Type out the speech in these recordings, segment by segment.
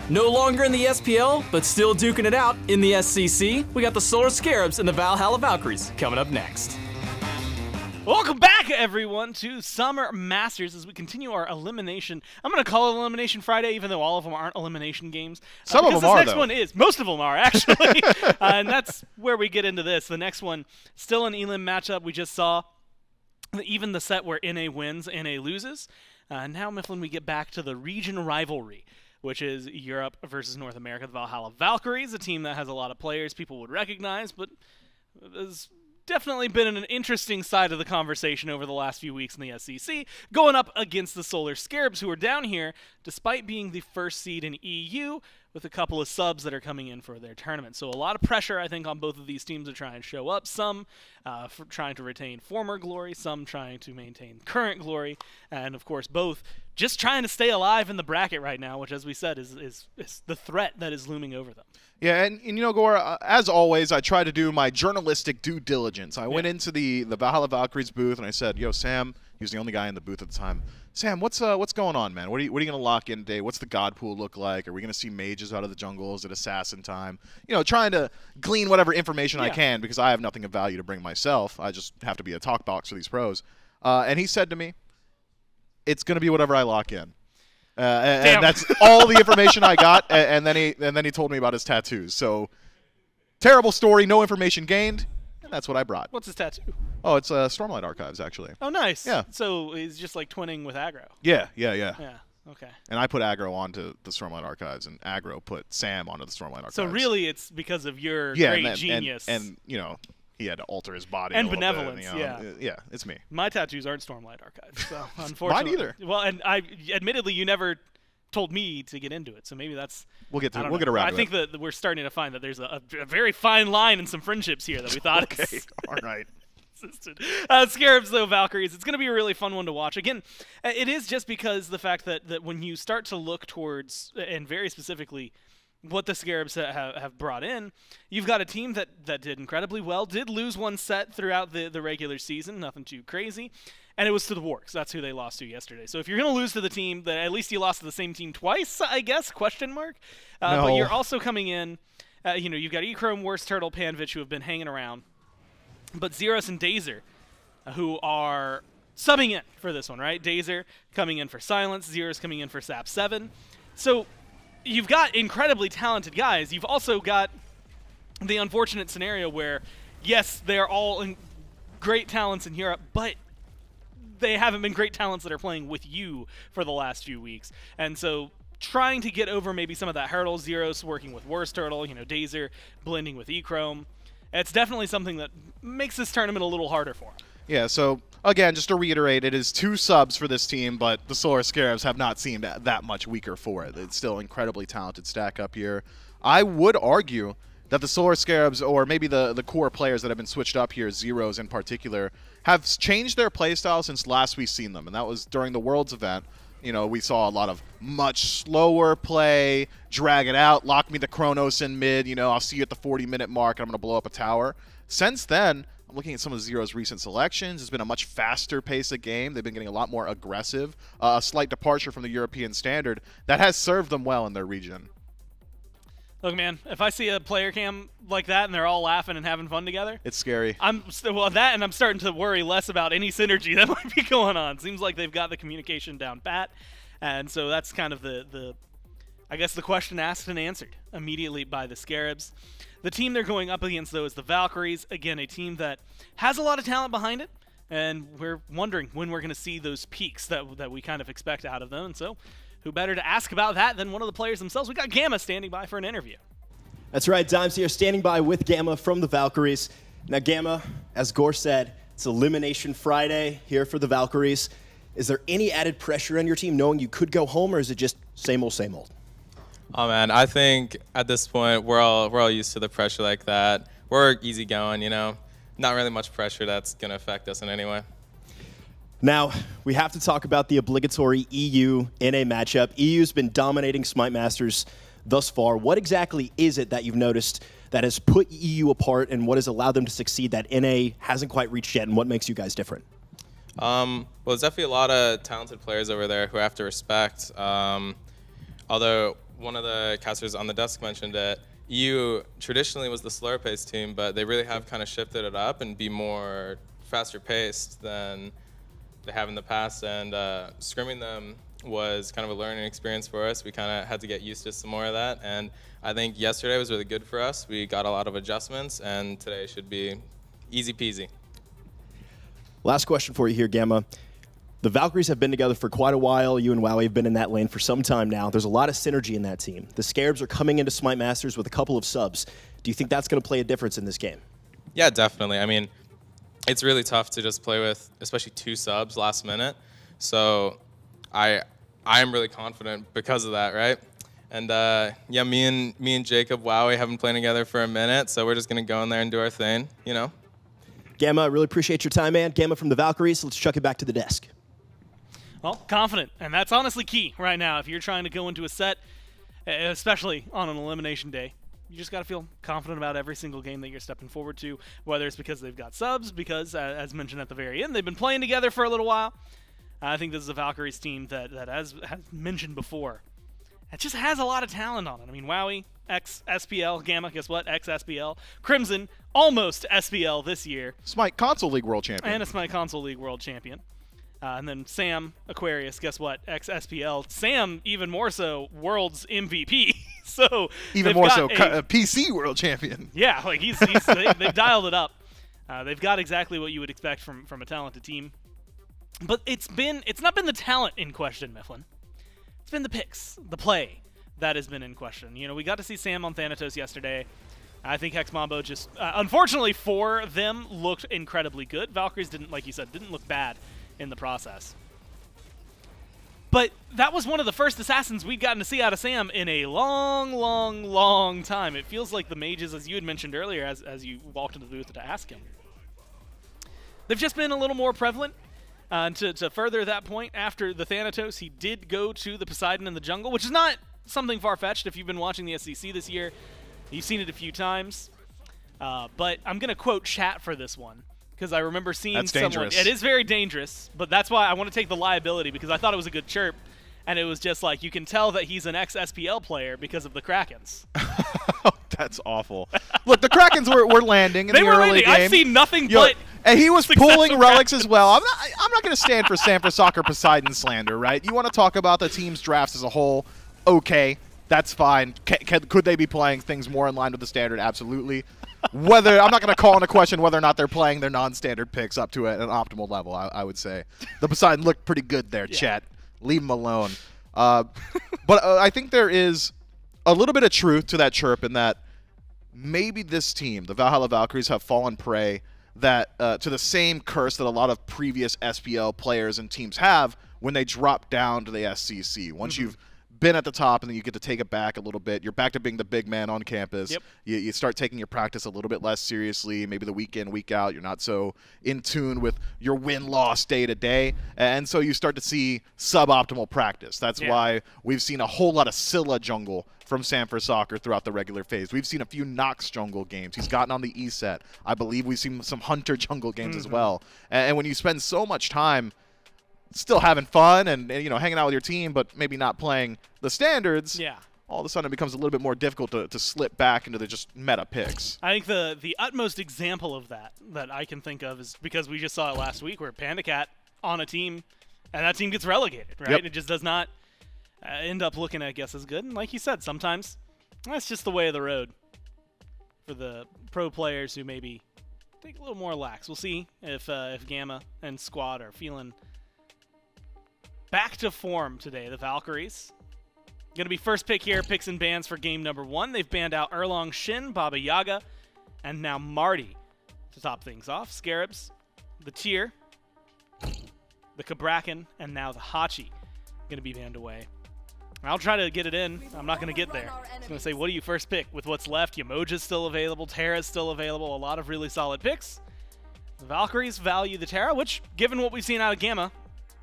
No longer in the SPL, but still duking it out in the SCC, we got the Solar Scarabs and the Valhalla Valkyries coming up next. Welcome back, everyone, to Summer Masters as we continue our elimination. I'm going to call it Elimination Friday, even though all of them aren't elimination games. Some of them are, this next one is. Most of them are, actually. And that's where we get into this. The next one, still an Elim matchup. We just saw even the set where NA wins, NA loses. Now, Mifflin, we get back to the region rivalry, which is Europe versus North America. The Valhalla Valkyries, a team that has a lot of players people would recognize, but is definitely been an interesting side of the conversation over the last few weeks in the SEC, going up against the Solar Scarabs, who are down here, despite being the first seed in EU, with a couple of subs that are coming in for their tournament. So a lot of pressure, I think, on both of these teams to try and show up. Some for trying to retain former glory, some trying to maintain current glory, and of course both just trying to stay alive in the bracket right now, which, as we said, is the threat that is looming over them. Yeah, and you know, Gore, as always, I try to do my journalistic due diligence. I went into the Valhalla Valkyries booth and I said, "Yo, Sam," he was the only guy in the booth at the time. "Sam, what's going on, man? What are you gonna lock in today? What's the god pool look like? Are we gonna see mages out of the jungle? Is it assassin time?" You know, trying to glean whatever information I can because I have nothing of value to bring myself. I just have to be a talk box for these pros. And he said to me, "It's gonna be whatever I lock in." And that's all the information I got. And then he told me about his tattoos. So terrible story, no information gained, and that's what I brought. What's his tattoo? Oh, it's Stormlight Archives, actually. Oh, nice. Yeah. So he's just like twinning with aggro. Yeah. Yeah. Okay. And I put aggro onto the Stormlight Archives, and aggro put Sam onto the Stormlight Archives. So really, it's because of your great genius. And you know, he had to alter his body and a little benevolence. bit, you know? Yeah, it's me. My tattoos aren't Stormlight Archives, so unfortunately. Mine either. Well, and admittedly, you never told me to get into it, so maybe that's. We'll get around to it. I think that we're starting to find that there's a very fine line and some friendships here that we thought. Okay, all right. Scarabs, though, Valkyries, it's going to be a really fun one to watch. Again, it is just because the fact that when you start to look towards, and very specifically, what the Scarabs have brought in, you've got a team that did incredibly well, did lose one set throughout the regular season, nothing too crazy, and it was to the Wargs. That's who they lost to yesterday. So if you're going to lose to the team, then at least you lost to the same team twice, I guess, question mark. No. But you're also coming in, you know, you've got Echrome, WorstTurttle, Panvich, who have been hanging around. But Zyrhoes and Dazer, who are subbing in for this one, right? Dazer coming in for Silence, Zyrhoes coming in for SAP 7. So you've got incredibly talented guys. You've also got the unfortunate scenario where, yes, they're all great talents in Europe, but they haven't been great talents that are playing with you for the last few weeks. And so trying to get over maybe some of that hurdle, Zyrhoes working with WorstTurttle, you know, Dazer blending with Echrome, it's definitely something that makes this tournament a little harder for him. Yeah, so again, just to reiterate, it is 2 subs for this team, but the Solar Scarabs have not seemed that much weaker for it. It's still incredibly talented stack up here. I would argue that the Solar Scarabs, or maybe the core players that have been switched up here, Zyrhoes in particular, have changed their playstyle since last we've seen them, and that was during the Worlds event. You know, we saw a lot of much slower play, drag it out, lock me the Chronos in mid, you know, I'll see you at the 40-minute mark, and I'm going to blow up a tower. Since then, I'm looking at some of Zyrhoes' recent selections. It's been a much faster pace of game. They've been getting a lot more aggressive, a slight departure from the European standard that has served them well in their region. Look, man, if I see a player cam like that and they're all laughing and having fun together, it's scary. I'm starting to worry less about any synergy that might be going on. Seems like they've got the communication down pat, and so that's kind of I guess the question asked and answered immediately by the Scarabs. The team they're going up against, though, is the Valkyries. Again, a team that has a lot of talent behind it, and we're wondering when we're going to see those peaks that we kind of expect out of them. And so, who better to ask about that than one of the players themselves? We got Gamma standing by for an interview. That's right, Dimes here, standing by with Gamma from the Valkyries. Now, Gamma, as Gore said, it's Elimination Friday here for the Valkyries. Is there any added pressure on your team knowing you could go home, or is it just same old, same old? Oh man, I think at this point we're all used to the pressure like that. We're easygoing, you know. Not really much pressure that's gonna affect us in any way. Now, we have to talk about the obligatory EU NA matchup. EU's been dominating SMITE Masters thus far. What exactly is it that you've noticed that has put EU apart, and what has allowed them to succeed that NA hasn't quite reached yet, and what makes you guys different? Well, there's definitely a lot of talented players over there who I have to respect. Although one of the casters on the desk mentioned it. EU traditionally was the slower paced team, but they really have kind of shifted it up and be more faster paced than they have in the past. And scrimming them was kind of a learning experience for us. We kind of had to get used to some more of that. And I think yesterday was really good for us. We got a lot of adjustments, and today should be easy peasy. Last question for you here, Gamma. The Valkyries have been together for quite a while. You and Wowy have been in that lane for some time now. There's a lot of synergy in that team. The Scarabs are coming into SMITE Masters with a couple of subs. Do you think that's going to play a difference in this game? Yeah, definitely. I mean, it's really tough to just play with, especially 2 subs last minute. So I am really confident because of that, right? And yeah, me and Jacob Wowy have been playing together for a minute, so we're just going to go in there and do our thing, you know? Gamma, I really appreciate your time, man. Gamma from the Valkyries. Let's chuck it back to the desk. Well, confident, and that's honestly key right now. If you're trying to go into a set, especially on an elimination day, you just got to feel confident about every single game that you're stepping forward to, whether it's because they've got subs, because, as mentioned at the very end, they've been playing together for a little while. I think this is a Valkyries team that as mentioned before, it just has a lot of talent on it. I mean, Wowy, ex-SPL, Gamma, guess what? Ex-SPL. Crimson, almost SPL this year. SMITE Console League World Champion. And a SMITE Console League World Champion. And then Sam, Aquarius, guess what? Ex-SPL. Sam, even more so, World's MVP. So even more so, PC World Champion. Yeah, like they've dialed it up. They've got exactly what you would expect from a talented team. But it's not been the talent in question, Mifflin. It's been the picks, the play that has been in question. You know, we got to see Sam on Thanatos yesterday. I think Hex Mambo just, unfortunately for them, looked incredibly good. Valkyries didn't, like you said, didn't look bad in the process. But that was one of the first assassins we'd gotten to see out of Sam in a long, long, long time. It feels like the mages, as you had mentioned earlier, as you walked into the booth to ask him, they've just been a little more prevalent. To further that point, after the Thanatos, he did go to the Poseidon in the jungle, which is not something far-fetched. If you've been watching the SCC this year, you've seen it a few times. But I'm going to quote chat for this one, because I remember seeing someone. Dangerous. It is very dangerous, but that's why I want to take the liability, because I thought it was a good chirp, and it was just like, you can tell that he's an ex-SPL player because of the Krakens. That's awful. Look, the Krakens were landing in the early game. I've seen nothing but and he was pulling relics as well. I'm not going to stand for Sanford Soccer Poseidon slander, right? You want to talk about the team's drafts as a whole? Okay, that's fine. Could they be playing things more in line with the standard? Absolutely. I'm not going to call into question whether or not they're playing their non-standard picks up to an optimal level. I would say the Poseidon looked pretty good there. Yeah. Chat, leave him alone. But I think there is a little bit of truth to that chirp in that maybe this team, the Valhalla Valkyries, have fallen prey to the same curse that a lot of previous SPL players and teams have when they drop down to the SCC. Once you've been at the top and then you get to take it back a little bit, you're back to being the big man on campus. Yep. You start taking your practice a little bit less seriously. Maybe the week in, week out, you're not so in tune with your win-loss day to day. And so you start to see suboptimal practice. That's why we've seen a whole lot of Scylla jungle from Sanford Soccer throughout the regular phase. We've seen a few Nox jungle games. He's gotten on the E set. I believe we've seen some Hunter jungle games as well. And when you spend so much time still having fun and you know, hanging out with your team, but maybe not playing the standards, all of a sudden it becomes a little bit more difficult to slip back into the just meta picks. I think the utmost example of that I can think of is because we just saw it last week where PandaCat on a team, and that team gets relegated, right? Yep. It just does not end up looking, I guess, as good. And like you said, sometimes that's just the way of the road for the pro players who maybe take a little more lax. We'll see if Gamma and Squad are feeling back to form today. The Valkyries going to be first pick here, picks and bans for game number 1. They've banned out Erlong Shin, Baba Yaga, and now Marty to top things off. Scarabs, the Tyr, the Kabrakan, and now the Hachi going to be banned away. I'll try to get it in. I'm not going to get there. I was going to say, what do you first pick? With what's left, Yemoja's still available, Terra's still available, a lot of really solid picks. The Valkyries value the Terra, which, given what we've seen out of Gamma,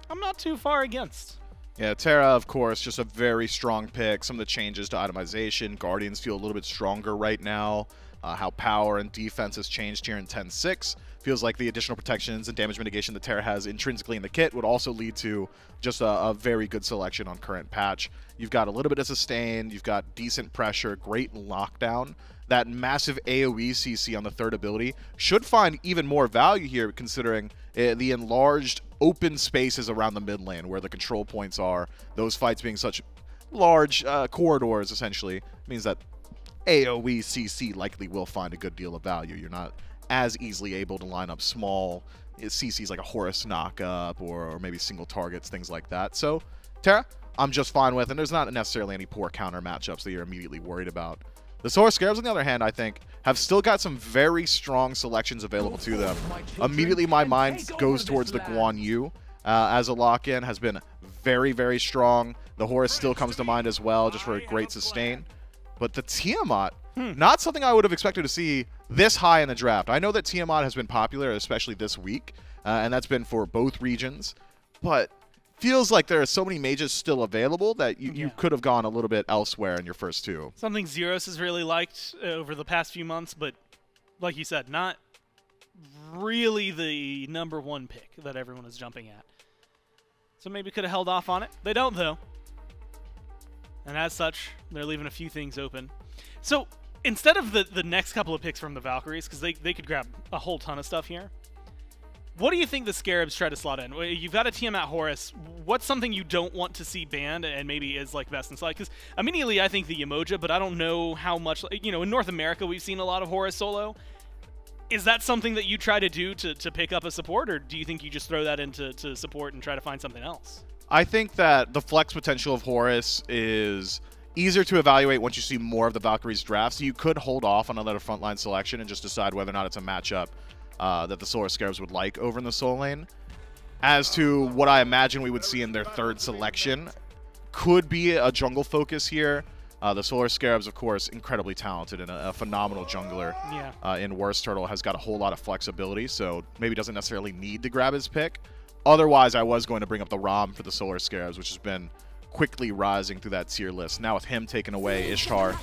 I'm not too far against. Yeah, Terra, of course, just a very strong pick. Some of the changes to itemization. Guardians feel a little bit stronger right now. how power and defense has changed here in 10.6. Feels like the additional protections and damage mitigation that Terra has intrinsically in the kit would also lead to just a very good selection on current patch. You've got a little bit of sustain, you've got decent pressure, great lockdown. That massive AoE CC on the third ability should find even more value here, considering the enlarged open spaces around the mid lane where the control points are. Those fights being such large corridors, essentially, means that AoE CC likely will find a good deal of value. You're not as easily able to line up small CCs like a Horus knockup or maybe single targets, things like that. So, Terra, I'm just fine with, and there's not necessarily any poor counter matchups that you're immediately worried about. The Solar Scarabs, on the other hand, I think, have still got some very strong selections available to them. Immediately, my mind goes towards the Guan Yu as a lock-in. Has been very, very strong. The Horus still comes to mind as well, just for a great sustain. But the Tiamat, not something I would have expected to see this high in the draft. I know that Tiamat has been popular, especially this week, and that's been for both regions. But feels like there are so many mages still available that you could have gone a little bit elsewhere in your first two. Something Zyrhoes has really liked over the past few months, but like you said, not really the #1 pick that everyone is jumping at. So maybe could have held off on it. They don't, though. And as such, they're leaving a few things open. So instead of the next couple of picks from the Valkyries, because they could grab a whole ton of stuff here, what do you think the Scarabs try to slot in? You've got a Tiamat Horus. What's something you don't want to see banned and maybe is like best in slot? Because immediately I think the Yemoja, but I don't know how much. You know, in North America we've seen a lot of Horus solo. Is that something that you try to do to pick up a support, or do you think you just throw that into support and try to find something else? I think that the flex potential of Horus is easier to evaluate once you see more of the Valkyries draft. So you could hold off on another frontline selection and just decide whether or not it's a matchup that the Solar Scarabs would like over in the Soul Lane. As to what I imagine we would see in their third selection, could be a jungle focus here. The Solar Scarabs, of course, incredibly talented and a phenomenal jungler in WorstTurttle, has got a whole lot of flexibility, so maybe doesn't necessarily need to grab his pick. Otherwise, I was going to bring up the Rama for the Solar Scarabs, which has been quickly rising through that tier list. Now with him taking away Ishtar,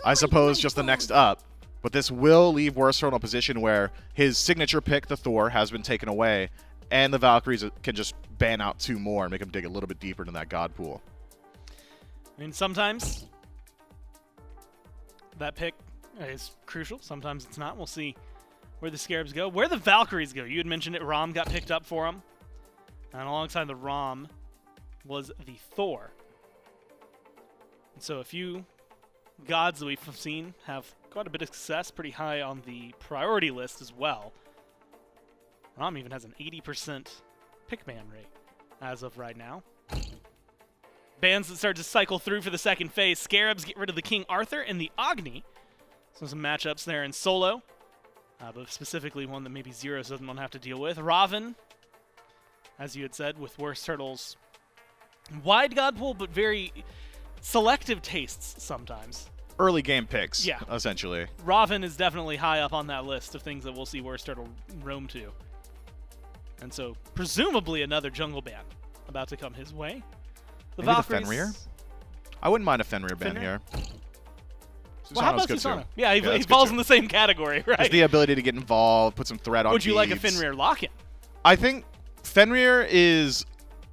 I suppose just the next up. But this will leave WorstTurttle in a position where his signature pick, the Thor, has been taken away, and the Valkyries can just ban out 2 more and make him dig a little bit deeper into that god pool. I mean, sometimes that pick is crucial. Sometimes it's not. We'll see where the Scarabs go. Where the Valkyries go. You had mentioned it. Rama got picked up for him. And alongside the Rama was the Thor. And so a few gods that we've seen have quite a bit of success, pretty high on the priority list as well. Rama even has an 80% pick ban rate as of right now. Bans that start to cycle through for the second phase. Scarabs get rid of the King Arthur and the Agni. So some matchups there in solo, but specifically one that maybe Zyrhoes doesn't want to have to deal with. Raven, as you had said, with WorstTurtle's wide god pool, but very selective tastes sometimes. Early game picks, yeah, essentially. Raven is definitely high up on that list of things that we'll see WorstTurtle roam to. And so, presumably another jungle ban about to come his way. The Maybe Valkyries. the Fenrir? I wouldn't mind a Fenrir ban here. Well, how about Susano? Yeah, he falls in the same category, right? Just the ability to get involved, put some threat on Would you like a beads. Fenrir lock-in? I think Fenrir is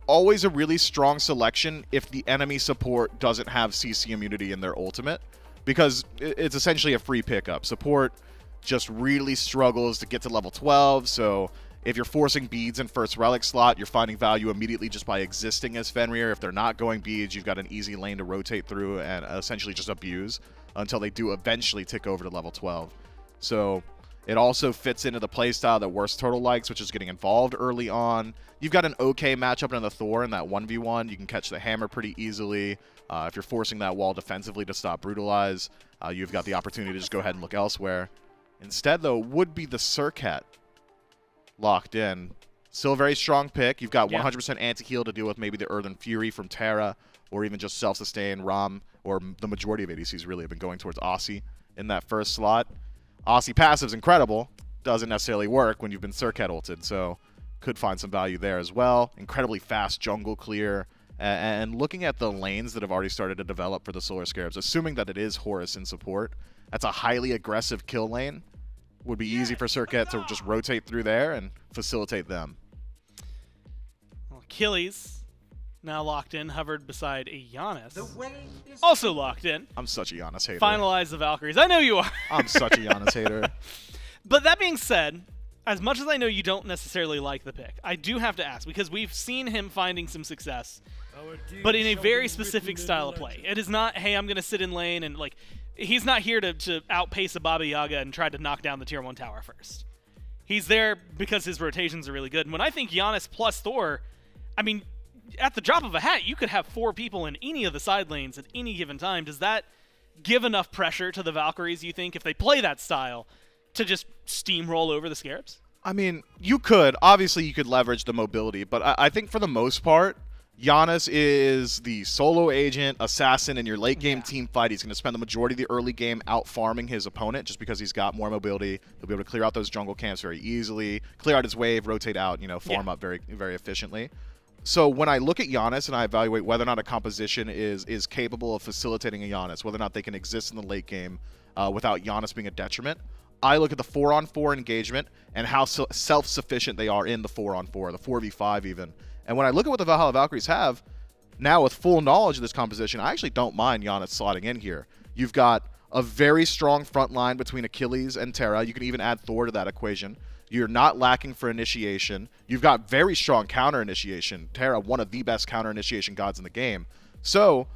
always a really strong selection if the enemy support doesn't have CC immunity in their ultimate, because it's essentially a free pickup. Support just really struggles to get to level 12, so if you're forcing beads in first relic slot, you're finding value immediately just by existing as Fenrir. If they're not going beads, you've got an easy lane to rotate through and essentially just abuse until they do eventually tick over to level 12. So it also fits into the playstyle that WorstTurtle likes, which is getting involved early on. You've got an okay matchup in the Thor in that 1v1. You can catch the hammer pretty easily. If you're forcing that wall defensively to stop Brutalize, you've got the opportunity to just go ahead and look elsewhere. Instead, though, would be the Serqet locked in. Still a very strong pick. You've got 100% anti-heal to deal with maybe the Earthen Fury from Terra, or even just self-sustain. Rama, or the majority of ADCs really have been going towards Aussie in that first slot. Aussie passive's incredible. Doesn't necessarily work when you've been Serqet ulted, so could find some value there as well. Incredibly fast jungle clear. And looking at the lanes that have already started to develop for the Solar Scarabs, assuming that it is Horus in support, that's a highly aggressive kill lane. Would be easy for Serqet to just rotate through there and facilitate them. Well, Achilles, now locked in, hovered beside a Janus. Also locked in. I'm such a Janus hater. Finalize the Valkyries. I know you are. I'm such a Janus hater. But that being said, as much as I know you don't necessarily like the pick, I do have to ask, because we've seen him finding some success, but in a very specific style of play. It is not, hey, I'm going to sit in lane and, like, he's not here to outpace a Baba Yaga and try to knock down the Tier 1 tower first. He's there because his rotations are really good. And when I think Janus plus Thor, I mean, at the drop of a hat, you could have 4 people in any of the side lanes at any given time. Does that give enough pressure to the Valkyries, you think, if they play that style, to just steamroll over the Scarabs? I mean, you could. Obviously, you could leverage the mobility. But I think for the most part, Janus is the solo agent, assassin in your late game team fight. He's going to spend the majority of the early game out farming his opponent just because he's got more mobility. He'll be able to clear out those jungle camps very easily, clear out his wave, rotate out, you know, farm up very, very efficiently. So when I look at Janus and I evaluate whether or not a composition is capable of facilitating a Janus, whether or not they can exist in the late game without Janus being a detriment, I look at the 4-on-4 engagement and how self-sufficient they are in the 4-on-4, the 4v5 even. And when I look at what the Valhalla Valkyries have, now with full knowledge of this composition, I actually don't mind Janus slotting in here. You've got a very strong front line between Achilles and Terra. You can even add Thor to that equation. You're not lacking for initiation. You've got very strong counter initiation. Terra, one of the best counter initiation gods in the game. So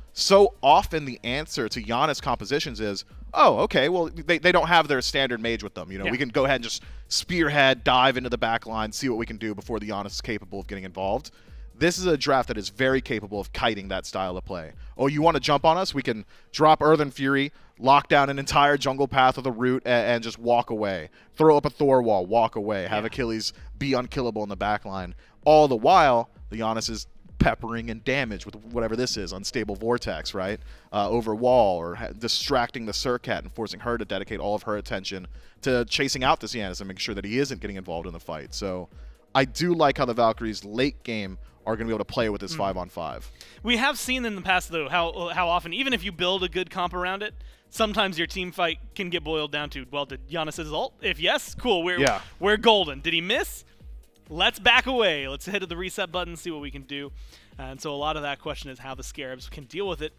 often the answer to Janus compositions is, oh, okay, well, they don't have their standard mage with them. You know, we can go ahead and just spearhead, dive into the back line, see what we can do before the Janus is capable of getting involved. This is a draft that is very capable of kiting that style of play. Oh, you want to jump on us? We can drop Earthen Fury, lock down an entire jungle path with a root, and just walk away. Throw up a Thor wall, walk away. Have Achilles be unkillable in the back line. All the while, the Janus is peppering and damage with whatever this is, unstable vortex, right? Over wall, or distracting the Serqet and forcing her to dedicate all of her attention to chasing out this Janus and making sure that he isn't getting involved in the fight. So I do like how the Valkyries late game are going to be able to play with this 5-on-5. We have seen in the past, though, how often, even if you build a good comp around it, sometimes your team fight can get boiled down to, well, did Janus ult? If yes, cool, we're golden. Did he miss? Let's back away. Let's hit the reset button, see what we can do. And so a lot of that question is how the Scarabs can deal with it.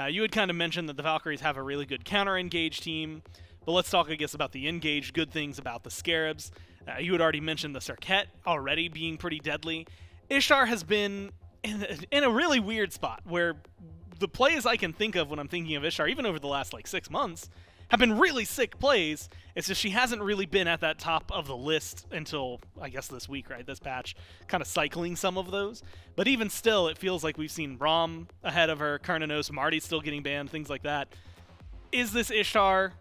You had kind of mentioned that the Valkyries have a really good counter-engage team, but let's talk, I guess, about the engaged good things about the Scarabs. You had already mentioned the Serqet already being pretty deadly. Ishtar has been in a really weird spot where the plays I can think of when I'm thinking of Ishtar, even over the last, like, 6 months, have been really sick plays. It's just she hasn't really been at that top of the list until, I guess, this week, right? This patch, kind of cycling some of those. But even still, it feels like we've seen Rom ahead of her, Kernanos, Marty's still getting banned, things like that. Is this Ishtar,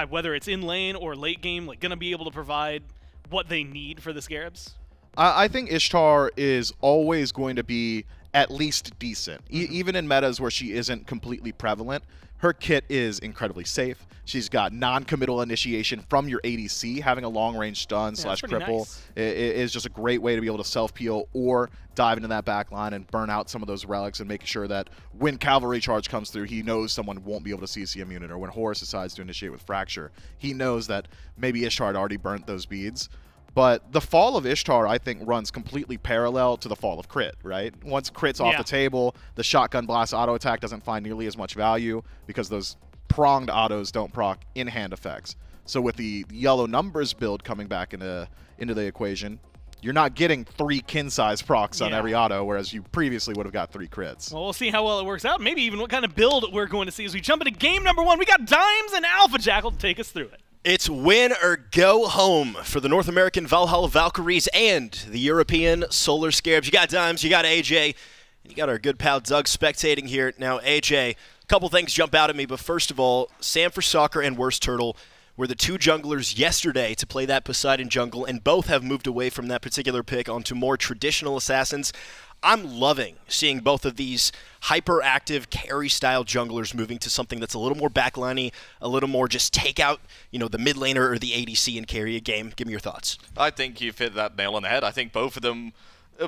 whether it's in lane or late game, like, going to be able to provide what they need for the Scarabs? I think Ishtar is always going to be at least decent. Even in metas where she isn't completely prevalent, her kit is incredibly safe. She's got non-committal initiation from your ADC. Having a long-range stun / cripple is just a great way to be able to self-peel or dive into that back line and burn out some of those relics and making sure that when cavalry charge comes through, he knows someone won't be able to CC immune it, or when Horus decides to initiate with Fracture, he knows that maybe Ishtar had already burnt those beads. But the fall of Ishtar, I think, runs completely parallel to the fall of Crit, right? Once Crit's off the table, the Shotgun Blast auto attack doesn't find nearly as much value because those pronged autos don't proc in-hand effects. So with the yellow numbers build coming back into the equation, you're not getting 3 kin-size procs on every auto, whereas you previously would have got 3 crits. Well, we'll see how well it works out. Maybe even what kind of build we're going to see as we jump into game number 1. We got Dimes and Alpha Jackal to take us through it. It's win or go home for the North American Valhalla Valkyries and the European Solar Scarabs. You got Dimes, you got AJ, and you got our good pal Doug spectating here. Now, AJ, a couple things jump out at me, but first of all, Sam for Soccer and WorstTurttle were the 2 junglers yesterday to play that Poseidon jungle, and both have moved away from that particular pick onto more traditional assassins. I'm loving seeing both of these hyperactive carry-style junglers moving to something that's a little more backliney, a little more just take out, you know, the mid laner or the ADC and carry a game. Give me your thoughts. I think you've hit that nail on the head. I think both of them,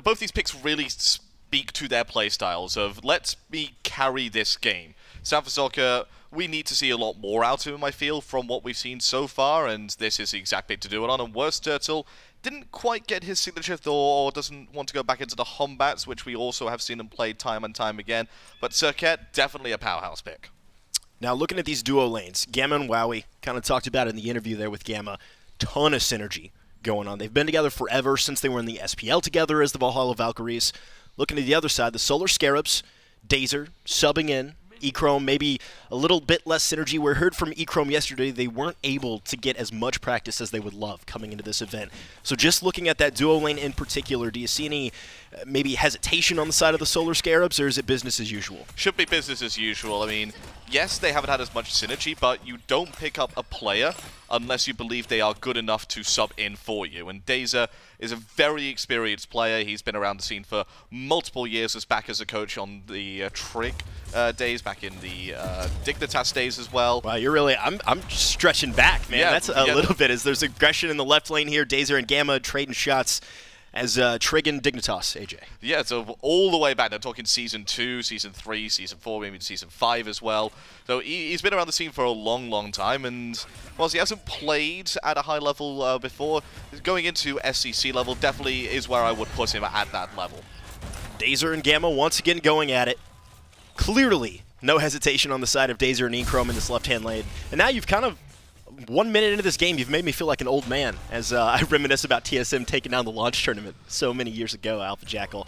both these picks really speak to their playstyles of, let's me carry this game. Serqet, we need to see a lot more out of him, I feel, from what we've seen so far, and this is the exact pick to do it on. And WorstTurttle didn't quite get his signature Thor, or doesn't want to go back into the Hombats, which we also have seen him play time and time again. But Serqet, definitely a powerhouse pick. Now, looking at these duo lanes, Gamma and Wowy, kind of talked about it in the interview there with Gamma, ton of synergy going on. They've been together forever since they were in the SPL together as the Valhalla Valkyries. Looking at the other side, the Solar Scarabs, Dazer, subbing in, Echrome, maybe a little bit less synergy. We heard from Echrome yesterday they weren't able to get as much practice as they would love coming into this event. So just looking at that duo lane in particular, do you see any maybe hesitation on the side of the Solar Scarabs, or is it business as usual? Should be business as usual. I mean, yes, they haven't had as much synergy, but you don't pick up a player unless you believe they are good enough to sub in for you. And Dazer is a very experienced player. He's been around the scene for multiple years, as back as a coach on the Trig days, back in the Dignitas days as well. Wow, you're really, I'm stretching back, man. Yeah, That's a little bit, as there's aggression in the left lane here. Dazer and Gamma trading shots as Trig and Dignitas, AJ. Yeah, so all the way back. They're talking Season 2, Season 3, Season 4, maybe Season 5 as well. So he's been around the scene for a long, long time, and whilst he hasn't played at a high level before, going into SCC level definitely is where I would put him at that level. Dazer and Gamma once again going at it. Clearly, no hesitation on the side of Dazer and Echrome in this left-hand lane. And now you've kind of, 1 minute into this game, you've made me feel like an old man as I reminisce about TSM taking down the launch tournament so many years ago, Alpha Jackal.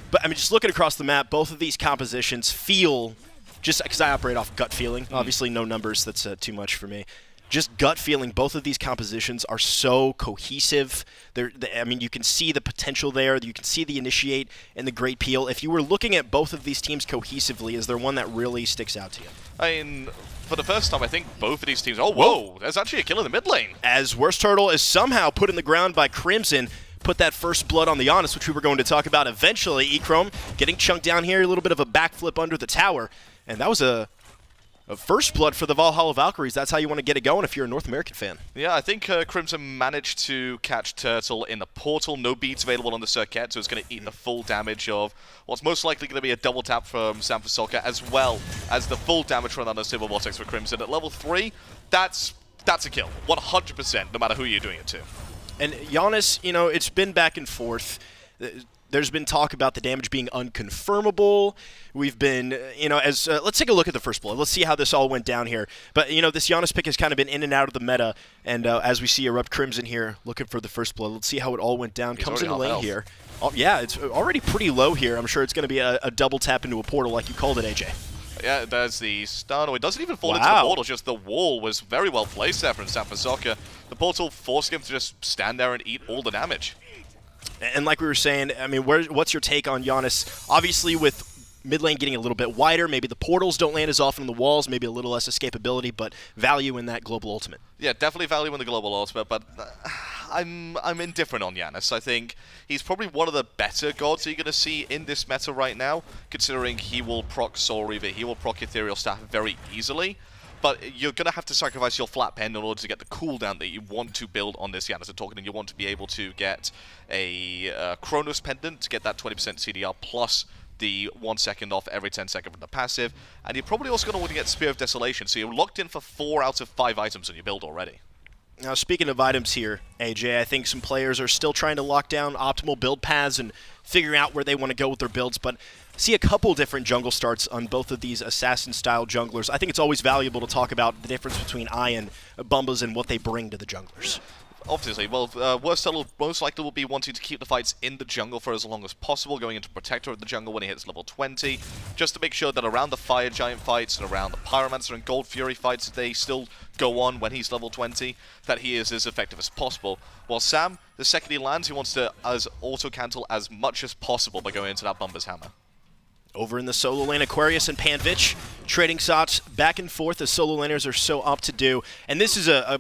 But I mean, just looking across the map, both of these compositions feel, just because I operate off gut feeling, obviously no numbers, that's too much for me. Just gut feeling, both of these compositions are so cohesive. I mean, you can see the potential there. You can see the initiate and the great peel. If you were looking at both of these teams cohesively, is there one that really sticks out to you? I mean, for the first time, I think both of these teams... Oh, whoa! There's actually a kill in the mid lane. As WorstTurttle is somehow put in the ground by Crimson, put that first blood on the Janus, which we were going to talk about eventually. Echrome getting chunked down here, a little bit of a backflip under the tower. And that was a first blood for the Valhalla Valkyries. That's how you want to get it going if you're a North American fan. Yeah, I think Crimson managed to catch Turtle in the portal. No beads available on the Serqet, so it's going to eat the full damage of what's most likely going to be a double tap from Serqet, as well as the full damage from another Silver Vortex for Crimson. At level 3, that's a kill, 100%, no matter who you're doing it to. And Janus, you know, it's been back and forth. There's been talk about the damage being unconfirmable. We've been, you know, as let's take a look at the first blood. Let's see how this all went down here. But, you know, this Janus pick has kind of been in and out of the meta. And as we see ErupTCrimson here looking for the first blood, let's see how it all went down. He's comes in the lane health. here. Oh, yeah, it's already pretty low here. I'm sure it's going to be a double tap into a portal like you called it, AJ. Yeah, there's the stun. Oh, it doesn't even fall into the portal, just the wall was very well placed there from Serqet. The portal forced him to just stand there and eat all the damage. And like we were saying, I mean, what's your take on Janus? Obviously, with mid lane getting a little bit wider, maybe the portals don't land as often on the walls, maybe a little less escapability, but value in that global ultimate. Yeah, definitely value in the global ultimate, but I'm indifferent on Janus. I think he's probably one of the better gods you're going to see in this meta right now, considering he will proc Soul Reaver, he will proc Ethereal Staff very easily. But you're going to have to sacrifice your flat pen in order to get the cooldown that you want to build on this Janus token, and you want to be able to get a Chronos Pendant to get that 20% CDR plus the 1 second off every 10 seconds from the passive. And you're probably also going to want to get Spear of Desolation, so you're locked in for 4 out of 5 items on your build already. Now, speaking of items here, AJ, I think some players are still trying to lock down optimal build paths and figuring out where they want to go with their builds, but I see a couple different jungle starts on both of these assassin-style junglers. I think it's always valuable to talk about the difference between Iron, Bumbas, and what they bring to the junglers. Obviously, well, WorstTurttle most likely will be wanting to keep the fights in the jungle for as long as possible, going into Protector of the Jungle when he hits level 20, just to make sure that around the Fire Giant fights and around the Pyromancer and Gold Fury fights, they still go on when he's level 20, that he is as effective as possible. While Sam, the second he lands, he wants to auto-cancel as much as possible by going into that Bumba's Hammer. Over in the solo lane, Aquarius and Panvich trading shots back and forth as solo laners are so up to do. And this is a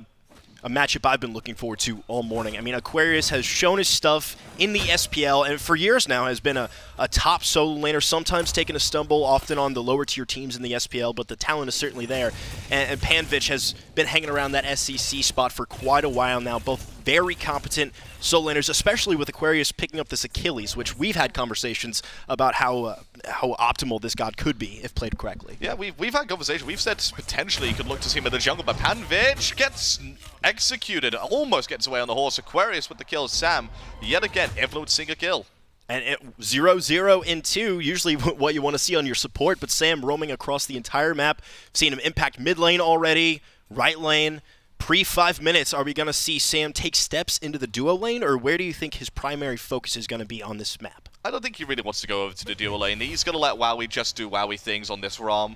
a matchup I've been looking forward to all morning. I mean, Aquarius has shown his stuff in the SPL, and for years now has been a top solo laner, sometimes taking a stumble, often on the lower tier teams in the SPL, but the talent is certainly there. And Panvich has been hanging around that SCC spot for quite a while now, both very competent solo laners, especially with Aquarius picking up this Achilles, which we've had conversations about how optimal this god could be if played correctly. Yeah, we've had conversations. We've said potentially you could look to see him in the jungle, but Panvich gets executed, almost gets away on the horse. Aquarius with the kill. Sam, yet again, influencing a kill. And 0-0 in 2, usually what you want to see on your support, but Sam roaming across the entire map. Seen him impact mid lane already, right lane. Pre-5 minutes, are we going to see Sam take steps into the duo lane, or where do you think his primary focus is going to be on this map? I don't think he really wants to go over to the duo lane. He's going to let Wowy just do Wowy things on this ROM.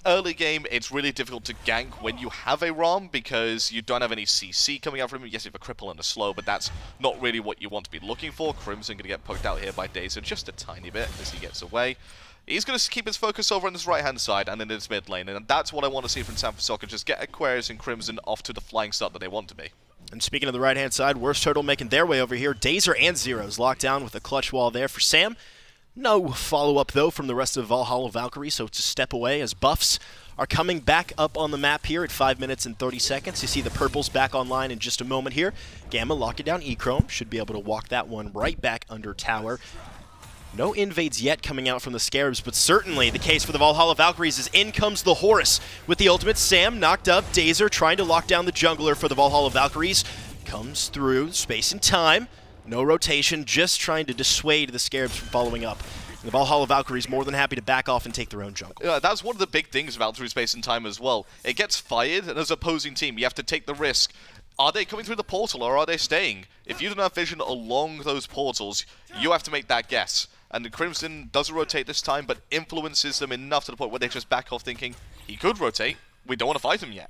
Early game, it's really difficult to gank when you have a ROM because you don't have any CC coming out from him. Yes, you have a cripple and a slow, but that's not really what you want to be looking for. Crimson going to get poked out here by Dazer just a tiny bit as he gets away. He's going to keep his focus over on his right-hand side and in his mid lane, and that's what I want to see from SamForSoccer, just get Aquarius and Crimson off to the flying start that they want to be. And speaking of the right-hand side, WorstTurttle making their way over here. Dazer and Zyrhoes locked down with a clutch wall there for Sam. No follow-up, though, from the rest of Valhalla Valkyries, so it's a step away as buffs are coming back up on the map here at 5 minutes and 30 seconds. You see the purples back online in just a moment here. Gamma locking down Echrome. Should be able to walk that one right back under tower. No invades yet coming out from the Scarabs, but certainly the case for the Valhalla Valkyries is in comes the Horus with the ultimate. Sam knocked up. Dazer trying to lock down the jungler for the Valhalla Valkyries. Comes through space and time. No rotation, just trying to dissuade the Scarabs from following up. The Valhalla Valkyries more than happy to back off and take their own jungle. Yeah, that's one of the big things about through space and time as well. It gets fired, and as an opposing team, you have to take the risk. Are they coming through the portal, or are they staying? If you don't have vision along those portals, you have to make that guess. And the Crimson doesn't rotate this time, but influences them enough to the point where they just back off thinking, he could rotate, we don't want to fight him yet.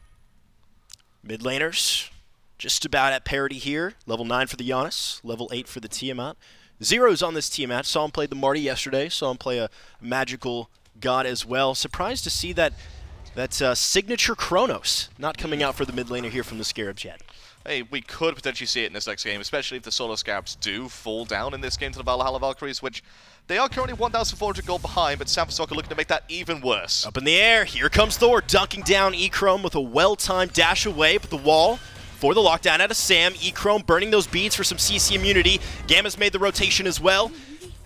Mid laners, just about at parity here. Level 9 for the Janus, level 8 for the Tiamat. Zyrhoes on this Tiamat. Saw him play the Marty yesterday. Saw him play a magical god as well. Surprised to see that signature Kronos not coming out for the mid laner here from the Scarabs yet. Hey, we could potentially see it in this next game, especially if the solo Scarabs do fall down in this game to the Valhalla Valkyries, which they are currently 1,400 gold behind, but SamForSoccer looking to make that even worse. Up in the air, here comes Thor, dunking down Echrome with a well-timed dash away, but the wall for the lockdown out of Sam. Echrome burning those beads for some CC immunity. Gamma's made the rotation as well,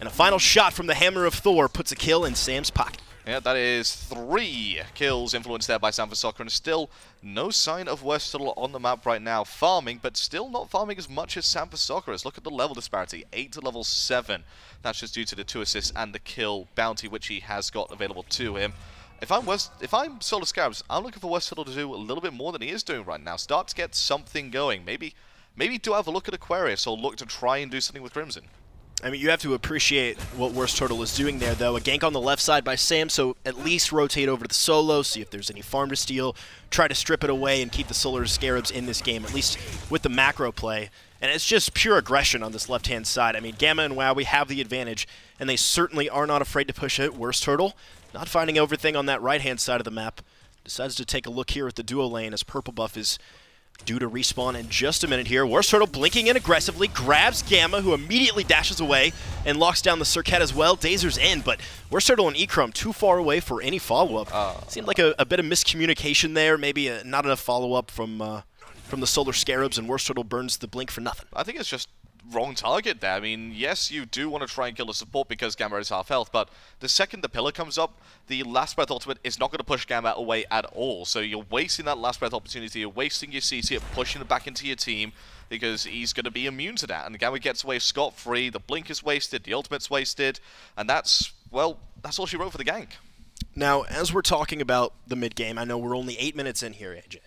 and a final shot from the Hammer of Thor puts a kill in Sam's pocket. Yeah, that is 3 kills influenced there by SamForSoccer, and still no sign of WorstTurttle on the map right now. Farming, but still not farming as much as SamForSoccer is. Look at the level disparity, 8 to level 7. That's just due to the 2 assists and the kill bounty, which he has got available to him. If I'm Solo Scarabs, I'm looking for WorstTurttle to do a little bit more than he is doing right now. Start to get something going. Maybe do have a look at Aquarius, or look to try and do something with Crimson. I mean, you have to appreciate what WorstTurttle is doing there, though. A gank on the left side by Sam, so at least rotate over to the solo, see if there's any farm to steal, try to strip it away and keep the Solar Scarabs in this game, at least with the macro play. And it's just pure aggression on this left-hand side. I mean, Gamma and Wowy have the advantage, and they certainly are not afraid to push it. WorstTurtle, not finding everything on that right-hand side of the map, decides to take a look here at the duo lane as Purple Buff is due to respawn in just a minute here. WorstTurtle blinking in aggressively, grabs Gamma, who immediately dashes away and locks down the Serqet as well. Dazer's in, but WorstTurtle and Echrome too far away for any follow-up. Seemed like a bit of miscommunication there, maybe not enough follow-up from the Solar Scarabs, and WorstTurtle burns the blink for nothing. I think it's just wrong target there. I mean, yes, you do want to try and kill the support because Gamma is half health, but the second the pillar comes up, the Last Breath ultimate is not going to push Gamma away at all. So you're wasting that Last Breath opportunity, you're wasting your CC, you're pushing it back into your team because he's going to be immune to that. And Gamma gets away scot-free, the blink is wasted, the ultimate's wasted, and that's all she wrote for the gank. Now, as we're talking about the mid-game, I know we're only 8 minutes in here, AJ.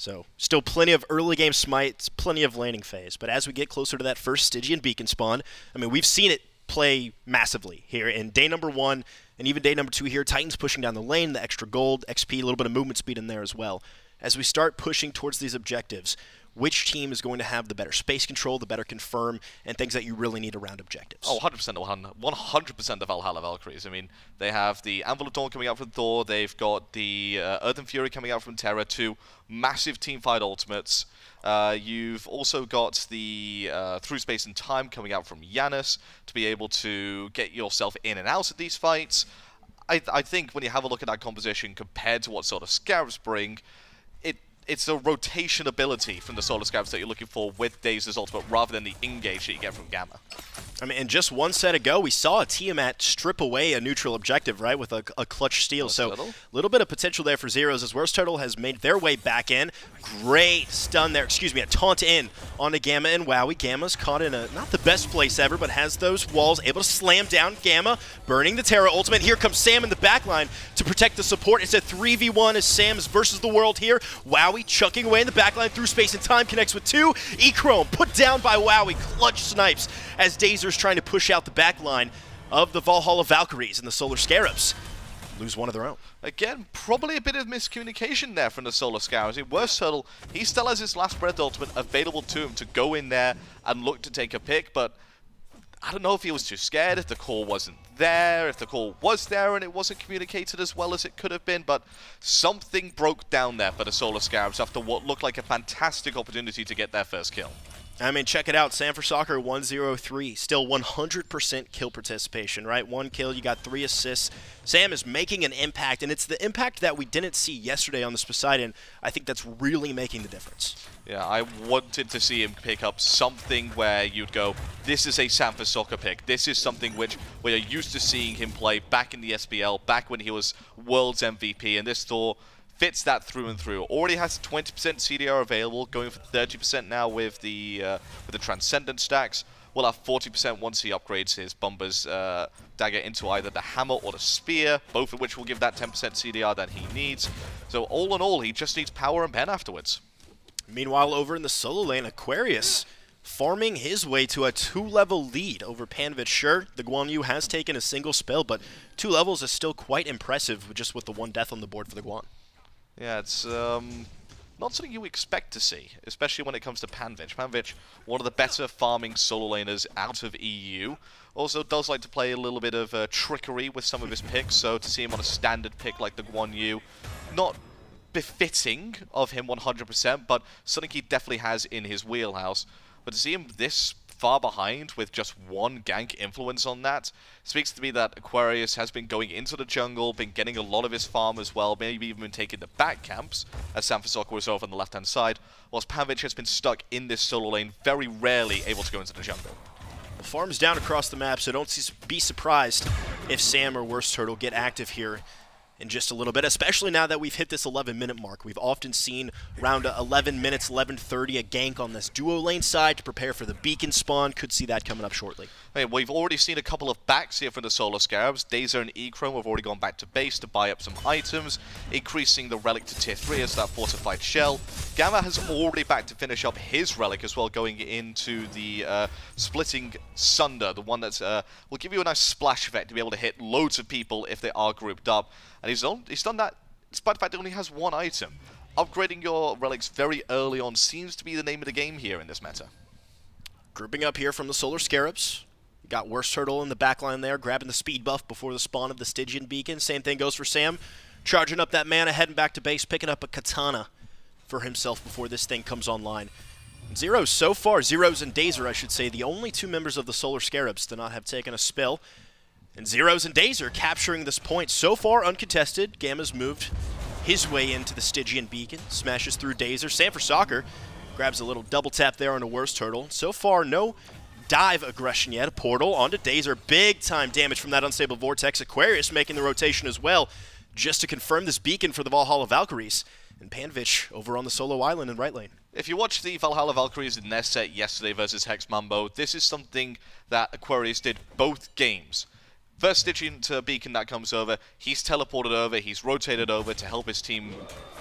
So, still plenty of early game smites, plenty of laning phase. But as we get closer to that first Stygian beacon spawn, I mean, we've seen it play massively here in day number 1 and even day number 2 here. Titans pushing down the lane, the extra gold, XP, a little bit of movement speed in there as well. As we start pushing towards these objectives, which team is going to have the better space control, the better confirm, and things that you really need around objectives. Oh, 100%, 100% the Valhalla Valkyries. I mean, they have the Anvil of Dawn coming out from Thor, they've got the Earth and Fury coming out from Terra, 2 massive teamfight ultimates. You've also got the Through Space and Time coming out from Janus to be able to get yourself in and out of these fights. I think when you have a look at that composition compared to what sort of Scarabs bring, it's a rotation ability from the Solar Scarabs that you're looking for with Dazer's ultimate rather than the engage that you get from Gamma. I mean, and just one set ago, we saw a Tiamat strip away a neutral objective, right, with a clutch steal. So a little bit of potential there for Zyrhoes as WorstTurttle has made their way back in. Great stun there, excuse me, a taunt in onto Gamma and Wowy. Gamma's caught in a, not the best place ever, but has those walls, able to slam down Gamma, burning the Terra ultimate. Here comes Sam in the backline to protect the support. It's a 3v1 as Sam's versus the world here. Wowy chucking away in the backline through space and time, connects with 2. Echrome put down by Wowy, clutch snipes as Dazer's trying to push out the back line of the Valhalla Valkyries, and the Solar Scarabs lose one of their own. Again, probably a bit of miscommunication there from the Solar Scarabs. WorstTurttle, he still has his Last Breath ultimate available to him to go in there and look to take a pick, but I don't know if he was too scared, if the call wasn't there, if the call was there and it wasn't communicated as well as it could have been, but something broke down there for the Solar Scarabs after what looked like a fantastic opportunity to get their first kill. I mean, check it out. Sam for Soccer 103, still 100% kill participation, right? 1 kill, you got 3 assists. Sam is making an impact, and it's the impact that we didn't see yesterday on this Poseidon. I think that's really making the difference. Yeah, I wanted to see him pick up something where you'd go, this is a Sam for Soccer pick. This is something which we are used to seeing him play back in the SPL, back when he was World's MVP, and this Thor fits that through and through. Already has 20% CDR available, going for 30% now with the Transcendent stacks. We'll have 40% once he upgrades his Bomber's dagger into either the hammer or the spear, both of which will give that 10% CDR that he needs. So all in all, he just needs power and pen afterwards. Meanwhile, over in the solo lane, Aquarius farming his way to a 2-level lead over Panvich. Sure, the Guan Yu has taken a single spell, but 2 levels is still quite impressive just with the 1 death on the board for the Guan. Yeah, it's not something you expect to see, especially when it comes to Panvich. Panvich, one of the better farming solo laners out of EU. Also does like to play a little bit of trickery with some of his picks, so to see him on a standard pick like the Guan Yu, not befitting of him 100%, but something he definitely has in his wheelhouse. But to see him this far behind with just 1 gank influence on that speaks to me that Aquarius has been going into the jungle, been getting a lot of his farm as well, maybe even been taking the back camps, as Sam for Soccer was over on the left-hand side, whilst Panvich has been stuck in this solo lane, very rarely able to go into the jungle. The farm's down across the map, so don't be surprised if Sam or WorstTurttle get active here in just a little bit, especially now that we've hit this 11-minute mark. We've often seen around 11 minutes, 11:30, a gank on this duo lane side to prepare for the beacon spawn. Could see that coming up shortly. Hey, we've already seen a couple of backs here from the Solar Scarabs. Dazer and Echrome have already gone back to base to buy up some items, increasing the relic to tier 3 as that fortified shell. Gamma has already back to finish up his relic as well, going into the Splitting Sunder, the one that will give you a nice splash effect to be able to hit loads of people if they are grouped up. And he's done that despite the fact he only has 1 item. Upgrading your relics very early on seems to be the name of the game here in this meta. Grouping up here from the Solar Scarabs. Got WorstTurttle in the backline there, grabbing the speed buff before the spawn of the Stygian Beacon. Same thing goes for Sam. Charging up that mana, heading back to base, picking up a katana for himself before this thing comes online. Zyrhoes so far, Zyrhoes and Dazer, I should say, the only 2 members of the Solar Scarabs to not have taken a spill. And Zyrhoes and Dazer capturing this point so far uncontested. Gamma's moved his way into the Stygian Beacon, smashes through Dazer. Sam for Soccer grabs a little double tap there on a WorstTurttle. So far, no dive aggression yet. A portal onto Dazer. Big time damage from that unstable vortex. Aquarius making the rotation as well, just to confirm this beacon for the Valhalla Valkyries. And Panvich over on the solo island in right lane. If you watched the Valhalla Valkyries in their set yesterday versus Hex Mambo, this is something that Aquarius did both games. First Stygian to Beacon that comes over, he's teleported over, he's rotated over to help his team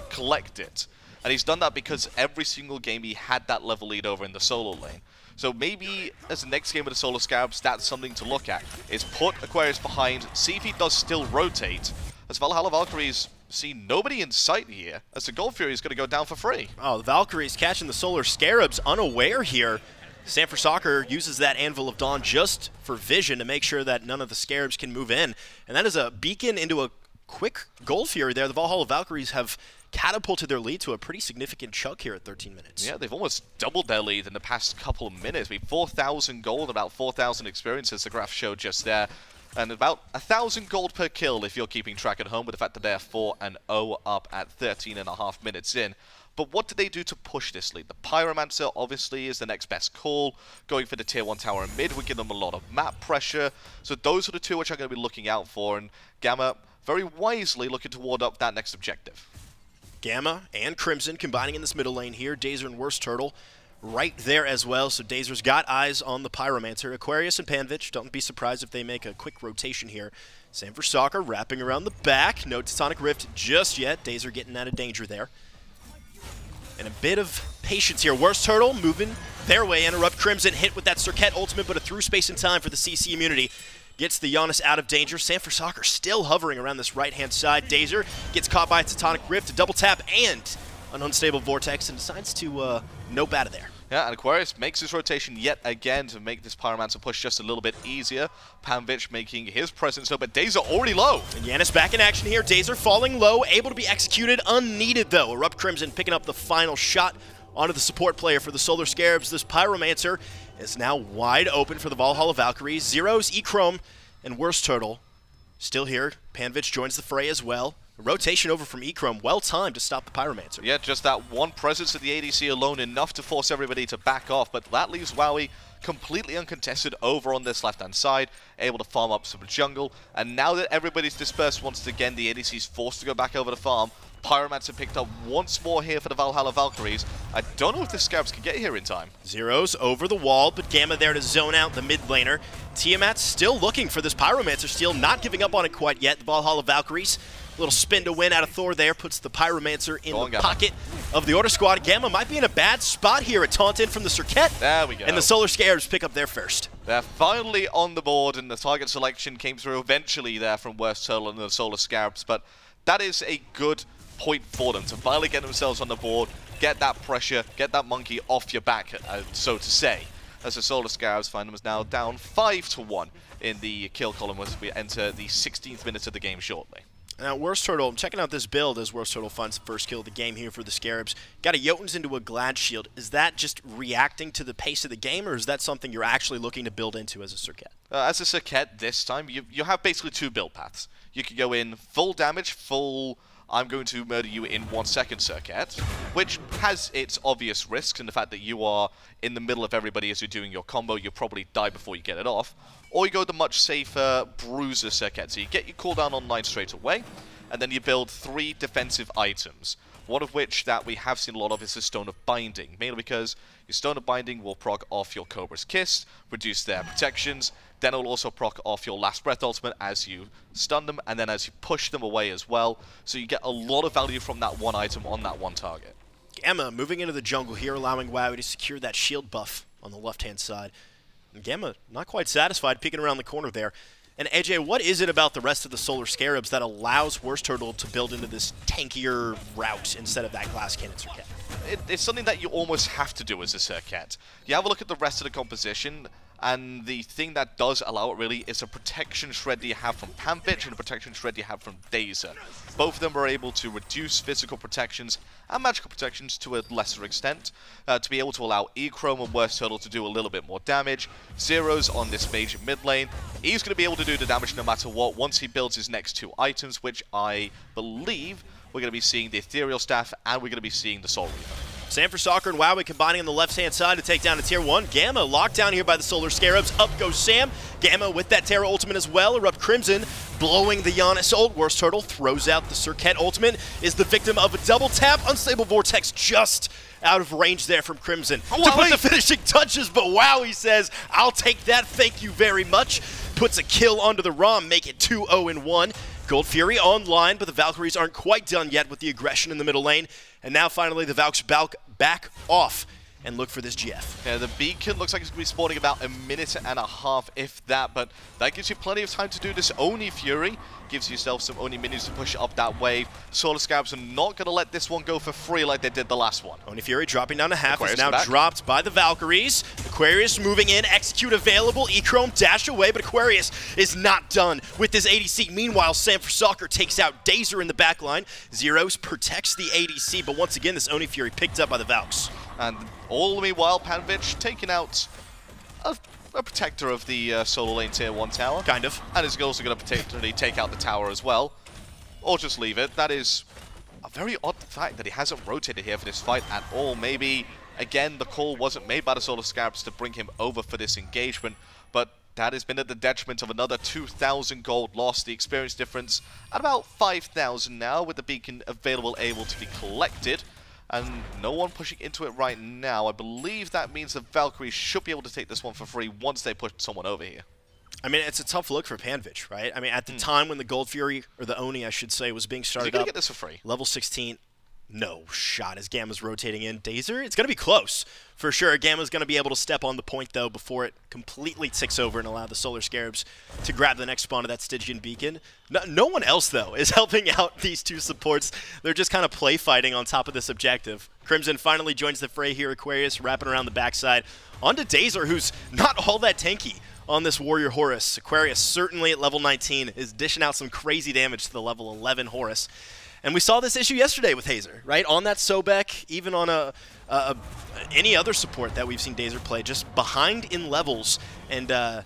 collect it. And he's done that because every single game he had that level lead over in the solo lane. So maybe as the next game of the Solar Scarabs, that's something to look at, is put Aquarius behind, see if he does still rotate, as Valhalla Valkyries see nobody in sight here, as the Gold Fury is going to go down for free. Oh, the Valkyries catching the Solar Scarabs unaware here. Sanford Soccer uses that Anvil of Dawn just for vision to make sure that none of the Scarabs can move in. And that is a beacon into a quick Gold Fury there. The Valhalla Valkyries have catapulted their lead to a pretty significant chunk here at 13 minutes. Yeah, they've almost doubled their lead in the past couple of minutes. 4,000 gold, about 4,000 experience, as the graph showed just there. And about 1,000 gold per kill if you're keeping track at home, with the fact that they're 4-0 up at 13.5 minutes in. But what do they do to push this lead? The Pyromancer obviously is the next best call. Going for the tier 1 tower in mid would give them a lot of map pressure. So those are the two which I'm going to be looking out for. And Gamma very wisely looking to ward up that next objective. Gamma and Crimson combining in this middle lane here. Dazer and WorstTurttle right there as well. So Dazer's got eyes on the Pyromancer. Aquarius and Panvich, don't be surprised if they make a quick rotation here. Sanford Soccer wrapping around the back. No Tectonic Rift just yet. Dazer getting out of danger there. And a bit of patience here. WorstTurttle moving their way in. ErupTCrimson hit with that Serqet ultimate, but a through space in time for the CC immunity. Gets the Janus out of danger. Sanford Soccer still hovering around this right-hand side. Dazer gets caught by a Tectonic Rift, a double tap, and an unstable Vortex, and decides to nope out of there. Yeah, and Aquarius makes his rotation yet again to make this Pyromancer push just a little bit easier. Panvich making his presence known, but Dazer already low. And Janus back in action here. Dazer falling low, able to be executed, unneeded though. ErupTCrimson picking up the final shot onto the support player for the Solar Scarabs. This Pyromancer is now wide open for the Valhalla Valkyries. Zyrhoes, Echrome, and WorstTurttle still here. Panvich joins the fray as well. A rotation over from Echrome, well timed to stop the Pyromancer. Yeah, just that one presence of the ADC alone, enough to force everybody to back off, but that leaves Wowy completely uncontested over on this left-hand side, able to farm up some jungle, and now that everybody's dispersed once again, the ADC's forced to go back over the farm. Pyromancer picked up once more here for the Valhalla Valkyries. I don't know if the Scarabs can get here in time. Zyrhoes over the wall, but Gamma there to zone out the mid laner. Tiamat still looking for this Pyromancer steal, not giving up on it quite yet. The Valhalla Valkyries, a little spin to win out of Thor there, puts the Pyromancer in the pocket of the Order Squad. Gamma might be in a bad spot here. A taunt in from the Serqet. There we go. And the Solar Scarabs pick up their first. They're finally on the board, and the target selection came through eventually there from WorstTurttle and the Solar Scarabs, but that is a good point for them to finally get themselves on the board, get that pressure, get that monkey off your back, so to say. As the Solar Scarabs find them as now down 5-1 in the kill column as we enter the 16th minute of the game shortly. Now, WorstTurttle, checking out this build as WorstTurttle finds the first kill of the game here for the Scarabs. Got a Jotuns into a Glad Shield. Is that just reacting to the pace of the game, or is that something you're actually looking to build into as a Serqet? As a Serqet this time, you have basically two build paths. You could go in full damage, full I'm going to murder you in 1 second Serqet, which has its obvious risks in the fact that you are in the middle of everybody as you're doing your combo, you'll probably die before you get it off. Or you go the much safer Bruiser Serqet, so you get your cooldown online straight away, and then you build 3 defensive items. One of which that we have seen a lot of is the Stone of Binding, mainly because your Stone of Binding will proc off your Cobra's Kiss, reduce their protections, then it'll also proc off your Last Breath ultimate as you stun them, and then as you push them away as well. So you get a lot of value from that one item on that one target. Gamma moving into the jungle here, allowing Wowy to secure that shield buff on the left-hand side. And Gamma not quite satisfied, peeking around the corner there. And AJ, what is it about the rest of the Solar Scarabs that allows WorstTurttle to build into this tankier route instead of that Glass Cannon Serqet? It's something that you almost have to do as a Serqet. You have a look at the rest of the composition, and the thing that does allow it really is a protection shred that you have from Panvich and a protection shred you have from Dazer. Both of them are able to reduce physical protections and magical protections to a lesser extent, to be able to allow Echrome and WorstTurttle to do a little bit more damage. Zyrhoes on this major mid lane, he's going to be able to do the damage no matter what once he builds his next 2 items, which I believe we're going to be seeing the Ethereal Staff and we're going to be seeing the Soul Reaver. Sanford Soccer and Wowy combining on the left-hand side to take down a Tier 1. Gamma locked down here by the Solar Scarabs. Up goes Sam. Gamma with that Terra ultimate as well. ErupTCrimson blowing the Janus ult. WorstTurttle throws out the Serqet ultimate. Is the victim of a double tap. Unstable Vortex just out of range there from Crimson. To put the finishing touches, but Wowy says, I'll take that, thank you very much. Puts a kill onto the Ram, make it 2-0-1. Gold Fury online, but the Valkyries aren't quite done yet with the aggression in the middle lane. And now finally the Valks back off. and look for this GF. Yeah, the beacon looks like it's going to be spawning about a minute and a half, if that, but that gives you plenty of time to do this Oni Fury. Gives yourself some Oni minions to push up that wave. Solar Scarabs are not going to let this one go for free like they did the last one. Oni Fury dropping down to half, Aquarius is now dropped by the Valkyries. Aquarius moving in, execute available. Echrome dash away, but Aquarius is not done with this ADC. Meanwhile, Sam for Soccer takes out Dazer in the backline. Zyrhoes protects the ADC, but once again, this Oni Fury picked up by the Valks. And all the meanwhile, Panvich taking out a protector of the solo lane tier 1 tower. Kind of. And is also going to potentially take out the tower as well. Or just leave it. That is a very odd fact that he hasn't rotated here for this fight at all. Maybe, again, the call wasn't made by the Solar Scarabs to bring him over for this engagement, but that has been at the detriment of another 2,000 gold lost. The experience difference at about 5,000 now, with the beacon available, able to be collected. And no one pushing into it right now. I believe that means the Valkyries should be able to take this one for free once they push someone over here. I mean, it's a tough look for Panvich, right? I mean, at the time when the Gold Fury, or the Oni, I should say, was being started Is he going up, to get this for free? level 16, no shot as Gamma's rotating in. Dazer, it's going to be close, for sure. Gamma's going to be able to step on the point, though, before it completely ticks over and allow the Solar Scarabs to grab the next spawn of that Stygian Beacon. No one else, though, is helping out these two supports. They're just kind of play fighting on top of this objective. Crimson finally joins the fray here. Aquarius wrapping around the backside. On to Dazer, who's not all that tanky on this Warrior Horus. Aquarius, certainly at level 19, is dishing out some crazy damage to the level 11 Horus. And we saw this issue yesterday with Dazer, right? On that Sobek, even on any other support that we've seen Dazer play, just behind in levels and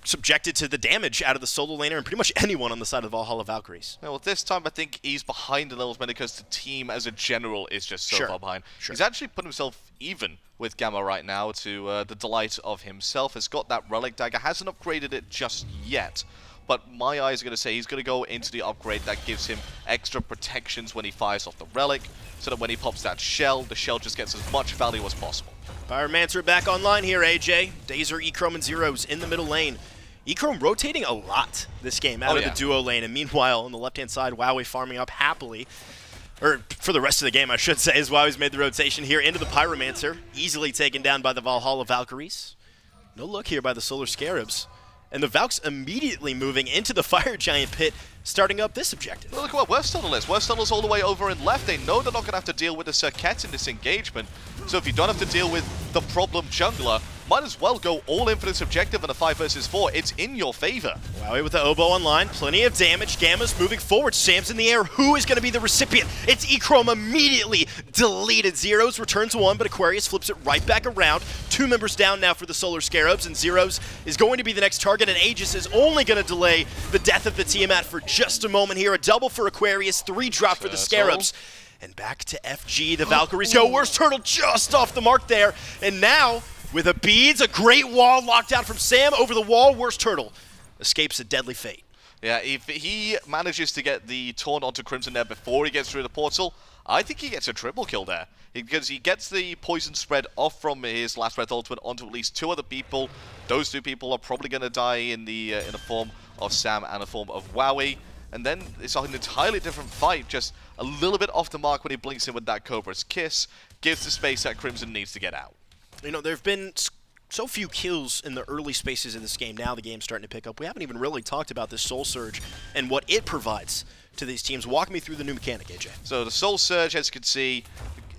subjected to the damage out of the solo laner and pretty much anyone on the side of the Valhalla Valkyries. Well, this time I think he's behind the levels mainly because the team as a general is just so far behind. Sure. He's actually put himself even with Gamma right now, to the delight of himself. Has got that Relic Dagger, hasn't upgraded it just yet. But my eyes are going to say he's going to go into the upgrade that gives him extra protections when he fires off the Relic, so that when he pops that shell, the shell just gets as much value as possible. Pyromancer back online here, AJ. Dazer, Echrome, and Zyrhoes in the middle lane. Echrome rotating a lot this game out of the duo lane, and meanwhile, on the left-hand side, Wowy farming up happily. Or for the rest of the game, I should say, as Wowy's made the rotation here into the Pyromancer. Easily taken down by the Valhalla Valkyries. No look here by the Solar Scarabs. And the Valks immediately moving into the Fire Giant pit, starting up this objective. Well, look at what WorstTurttle is. WorstTurtle's all the way over and left. They know they're not going to have to deal with the Serqet in this engagement. So if you don't have to deal with the problem jungler, might as well go all in for this objective in a 5 versus 4. It's in your favor. Wowy with the oboe online, plenty of damage. Gamma's moving forward. Sam's in the air. Who is going to be the recipient? It's Echrome, immediately deleted. Zyrhoes returns one, but Aquarius flips it right back around. 2 members down now for the Solar Scarabs, and Zyrhoes is going to be the next target, and Aegis is only going to delay the death of the Tiamat for just a moment here. A double for Aquarius, 3 drop for the Scarabs. And back to FG, the Valkyries go. WorstTurttle just off the mark there, and now, with a beads, a great wall locked out from Sam over the wall. WorstTurtle escapes a deadly fate. Yeah, if he manages to get the taunt onto Crimson there before he gets through the portal, I think he gets a triple kill there. Because he gets the poison spread off from his Last Breath ultimate onto at least 2 other people. Those 2 people are probably going to die in the form of Sam and the form of Wowy. And then it's an entirely different fight, just a little bit off the mark when he blinks in with that Cobra's Kiss. Gives the space that Crimson needs to get out. You know, there have been so few kills in the early spaces of this game. Now the game's starting to pick up. We haven't even really talked about this Soul Surge and what it provides to these teams. Walk me through the new mechanic, AJ. So the Soul Surge, as you can see,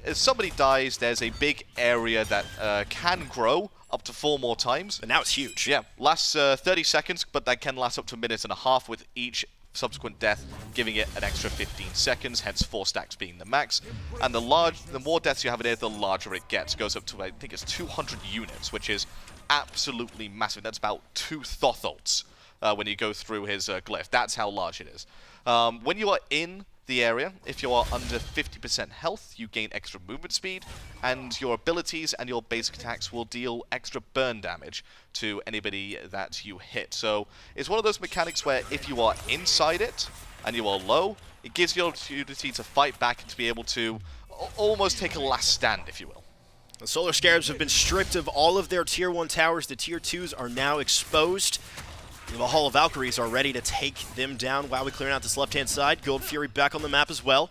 as somebody dies, there's a big area that can grow up to 4 more times. And now it's huge. Yeah, lasts 30 seconds, but that can last up to a minute and a half with each subsequent death, giving it an extra 15 seconds, hence 4 stacks being the max. And the more deaths you have in it, the larger it gets. It goes up to, I think it's 200 units, which is absolutely massive. That's about 2 Thotholts when you go through his glyph. That's how large it is. When you are in the area, if you are under 50% health, you gain extra movement speed, and your abilities and your basic attacks will deal extra burn damage to anybody that you hit. So it's one of those mechanics where if you are inside it and you are low, it gives you the opportunity to fight back and to be able to almost take a last stand, if you will. The Solar Scarabs have been stripped of all of their Tier 1 towers. The Tier 2s are now exposed. The Valhalla Valkyries are ready to take them down. Wowy clearing out this left-hand side. Gold Fury back on the map as well.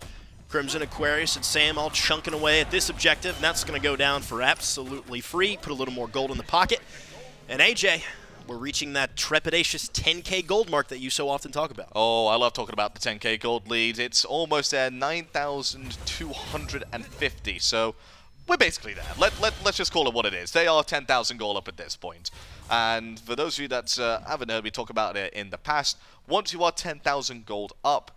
Crimson, Aquarius, and Sam all chunking away at this objective, and that's going to go down for absolutely free. Put a little more gold in the pocket. And AJ, we're reaching that trepidatious 10K gold mark that you so often talk about. Oh, I love talking about the 10K gold lead. It's almost there, 9,250. So we're basically there. Let's just call it what it is. They are 10,000 gold up at this point. And for those of you that haven't heard me talk about it in the past, once you are 10,000 gold up,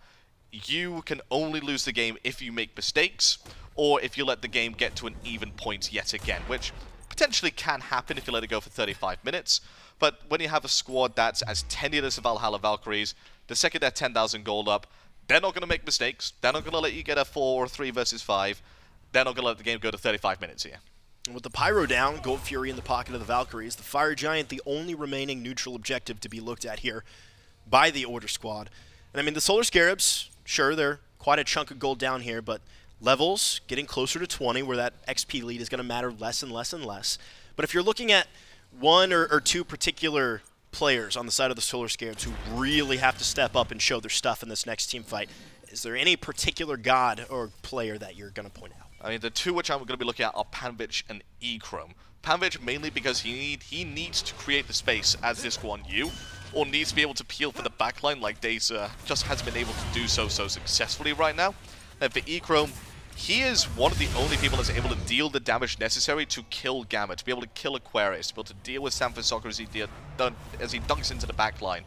you can only lose the game if you make mistakes or if you let the game get to an even point yet again, which potentially can happen if you let it go for 35 minutes. But when you have a squad that's as tenured as the Valhalla Valkyries, the second they're 10,000 gold up, they're not going to make mistakes. They're not going to let you get a 4 or 3 versus 5. They're not going to let the game go to 35 minutes here. And with the Pyro down, Gold Fury in the pocket of the Valkyries, the Fire Giant the only remaining neutral objective to be looked at here by the Order Squad. And I mean, the Solar Scarabs, sure, they're quite a chunk of gold down here, but levels getting closer to 20 where that XP lead is going to matter less and less and less. But if you're looking at one or two particular players on the side of the Solar Scarabs who really have to step up and show their stuff in this next team fight, is there any particular god or player that you're going to point out? I mean, the two which I'm going to be looking at are Panvich and Echrome. Panvich mainly because he needs to create the space as this Guan Yu, or needs to be able to peel for the backline like Dazer just has been able to do so successfully right now. And for Echrome, he is one of the only people that's able to deal the damage necessary to kill Gamma, to be able to kill Aquarius, to be able to deal with Soccer as he dunks into the backline.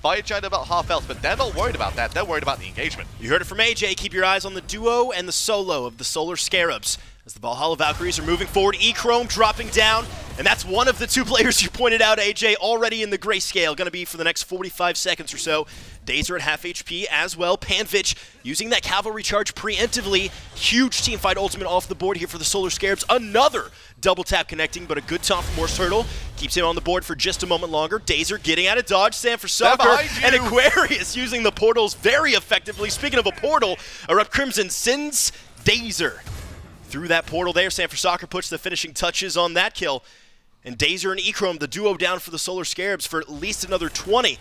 Fire Giant about half health, but they're not worried about that. They're worried about the engagement. You heard it from AJ. Keep your eyes on the duo and the solo of the Solar Scarabs. As the Valhalla Valkyries are moving forward, Echrome dropping down, and that's one of the two players you pointed out, AJ, already in the grayscale, going to be for the next 45 seconds or so. Dazer at half HP as well. Panvich using that cavalry charge preemptively. Huge teamfight ultimate off the board here for the Solar Scarabs. Another double tap connecting, but a good taunt from WorstTurttle. Keeps him on the board for just a moment longer. Dazer getting out of dodge. Sam for Soccer. And Aquarius using the portals very effectively. Speaking of a portal, ErupTCrimson sends Dazer through that portal there. Sam for Soccer puts the finishing touches on that kill. And Dazer and Echrome, the duo down for the Solar Scarabs for at least another 20.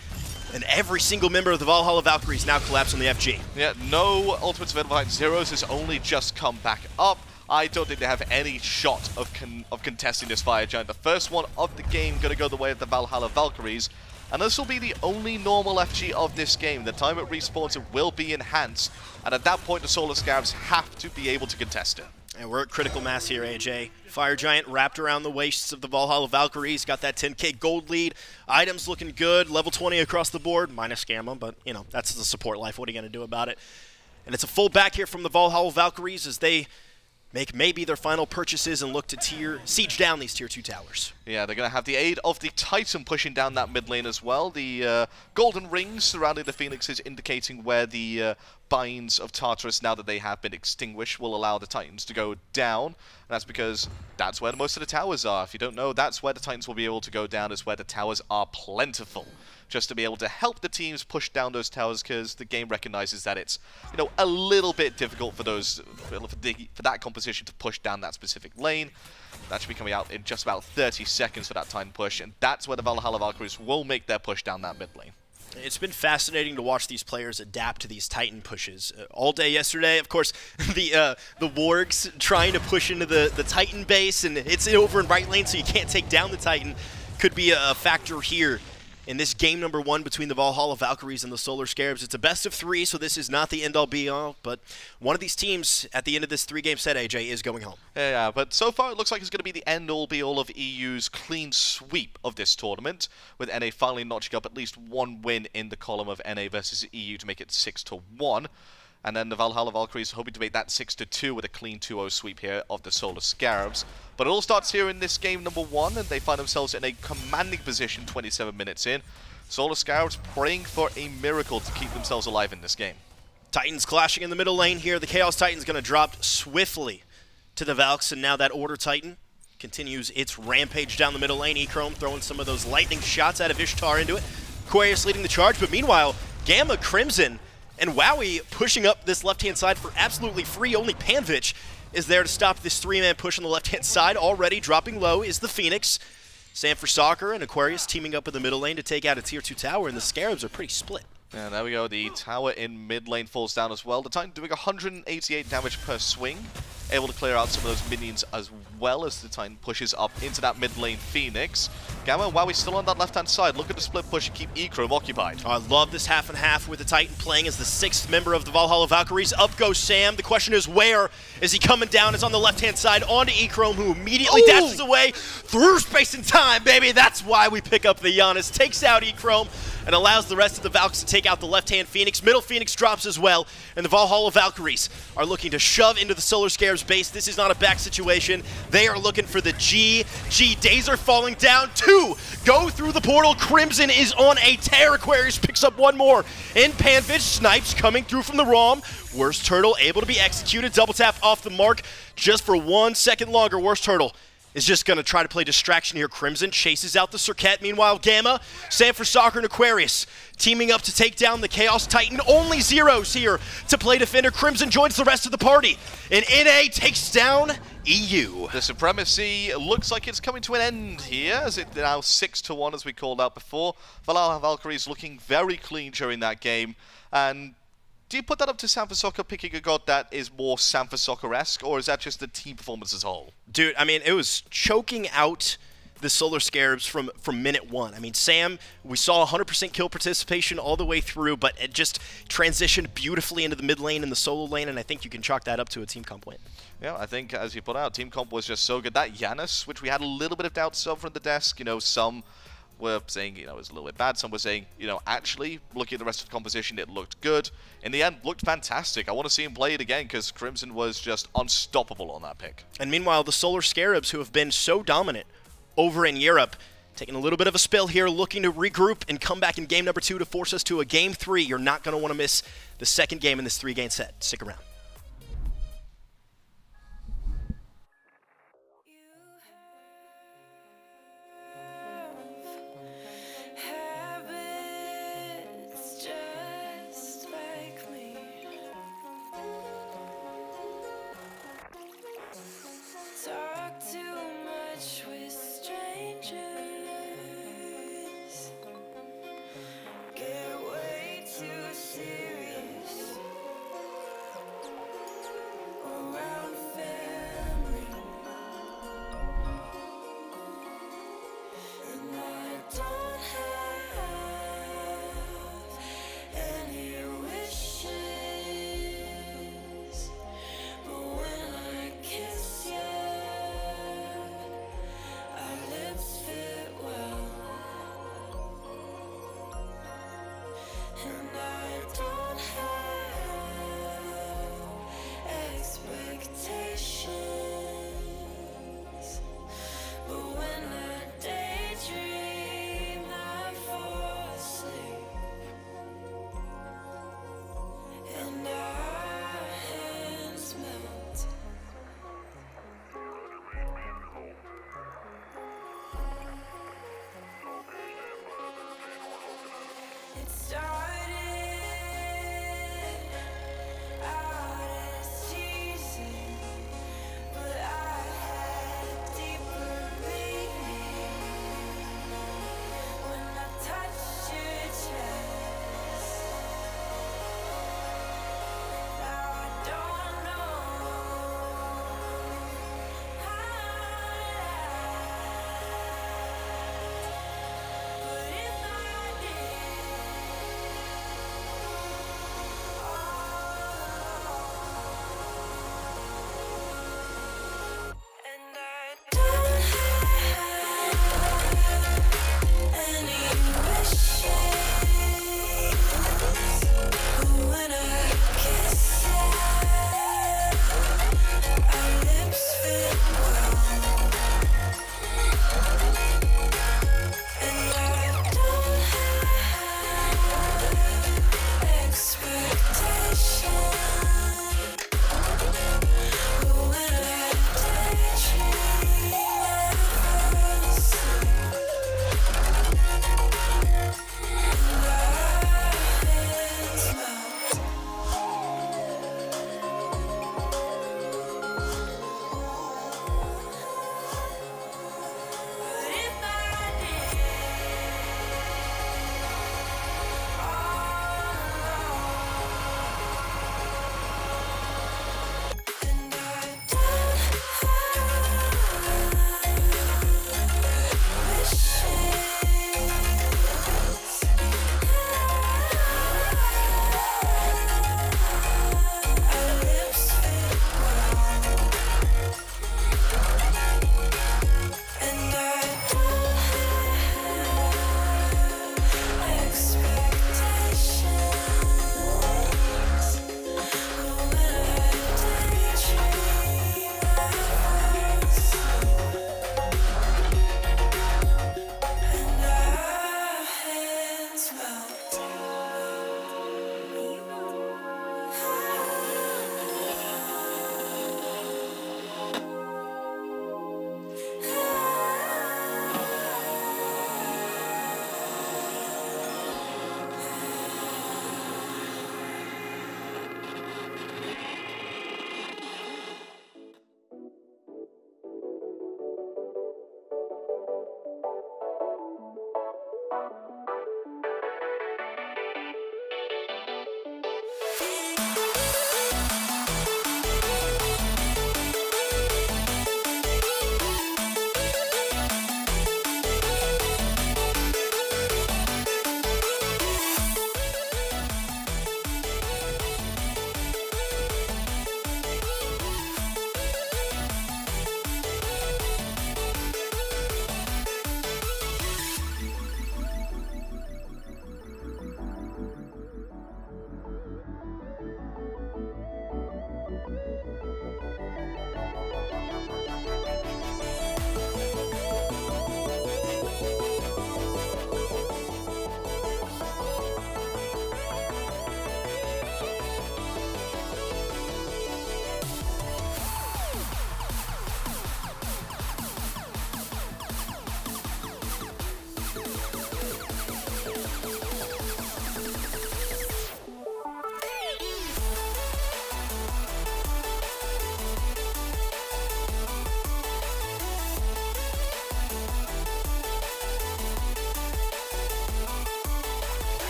And every single member of the Valhalla Valkyries now collapse on the FG. Yeah, no ultimates available. Zyrhoes has only just come back up. I don't think they have any shot of contesting this Fire Giant. The first one of the game going to go the way of the Valhalla Valkyries. And this will be the only normal FG of this game. The time it respawns, it will be enhanced. And at that point, the Solar Scarabs have to be able to contest it. And we're at critical mass here, AJ. Fire Giant wrapped around the waists of the Valhalla Valkyries. Got that 10K gold lead. Items looking good. Level 20 across the board. Minus Gamma, but, you know, that's the support life. What are you going to do about it? And it's a full back here from the Valhalla Valkyries as they make maybe their final purchases and look to siege down these tier 2 towers. Yeah, they're going to have the aid of the Titan pushing down that mid lane as well. The golden rings surrounding the Phoenixes indicating where the binds of Tartarus, now that they have been extinguished, will allow the Titans to go down. And that's because that's where most of the towers are. If you don't know, that's where the Titans will be able to go down, is where the towers are plentiful. Just to be able to help the teams push down those towers, because the game recognizes that it's, you know, a little bit difficult for that composition to push down that specific lane. That should be coming out in just about 30 seconds for that time push, and that's where the Valhalla Valkyries will make their push down that mid lane. It's been fascinating to watch these players adapt to these Titan pushes. All day yesterday, of course, the Wargs trying to push into the Titan base, and it's over in right lane, so you can't take down the Titan. Could be a factor here in this game number 1 between the Valhalla Valkyries and the Solar Scarabs. It's a best of 3, so this is not the end-all be-all, but one of these teams at the end of this 3-game set, AJ, is going home. Yeah, but so far it looks like it's going to be the end-all be-all of EU's clean sweep of this tournament, with NA finally notching up at least one win in the column of NA versus EU to make it 6-1. And then the Valhalla Valkyries hoping to make that 6-2 with a clean 2-0 sweep here of the Solar Scarabs. But it all starts here in this game number 1, and they find themselves in a commanding position 27 minutes in. Solar Scarabs praying for a miracle to keep themselves alive in this game. Titans clashing in the middle lane here. The Chaos Titan's going to drop swiftly to the Valks, and now that Order Titan continues its rampage down the middle lane. Echrome throwing some of those lightning shots out of Ishtar into it. Aquarius leading the charge, but meanwhile, Gamma, Crimson, and Wowy pushing up this left-hand side for absolutely free. Only Panvich is there to stop this 3-man push on the left-hand side. Already dropping low is the Phoenix. Sam for Soccer and Aquarius teaming up in the middle lane to take out a tier 2 tower, and the Scarabs are pretty split. Yeah, there we go. The tower in mid lane falls down as well. The Titan doing 188 damage per swing. Able to clear out some of those minions as well as the Titan pushes up into that mid lane Phoenix. Gamma, while we're still on that left-hand side, look at the split push and keep Echrome occupied. I love this half and half with the Titan playing as the 6th member of the Valhalla Valkyries. Up goes Sam. The question is, where is he coming down? It's on the left-hand side onto Echrome, who immediately dashes away through space and time, baby. That's why we pick up the Janus. Takes out Echrome and allows the rest of the Valks to take out the left-hand Phoenix. Middle Phoenix drops as well, and the Valhalla Valkyries are looking to shove into the Solar Scarabs base. This is not a back situation. They are looking for the G. Dazer falling down. 2 go through the portal. Crimson is on a tear. Aquarius picks up 1 more. In Panvich, Snipes coming through from the ROM. WorstTurttle able to be executed. Double tap off the mark just for 1 second longer. WorstTurttle is just going to try to play distraction here. Crimson chases out the Serqet. Meanwhile, Gamma, Sam for Soccer, and Aquarius teaming up to take down the Chaos Titan. Only Zyrhoes here to play defender. Crimson joins the rest of the party. And NA takes down EU. The supremacy looks like it's coming to an end here, as it's now 6-1, as we called out before. Valhalla Valkyries looking very clean during that game. And do you put that up to San Francisco picking a god that is more San Francisco-esque, or is that just the team performance as a whole? Dude, I mean, it was choking out the Solar Scarabs from minute 1. I mean, Sam, we saw 100% kill participation all the way through, but it just transitioned beautifully into the mid lane and the solo lane, and I think you can chalk that up to a team comp win. Yeah, I think, as you put out, team comp was just so good. That Janus, which we had a little bit of doubts of from the desk, you know, some were saying, you know, it was a little bit bad. Some were saying, you know, actually, looking at the rest of the composition, it looked good. In the end, looked fantastic. I want to see him play it again because Crimson was just unstoppable on that pick. And meanwhile, the Solar Scarabs, who have been so dominant over in Europe, taking a little bit of a spill here, looking to regroup and come back in game number 2 to force us to a game 3. You're not going to want to miss the second game in this 3-game set. Stick around.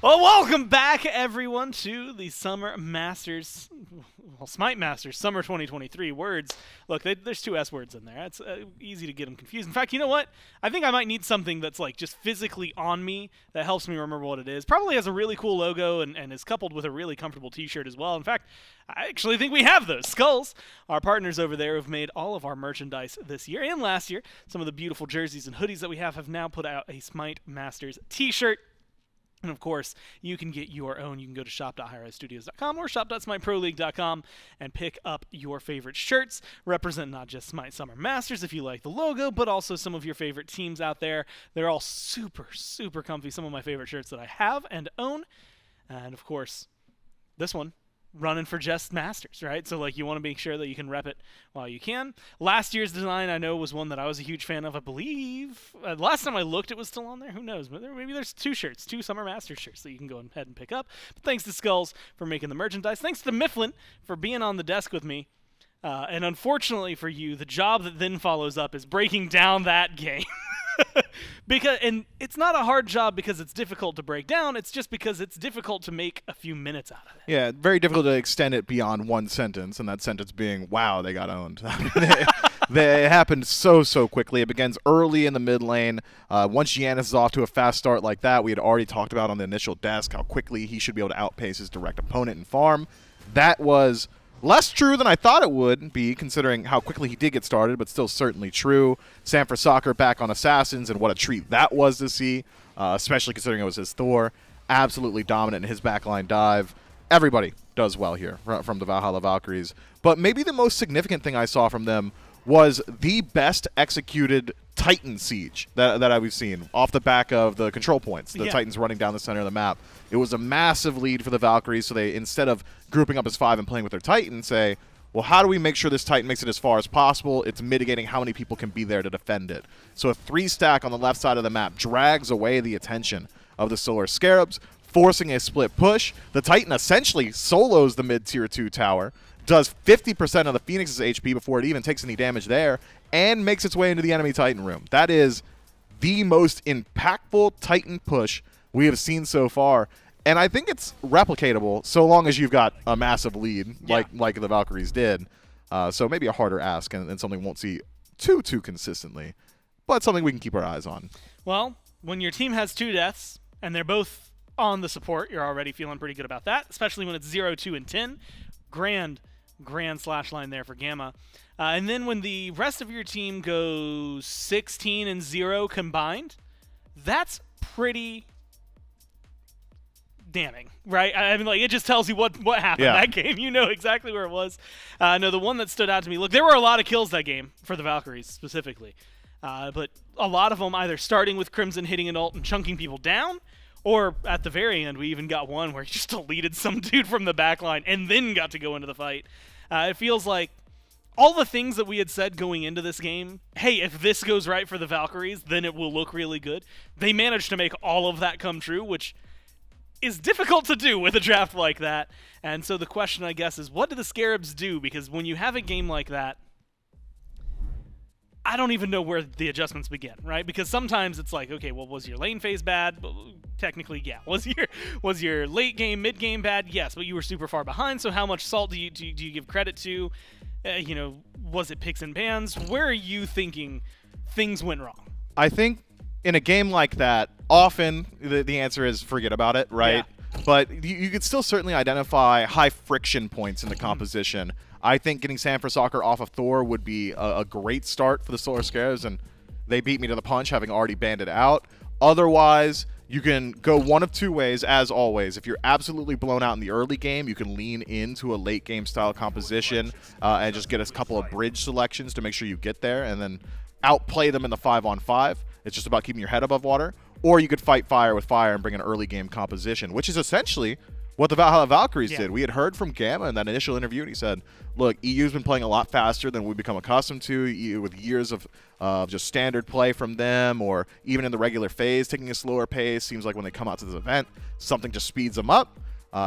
Well, welcome back, everyone, to the Summer Masters, well, SMITE Masters, Summer 2023 words. Look, there's 2 S words in there. It's easy to get them confused. In fact, you know what? I think I might need something that's like just physically on me that helps me remember what it is. Probably has a really cool logo and is coupled with a really comfortable t-shirt as well. In fact, I actually think we have those. Skulls, our partners over there, have made all of our merchandise this year and last year. Some of the beautiful jerseys and hoodies that we have now put out a SMITE Masters t-shirt. And of course, you can get your own. You can go to shop.hi-rezstudios.com or shop.smiteproleague.com and pick up your favorite shirts. Represent not just SMITE Summer Masters if you like the logo, but also some of your favorite teams out there. They're all super, super comfy. Some of my favorite shirts that I have and own. And of course, this one, running for just Masters, right? So like you want to make sure that you can rep it while you can. Last year's design I know was one that I was a huge fan of. I believe last time I looked it was still on there. Who knows? But maybe there's 2 shirts, 2 Summer Masters shirts that you can go ahead and pick up. But thanks to Skulls for making the merchandise. Thanks to Mifflin for being on the desk with me. And unfortunately for you, the job that then follows up is breaking down that game. And it's not a hard job because it's difficult to break down. It's just because it's difficult to make a few minutes out of it. Yeah, very difficult to extend it beyond one sentence, and that sentence being, wow, they got owned. It happened so quickly. It begins early in the mid lane. Once Janus is off to a fast start like that, we had already talked about on the initial desk how quickly he should be able to outpace his direct opponent in farm. That was less true than I thought it would be, considering how quickly he did get started, but still certainly true. Sam for Soccer back on Assassins, and what a treat that was to see, especially considering it was his Thor. Absolutely dominant in his backline dive. Everybody does well here from the Valhalla Valkyries. But maybe the most significant thing I saw from them was the best executed Titan siege that I've seen off the back of the control points. The Titans running down the center of the map. It was a massive lead for the Valkyries, so they, instead of grouping up as 5 and playing with their Titan, say, well, how do we make sure this Titan makes it as far as possible? It's mitigating how many people can be there to defend it. So a 3-stack on the left side of the map drags away the attention of the Solar Scarabs, forcing a split push. The Titan essentially solos the mid-tier 2 tower, does 50% of the Phoenix's HP before it even takes any damage there, and makes its way into the enemy Titan room. That is the most impactful Titan push we have seen so far. And I think it's replicatable so long as you've got a massive lead like the Valkyries did. So maybe a harder ask and something we won't see too consistently, but something we can keep our eyes on. Well, when your team has 2 deaths and they're both on the support, you're already feeling pretty good about that, especially when it's 0, 2, and 10. Grand slash line there for Gamma. And then when the rest of your team goes 16 and 0 combined, that's pretty damning, right? I mean, like, it just tells you what happened that game. You know exactly where it was. No, the one that stood out to me, look, there were a lot of kills that game for the Valkyries specifically, but a lot of them either starting with Crimson hitting an ult and chunking people down, or at the very end, we even got one where he just deleted some dude from the backline and then got to go into the fight. It feels like all the things that we had said going into this game, hey, if this goes right for the Valkyries, then it will look really good. They managed to make all of that come true, which is difficult to do with a draft like that. And so the question, I guess, is what do the Scarabs do? Because when you have a game like that, I don't even know where the adjustments begin, right? Because sometimes it's like, okay, well, was your lane phase bad? Well, technically, yeah. Was your late game, mid game bad? Yes, but you were super far behind. So how much salt do you give credit to? You know, was it picks and pans? Where are you thinking things went wrong? I think in a game like that, often the answer is forget about it, right? Yeah. But you could still certainly identify high friction points in the composition. I think getting Sam for Soccer off of Thor would be a great start for the Solar Scarabs, and they beat me to the punch, having already banned it out. Otherwise, you can go one of 2 ways, as always. If you're absolutely blown out in the early game, you can lean into a late game style composition and just get a couple of bridge selections to make sure you get there, and then outplay them in the 5-on-5. It's just about keeping your head above water. Or you could fight fire with fire and bring an early game composition, which is essentially what the Valhalla Valkyries did. We had heard from Gamma in that initial interview, and he said, look, EU's been playing a lot faster than we've become accustomed to, with years of just standard play from them, or even in the regular phase, taking a slower pace. Seems like when they come out to this event, something just speeds them up.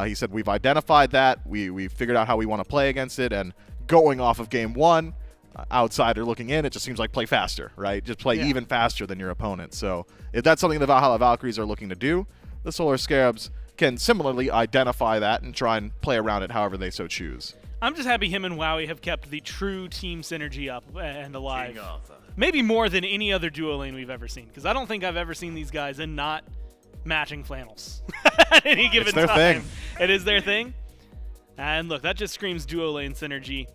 He said, we've identified that. We figured out how we want to play against it, and going off of game 1, outsider looking in, it just seems like play faster, right? Just play even faster than your opponent. So if that's something the Valhalla Valkyries are looking to do, the Solar Scarabs can similarly identify that and try and play around it however they so choose. I'm just happy him and Wowy have kept the true team synergy up and alive. Maybe more than any other duo lane we've ever seen, because I don't think I've ever seen these guys in not matching flannels at any given It's their time. thing. It is their thing. And look, that just screams duo lane synergy.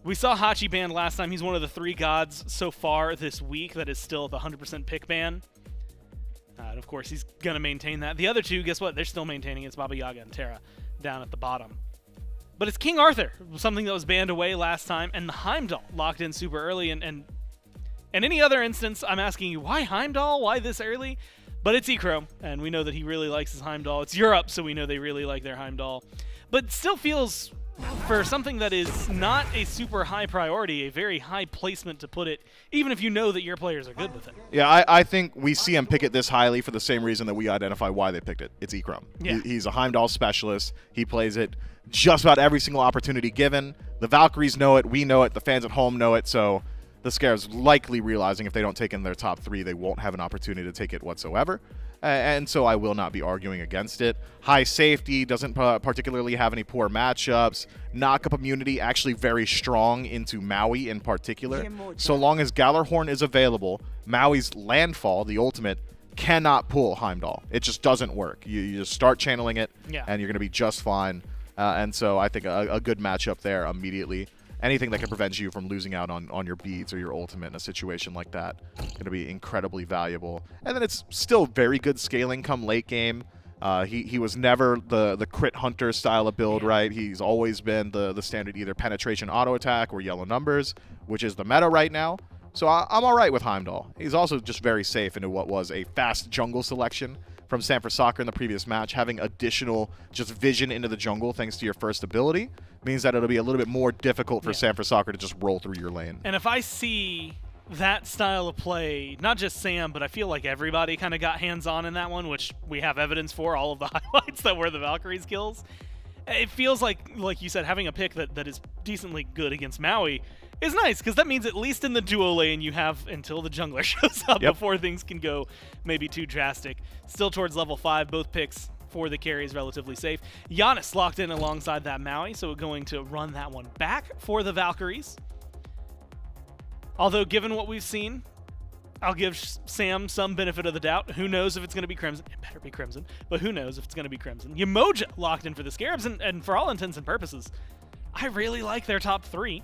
We saw Hachi banned last time. He's one of the 3 gods so far this week that is still the 100% pick ban. And of course, he's going to maintain that. The other 2, guess what? They're still maintaining it. It's Baba Yaga and Terra down at the bottom. But it's King Arthur, something that was banned away last time, and the Heimdallr locked in super early. And in any other instance, I'm asking you, why Heimdallr? Why this early? But it's Echrome, and we know that he really likes his Heimdallr. It's Europe, so we know they really like their Heimdallr. But still feels, for something that is not a super high priority, a very high placement to put it, even if you know that your players are good with it. Yeah, I think we see him pick it this highly for the same reason that we identify why they picked it. It's Echrome. Yeah. He's a Heimdallr specialist. He plays it just about every single opportunity given. The Valkyries know it. We know it. The fans at home know it. So the Scarabs likely realizing if they don't take in their top 3, they won't have an opportunity to take it whatsoever. And so I will not be arguing against it. High safety, doesn't particularly have any poor matchups. Knock-up immunity, actually very strong into Maui in particular. Yemoja. So long as Gjallarhorn is available, Maui's Landfall, the ultimate, cannot pull Heimdallr. It just doesn't work. You just start channeling it, Yeah. and you're going to be just fine. And so I think a good matchup there immediately. Anything that can prevent you from losing out on your beads or your ultimate in a situation like that is going to be incredibly valuable. And then it's still very good scaling come late game. He was never the crit hunter style of build, right? He's always been the standard either penetration auto attack or yellow numbers, which is the meta right now. So I'm all right with Heimdallr. He's also just very safe into what was a fast jungle selection from Sanford Soccer in the previous match. Having additional just vision into the jungle thanks to your first ability means that it'll be a little bit more difficult for Sanford Soccer to just roll through your lane. And if I see that style of play, not just Sam, but I feel like everybody kind of got hands-on in that one, which we have evidence for, all of the highlights that were the Valkyries kills. It feels like you said, having a pick that is decently good against Maui is nice, because that means at least in the duo lane you have until the jungler shows up before things can go maybe too drastic. Still towards level 5, both picks for the carry is relatively safe. Janus locked in alongside that Maui, so we're going to run that one back for the Valkyries. Although, given what we've seen, I'll give Sam some benefit of the doubt. Who knows if it's going to be Crimson? It better be Crimson, but who knows if it's going to be Crimson. Yemoja locked in for the Scarabs, and for all intents and purposes, I really like their top 3.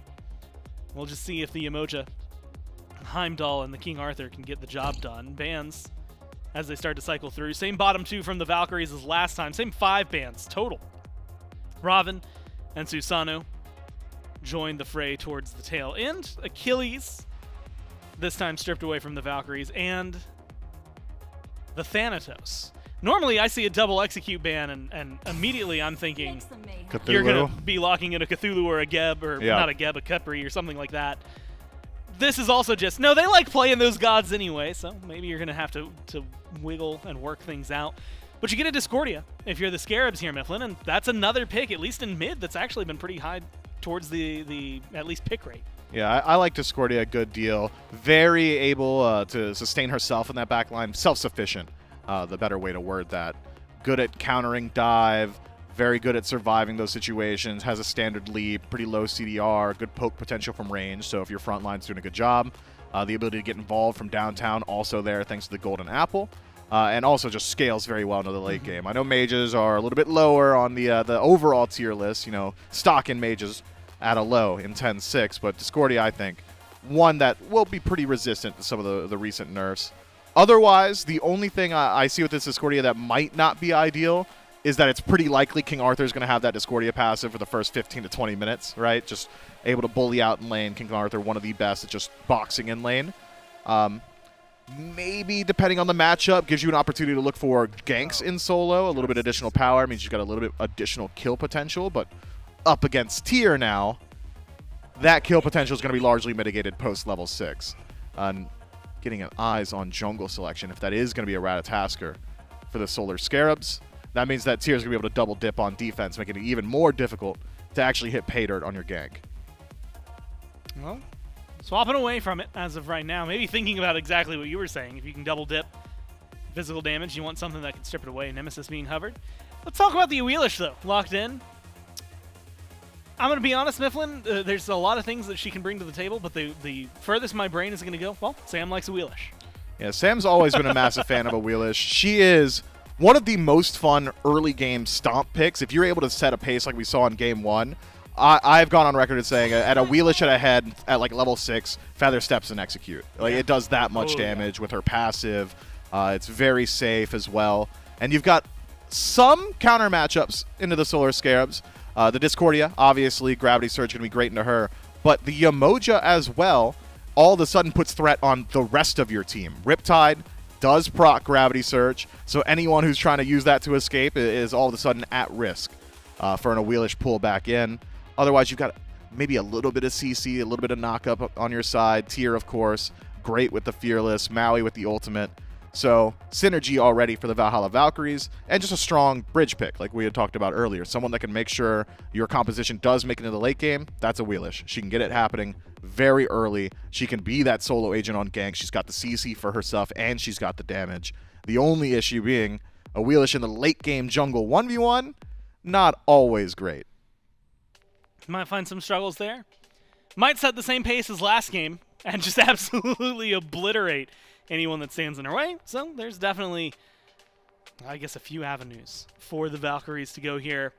We'll just see if the Yemoja, Heimdallr, and the King Arthur can get the job done. Bans as they start to cycle through. Same bottom 2 from the Valkyries as last time. Same 5 bans total. Raven and Susanoo joined the fray towards the tail end. Achilles, this time stripped away from the Valkyries, and the Thanatos. Normally, I see a double execute ban, and immediately I'm thinking Cthulhu. you're going to be locking in a Cthulhu or a Geb, or Yeah. not a Geb, a Khepri, or something like that. This is also just, no, they like playing those gods anyway, so maybe you're going to have to wiggle and work things out. But you get a Discordia if you're the Scarabs here, Mifflin, and that's another pick, at least in mid, that's actually been pretty high towards the at least pick rate. Yeah, I like Discordia a good deal. Very able to sustain herself in that back line. Self-sufficient, the better way to word that. Good at countering dive. Very good at surviving those situations. Has a standard leap. Pretty low CDR. Good poke potential from range. So if your front line's doing a good job. The ability to get involved from downtown also there thanks to the Golden Apple. And also just scales very well into the late game. I know mages are a little bit lower on the overall tier list. You know, stock in mages at a low in 10-6, but Discordia, I think, one that will be pretty resistant to some of the recent nerfs. Otherwise, the only thing I see with this Discordia that might not be ideal is that it's pretty likely King Arthur is going to have that Discordia passive for the first 15 to 20 minutes, right? Just able to bully out in lane. King Arthur, one of the best at just boxing in lane. Maybe, depending on the matchup, gives you an opportunity to look for ganks in solo. A little bit additional power means you've got a little bit additional kill potential, but up against tier now, that kill potential is going to be largely mitigated post-level 6. Getting an eyes on jungle selection, if that is going to be a Ratatasker for the Solar Scarabs, that means that tier is going to be able to double dip on defense, making it even more difficult to actually hit pay dirt on your gank. Well, swapping away from it as of right now. Maybe thinking about exactly what you were saying. If you can double dip physical damage, you want something that can strip it away. Nemesis being hovered. Let's talk about the Wheelish, though. Locked in. I'm going to be honest, Mifflin, there's a lot of things that she can bring to the table, but the furthest my brain is going to go, well, Sam likes a Wheelish. Yeah, Sam's always been a massive fan of a Wheelish. She is one of the most fun early game stomp picks. If you're able to set a pace like we saw in game 1, I've gone on record as saying at a Wheelish at a head at like level 6, Feather Steps and Execute. Like it does that much damage with her passive. It's very safe as well. And you've got some counter matchups into the Solar Scarabs. The Discordia, obviously, Gravity Surge going to be great into her. But the Yemoja as well, all of a sudden puts threat on the rest of your team. Riptide does proc Gravity Surge, so anyone who's trying to use that to escape is all of a sudden at risk for an Wheelish pull back in. Otherwise, you've got maybe a little bit of CC, a little bit of knock-up on your side. Tyr, of course, great with the Fearless. Maui with the ultimate. So, synergy already for the Valhalla Valkyries, and just a strong bridge pick, like we had talked about earlier. Someone that can make sure your composition does make it into the late game, that's a Wheelish. She can get it happening very early. She can be that solo agent on gank. She's got the CC for her stuff, and she's got the damage. The only issue being a Wheelish in the late game jungle 1v1, not always great. Might find some struggles there. Might set the same pace as last game, and just absolutely obliterate anyone that stands in her way. So there's definitely, I guess, a few avenues for the Valkyries to go here.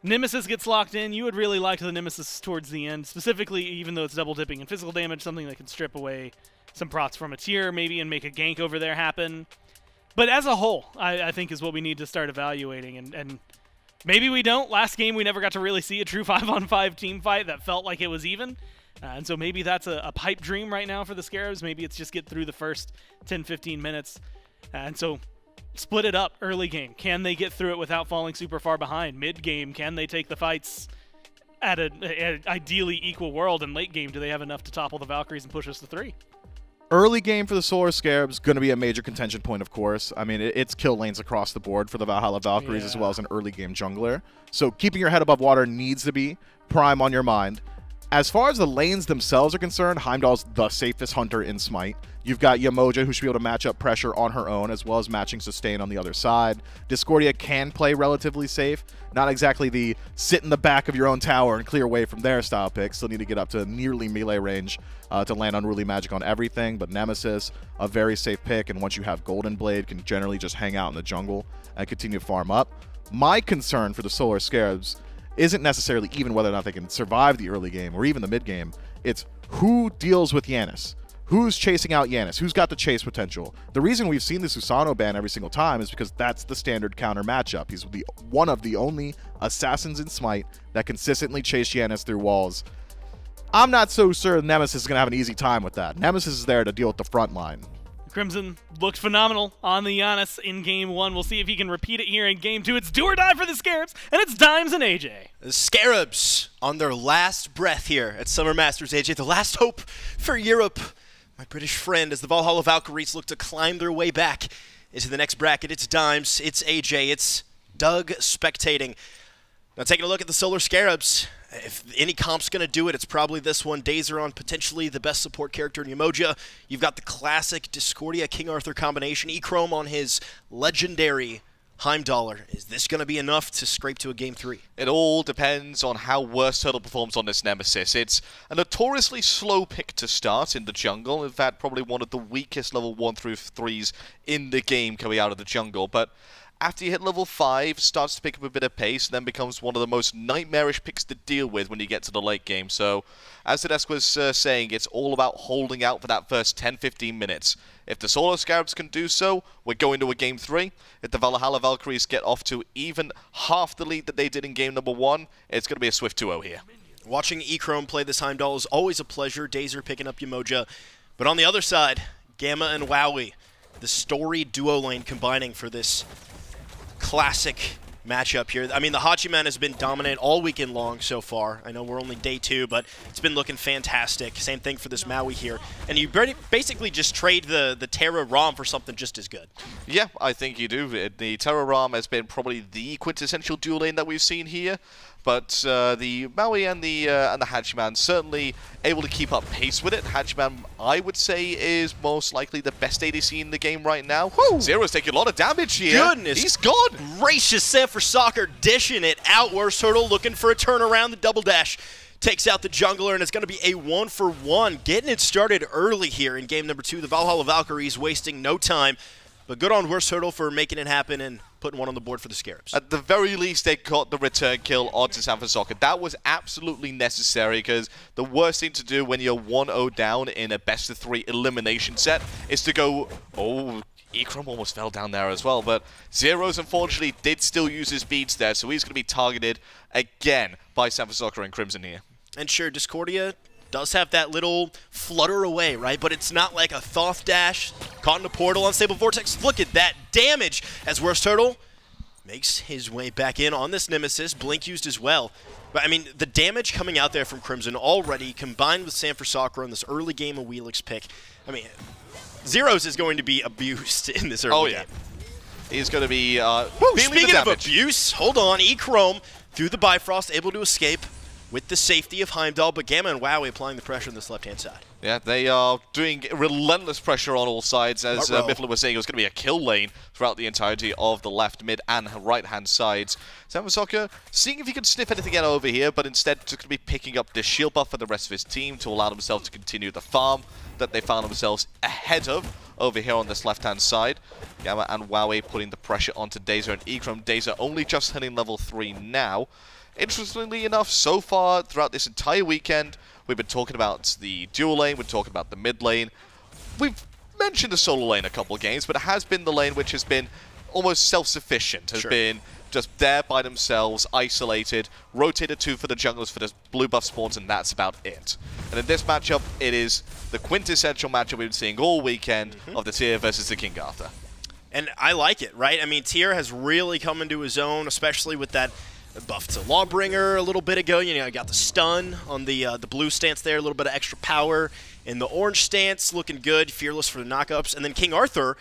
Nemesis gets locked in. You would really like the Nemesis towards the end, specifically even though it's double dipping in physical damage, something that can strip away some procs from a Tyr maybe and make a gank over there happen. But as a whole, I think is what we need to start evaluating. And maybe we don't. Last game we never got to really see a true 5-on-5 team fight that felt like it was even. And so maybe that's a pipe dream right now for the Scarabs. Maybe it's just get through the first 10-15 minutes. And so split it up early game. Can they get through it without falling super far behind? Mid game, can they take the fights at an ideally equal world? And late game, do they have enough to topple the Valkyries and push us to 3? Early game for the Solar Scarabs, going to be a major contention point, of course. I mean, it's kill lanes across the board for the Valhalla Valkyries as well as an early game jungler. So keeping your head above water needs to be prime on your mind. As far as the lanes themselves are concerned, Heimdallr's the safest hunter in Smite. You've got Yemoja, who should be able to match up pressure on her own, as well as matching sustain on the other side. Discordia can play relatively safe. Not exactly the sit in the back of your own tower and clear away from their style pick. Still need to get up to nearly melee range to land Unruly Magic on everything. But Nemesis, a very safe pick, and once you have Golden Blade, can generally just hang out in the jungle and continue to farm up. My concern for the Solar Scarabs isn't necessarily even whether or not they can survive the early game or even the mid game. It's who deals with Janus. Who's chasing out Janus? Who's got the chase potential? The reason we've seen the Susano ban every single time is because that's the standard counter matchup. He's one of the only assassins in Smite that consistently chase Janus through walls. I'm not so sure Nemesis is going to have an easy time with that. Nemesis is there to deal with the front line. Crimson looked phenomenal on the Janus in Game 1. We'll see if he can repeat it here in Game 2. It's do or die for the Scarabs, and it's Dimes and AJ. The Scarabs on their last breath here at Summer Masters, AJ. The last hope for Europe, my British friend, as the Valhalla Valkyries look to climb their way back into the next bracket. It's Dimes, it's AJ, it's Doug spectating. Now taking a look at the Solar Scarabs. If any comp's going to do it, it's probably this one. Dazer on potentially the best support character in Yemoja. You've got the classic Discordia King Arthur combination. Echrome on his legendary Heimdallr. Is this going to be enough to scrape to a Game 3? It all depends on how WorstTurttle performs on this Nemesis. It's a notoriously slow pick to start in the jungle. In fact, probably one of the weakest level 1 through 3s in the game coming out of the jungle. But after you hit level 5, starts to pick up a bit of pace, and then becomes one of the most nightmarish picks to deal with when you get to the late game. So, as the desk was saying, it's all about holding out for that first 10-15 minutes. If the Solar Scarabs can do so, we're going to a Game 3. If the Valhalla Valkyries get off to even half the lead that they did in Game number 1, it's going to be a swift 2-0 here. Watching Echrome play this Heimdallr is always a pleasure. Dazer picking up Yemoja. But on the other side, Gamma and Wowy, the story duo lane combining for this classic matchup here. I mean, the Hachiman has been dominant all weekend long so far. I know we're only day 2, but it's been looking fantastic. Same thing for this Maui here. And you basically just trade the Terra Ram for something just as good. Yeah, I think you do. The Terra Ram has been probably the quintessential dual lane that we've seen here. But the Maui and the Hachiman certainly able to keep up pace with it. Hachiman, I would say, is most likely the best ADC in the game right now. Zyrhoes taking a lot of damage here. Goodness. He's gone. Gracious, Sam for Soccer dishing it out. WorstTurttle looking for a turnaround. The double dash takes out the jungler, and it's going to be a 1-for-1. Getting it started early here in game number 2. The Valhalla Valkyries wasting no time. But good on WorstTurttle for making it happen and putting one on the board for the Scarabs. At the very least, they got the return kill onto Sam for Soccer. That was absolutely necessary, because the worst thing to do when you're 1-0 down in a best-of-3 elimination set is to go, oh, Echrome almost fell down there as well. But Zyrhoes, unfortunately, did still use his beats there, so he's going to be targeted again by Sam for Soccer and Crimson here. And sure, Discordia does have that little flutter away, right? But it's not like a Thoth dash caught in a portal, unstable vortex. Look at that damage as WorstTurttle makes his way back in on this Nemesis. Blink used as well. But, I mean, the damage coming out there from Crimson already, combined with Sam for Soccer on this early game of Wheelix pick, I mean, Zyrhoes is going to be abused in this early game. He's going to be speaking of abuse, hold on, Echrome through the Bifrost, able to escape with the safety of Heimdallr, but Gamma and Wowy applying the pressure on this left-hand side. Yeah, they are doing relentless pressure on all sides. As Mifflin was saying, it was going to be a kill lane throughout the entirety of the left, mid, and right-hand sides. Sam for Soccer seeing if he can sniff anything out over here, but instead just going to be picking up this shield buff for the rest of his team to allow themselves to continue the farm that they found themselves ahead of over here on this left-hand side. Gamma and Wowy putting the pressure onto Dazer and Echrome. Dazer only just hitting level 3 now. Interestingly enough, so far throughout this entire weekend, we've been talking about the dual lane, we're talking about the mid lane. We've mentioned the solo lane a couple of games, but it has been the lane which has been almost self-sufficient, has been just there by themselves, isolated, rotated 2 for the junglers for the blue buff spawns, and that's about it. And in this matchup, it is the quintessential matchup we've been seeing all weekend of the Tier versus the King Arthur. And I like it, right? I mean, Tier has really come into his own, especially with that buff to Lawbringer a little bit ago. You know, got the stun on the blue stance there, a little bit of extra power. In the orange stance, looking good, fearless for the knockups. And then King Arthur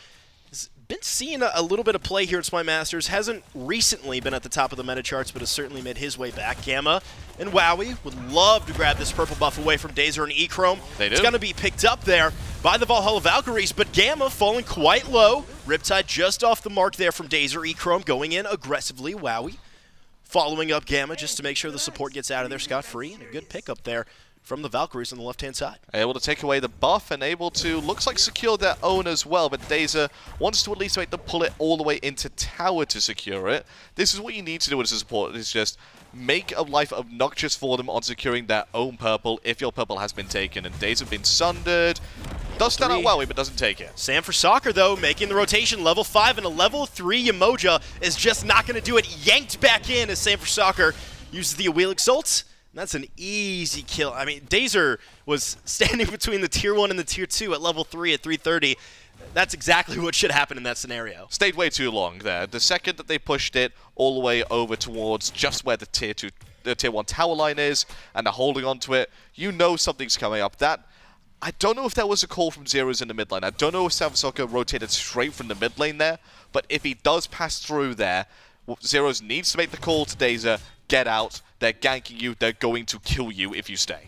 has been seeing a little bit of play here in SMITE Masters. Hasn't recently been at the top of the meta charts, but has certainly made his way back. Gamma and Wowy would love to grab this purple buff away from Dazer and Echrome. They do. It's going to be picked up there by the Valhalla Valkyries, but Gamma falling quite low. Riptide just off the mark there from Dazer. Echrome going in aggressively. Wowy following up Gamma just to make sure the support gets out of there scot-free, and a good pickup there from the Valkyries on the left-hand side. Able to take away the buff and able to, looks like, secure their own as well, but Dazer wants to at least make them pull it all the way into tower to secure it. This is what you need to do as a support, is just make a life obnoxious for them on securing their own purple if your purple has been taken, and Dazer been sundered. Does stand out well, but doesn't take it. Sam for Soccer, though, making the rotation. Level 5 and a level 3 Yemoja is just not going to do it. Yanked back in as Sam for Soccer uses the Wheelix ult. And that's an easy kill. I mean, Dazer was standing between the Tier 1 and the Tier 2 at level 3 at 330. That's exactly what should happen in that scenario. Stayed way too long there. The second that they pushed it all the way over towards just where the Tier 1 tower line is, and they're holding on to it, you know something's coming up. I don't know if that was a call from Zyrhoes in the mid lane. I don't know if Sam for Soccer rotated straight from the mid lane there, but if he does pass through there, Zyrhoes needs to make the call to Dazer, get out, they're ganking you, they're going to kill you if you stay.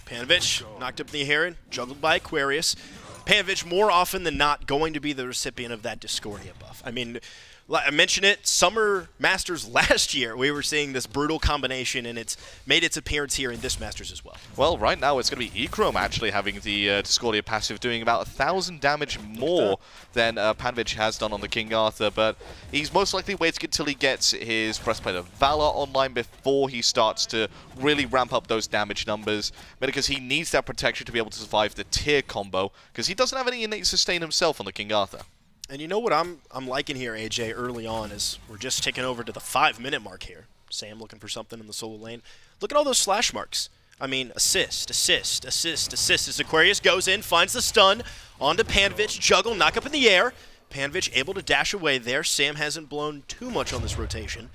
Panvich knocked up the Heron, juggled by Aquarius. Panvich more often than not going to be the recipient of that Discordia buff. I mean, I mentioned it, Summer Masters last year, we were seeing this brutal combination, and it's made its appearance here in this Masters as well. Well, right now it's going to be Echrome actually having the Discordia passive, doing about 1,000 damage more than Panvich has done on the King Arthur, but he's most likely waiting until he gets his Breastplate of Valor online before he starts to really ramp up those damage numbers, because he needs that protection to be able to survive the tier combo, because he doesn't have any innate sustain himself on the King Arthur. And you know what I'm liking here, AJ, early on, is we're just ticking over to the 5-minute mark here. Sam looking for something in the solo lane. Look at all those slash marks. I mean, assist, assist, assist, assist. As Aquarius goes in, finds the stun, onto Panvich, juggle, knock up in the air. Panvich able to dash away there. Sam hasn't blown too much on this rotation.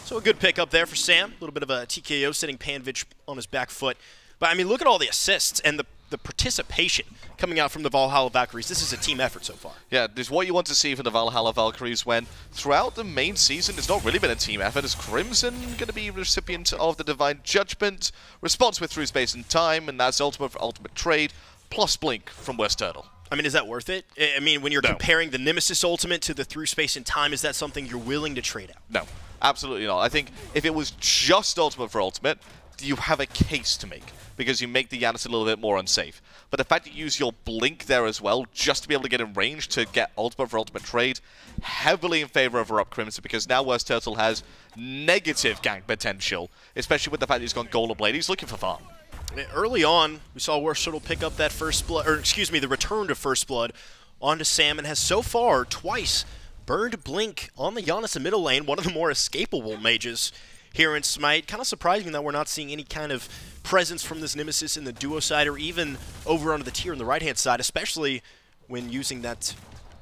So a good pick up there for Sam. A little bit of a TKO sitting Panvich on his back foot. But, I mean, look at all the assists and the the participation coming out from the Valhalla Valkyries. This is a team effort so far. Yeah, this is what you want to see from the Valhalla Valkyries when throughout the main season it's not really been a team effort. Is Crimson going to be recipient of the Divine Judgment, response with Through Space and Time, and that's ultimate for ultimate trade, plus Blink from WorstTurttle. I mean, is that worth it? I mean, when you're comparing the Nemesis ultimate to the Through Space and Time, is that something you're willing to trade out? No, absolutely not. I think if it was just ultimate for ultimate, you have a case to make, because you make the Janus a little bit more unsafe. But the fact that you use your Blink there as well, just to be able to get in range to get ultimate for ultimate trade, heavily in favor of ErupTCrimson, because now WorstTurttle has negative gank potential, especially with the fact that he's gone Golden Blade. He's looking for farm. Early on, we saw WorstTurttle pick up that first blood, or excuse me, the return to first blood onto Sam, and has so far twice burned Blink on the Janus in middle lane, one of the more escapable mages here in SMITE. Kind of surprising that we're not seeing any kind of presence from this Nemesis in the duo side, or even over onto the tier on the right-hand side, especially when using that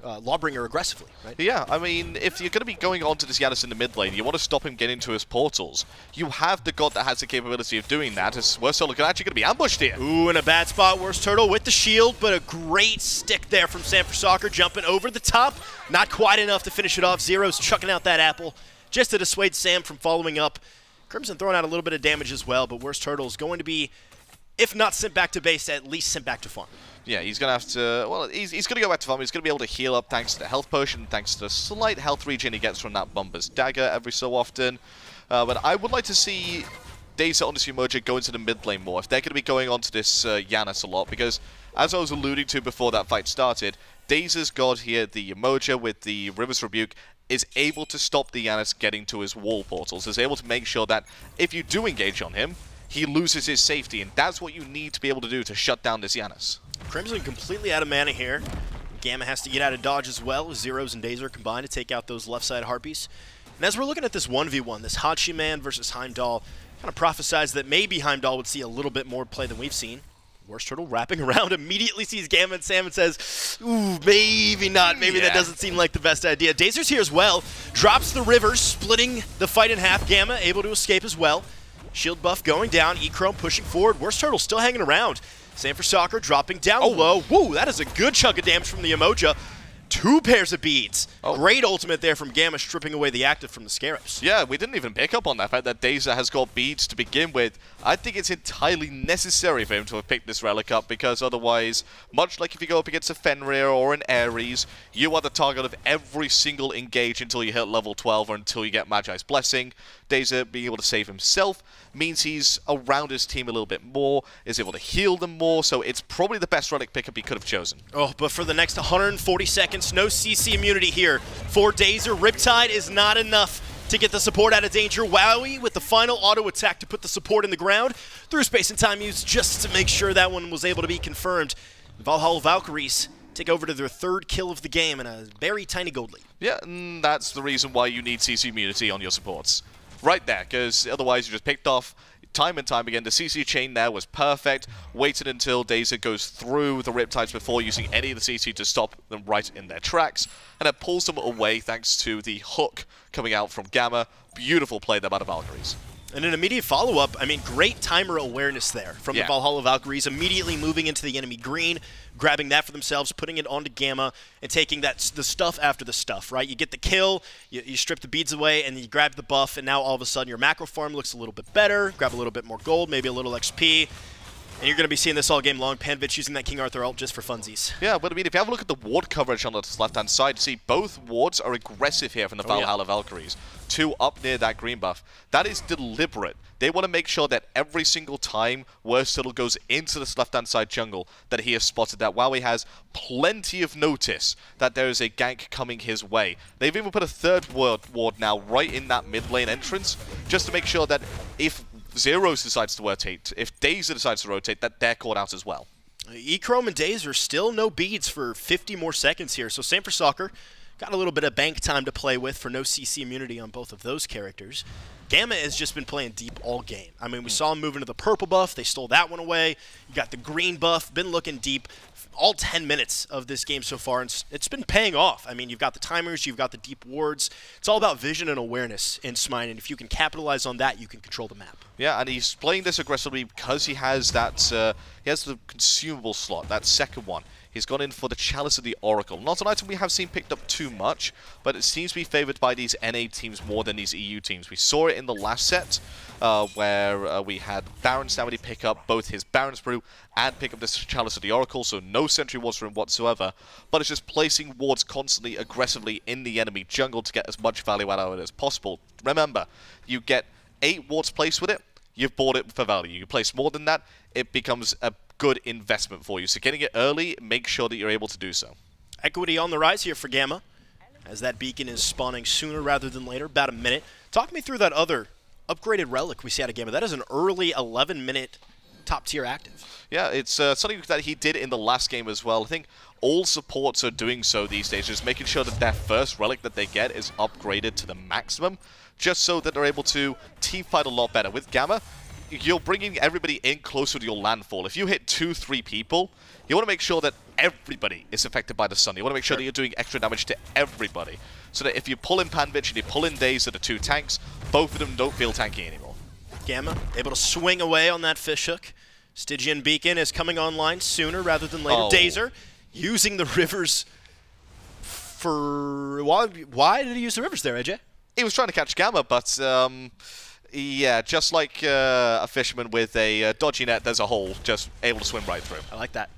Lawbringer aggressively, right? Yeah, I mean, if you're going to be going on to this Janus in the mid lane, you want to stop him getting to his portals. You have the god that has the capability of doing that, as WorstTurttle can actually going to be ambushed here. Ooh, in a bad spot, WorstTurttle with the shield, but a great stick there from Sam4Soccer, jumping over the top. Not quite enough to finish it off. Zyrhoes chucking out that apple just to dissuade Sam from following up. Crimson throwing out a little bit of damage as well, but WorstTurttle is going to be, if not sent back to base, at least sent back to farm. Yeah, he's going to have to, well, he's going to go back to farm. He's going to be able to heal up thanks to the health potion, thanks to the slight health regen he gets from that Bumper's Dagger every so often. But I would like to see Dazer on this Yemoja go into the mid lane more, if they're going to be going onto this Janus a lot, because as I was alluding to before that fight started, Dazer's god here, the Yemoja with the River's Rebuke, is able to stop the Janus getting to his wall portals, is able to make sure that if you do engage on him, he loses his safety, and that's what you need to be able to do to shut down this Janus. Crimson completely out of mana here. Gamma has to get out of dodge as well, as Zyrhoes and Dazer combine to take out those left side Harpies. And as we're looking at this 1v1, this Hachiman versus Heimdallr, kind of prophesies that maybe Heimdallr would see a little bit more play than we've seen. WorstTurttle wrapping around, immediately sees Gamma and Sam and says, ooh, maybe not. Maybe that doesn't seem like the best idea. Dazer's here as well. Drops the river, splitting the fight in half. Gamma able to escape as well. Shield buff going down. Echrome pushing forward. WorstTurtle still hanging around. Sam4Soccer dropping down low. Woo, that is a good chunk of damage from the Yemoja. 2 pairs of beads. Great ultimate there from Gamma, stripping away the active from the Scarabs. Yeah, we didn't even pick up on that fact that Dazer has got beads to begin with. I think it's entirely necessary for him to have picked this relic up, because otherwise, much like if you go up against a Fenrir or an Ares, you are the target of every single engage until you hit level 12 or until you get Magi's Blessing. Dazer being able to save himself means he's around his team a little bit more, is able to heal them more, so it's probably the best relic pickup he could have chosen. Oh, but for the next 140 seconds, no CC immunity here for Dazer. Riptide is not enough to get the support out of danger. Wowy with the final auto attack to put the support in the ground. Through space and time used just to make sure that one was able to be confirmed. The Valhalla Valkyries take over to their 3rd kill of the game and a very tiny gold lead. Yeah, and that's the reason why you need CC immunity on your supports. Right there, because otherwise you just picked off time and time again. The CC chain there was perfect. Waited until Dazer goes through the Riptides before using any of the CC to stop them right in their tracks. And it pulls them away thanks to the hook coming out from Gamma. Beautiful play there by the Valkyries. And an immediate follow-up, I mean, great timer awareness there from the Valhalla Valkyries, immediately moving into the enemy green, grabbing that for themselves, putting it onto Gamma, and taking the stuff after the stuff, right? You get the kill, you strip the beads away, and then you grab the buff, and now all of a sudden your macro farm looks a little bit better, grab a little bit more gold, maybe a little XP, and you're going to be seeing this all game long. Panvich using that King Arthur ult just for funsies. Yeah, but I mean, if you have a look at the ward coverage on the left-hand side, you see both wards are aggressive here from the Valhalla Valkyries. 2 up near that green buff. That is deliberate. They want to make sure that every single time WorstTurtle goes into this left-hand side jungle, that he has spotted that Wowy has plenty of notice that there is a gank coming his way. They've even put a 3rd ward now right in that mid lane entrance, just to make sure that if Zyrhoes decides to rotate, if Dazer decides to rotate, that they're caught out as well. Echrome and Dazer still no beads for 50 more seconds here, so Sam4Soccer got a little bit of bank time to play with for no CC immunity on both of those characters. Gamma has just been playing deep all game. I mean, we saw him move into the purple buff. They stole that one away. You got the green buff, been looking deep all 10 minutes of this game so far, and it's been paying off. I mean, you've got the timers, you've got the deep wards. It's all about vision and awareness in SMITE, and if you can capitalize on that, you can control the map. Yeah, and he's playing this aggressively because he has that, he has the consumable slot, that second one. He's gone in for the Chalice of the Oracle. Not an item we have seen picked up too much, but it seems to be favored by these NA teams more than these EU teams. We saw it in the last set, where we had Baron Stamedy pick up both his Baron's Brew and pick up this Chalice of the Oracle, so no sentry wards for him whatsoever, but it's just placing wards constantly, aggressively in the enemy jungle to get as much value out of it as possible. Remember, you get 8 wards placed with it, you've bought it for value. You place more than that, it becomes a good investment for you. So getting it early, make sure that you're able to do so. Equity on the rise here for Gamma, as that beacon is spawning sooner rather than later, about a minute. Talk me through that other upgraded relic we see out of Gamma. That is an early 11-minute top-tier active. Yeah, it's something that he did in the last game as well. I think all supports are doing so these days, just making sure that their first relic that they get is upgraded to the maximum, just so that they're able to teamfight a lot better. With Gamma, you're bringing everybody in closer to your landfall. If you hit 2-3 people, you want to make sure that everybody is affected by the sun. You want to make sure that you're doing extra damage to everybody, so that if you pull in Panvich and you pull in Dazer, the 2 tanks, both of them don't feel tanky anymore. Gamma able to swing away on that fishhook. Stygian Beacon is coming online sooner rather than later. Oh. Dazer using the rivers for... Why did he use the rivers there, AJ? He was trying to catch Gamma, but yeah, just like a fisherman with a dodgy net, there's a hole, just able to swim right through. I like that.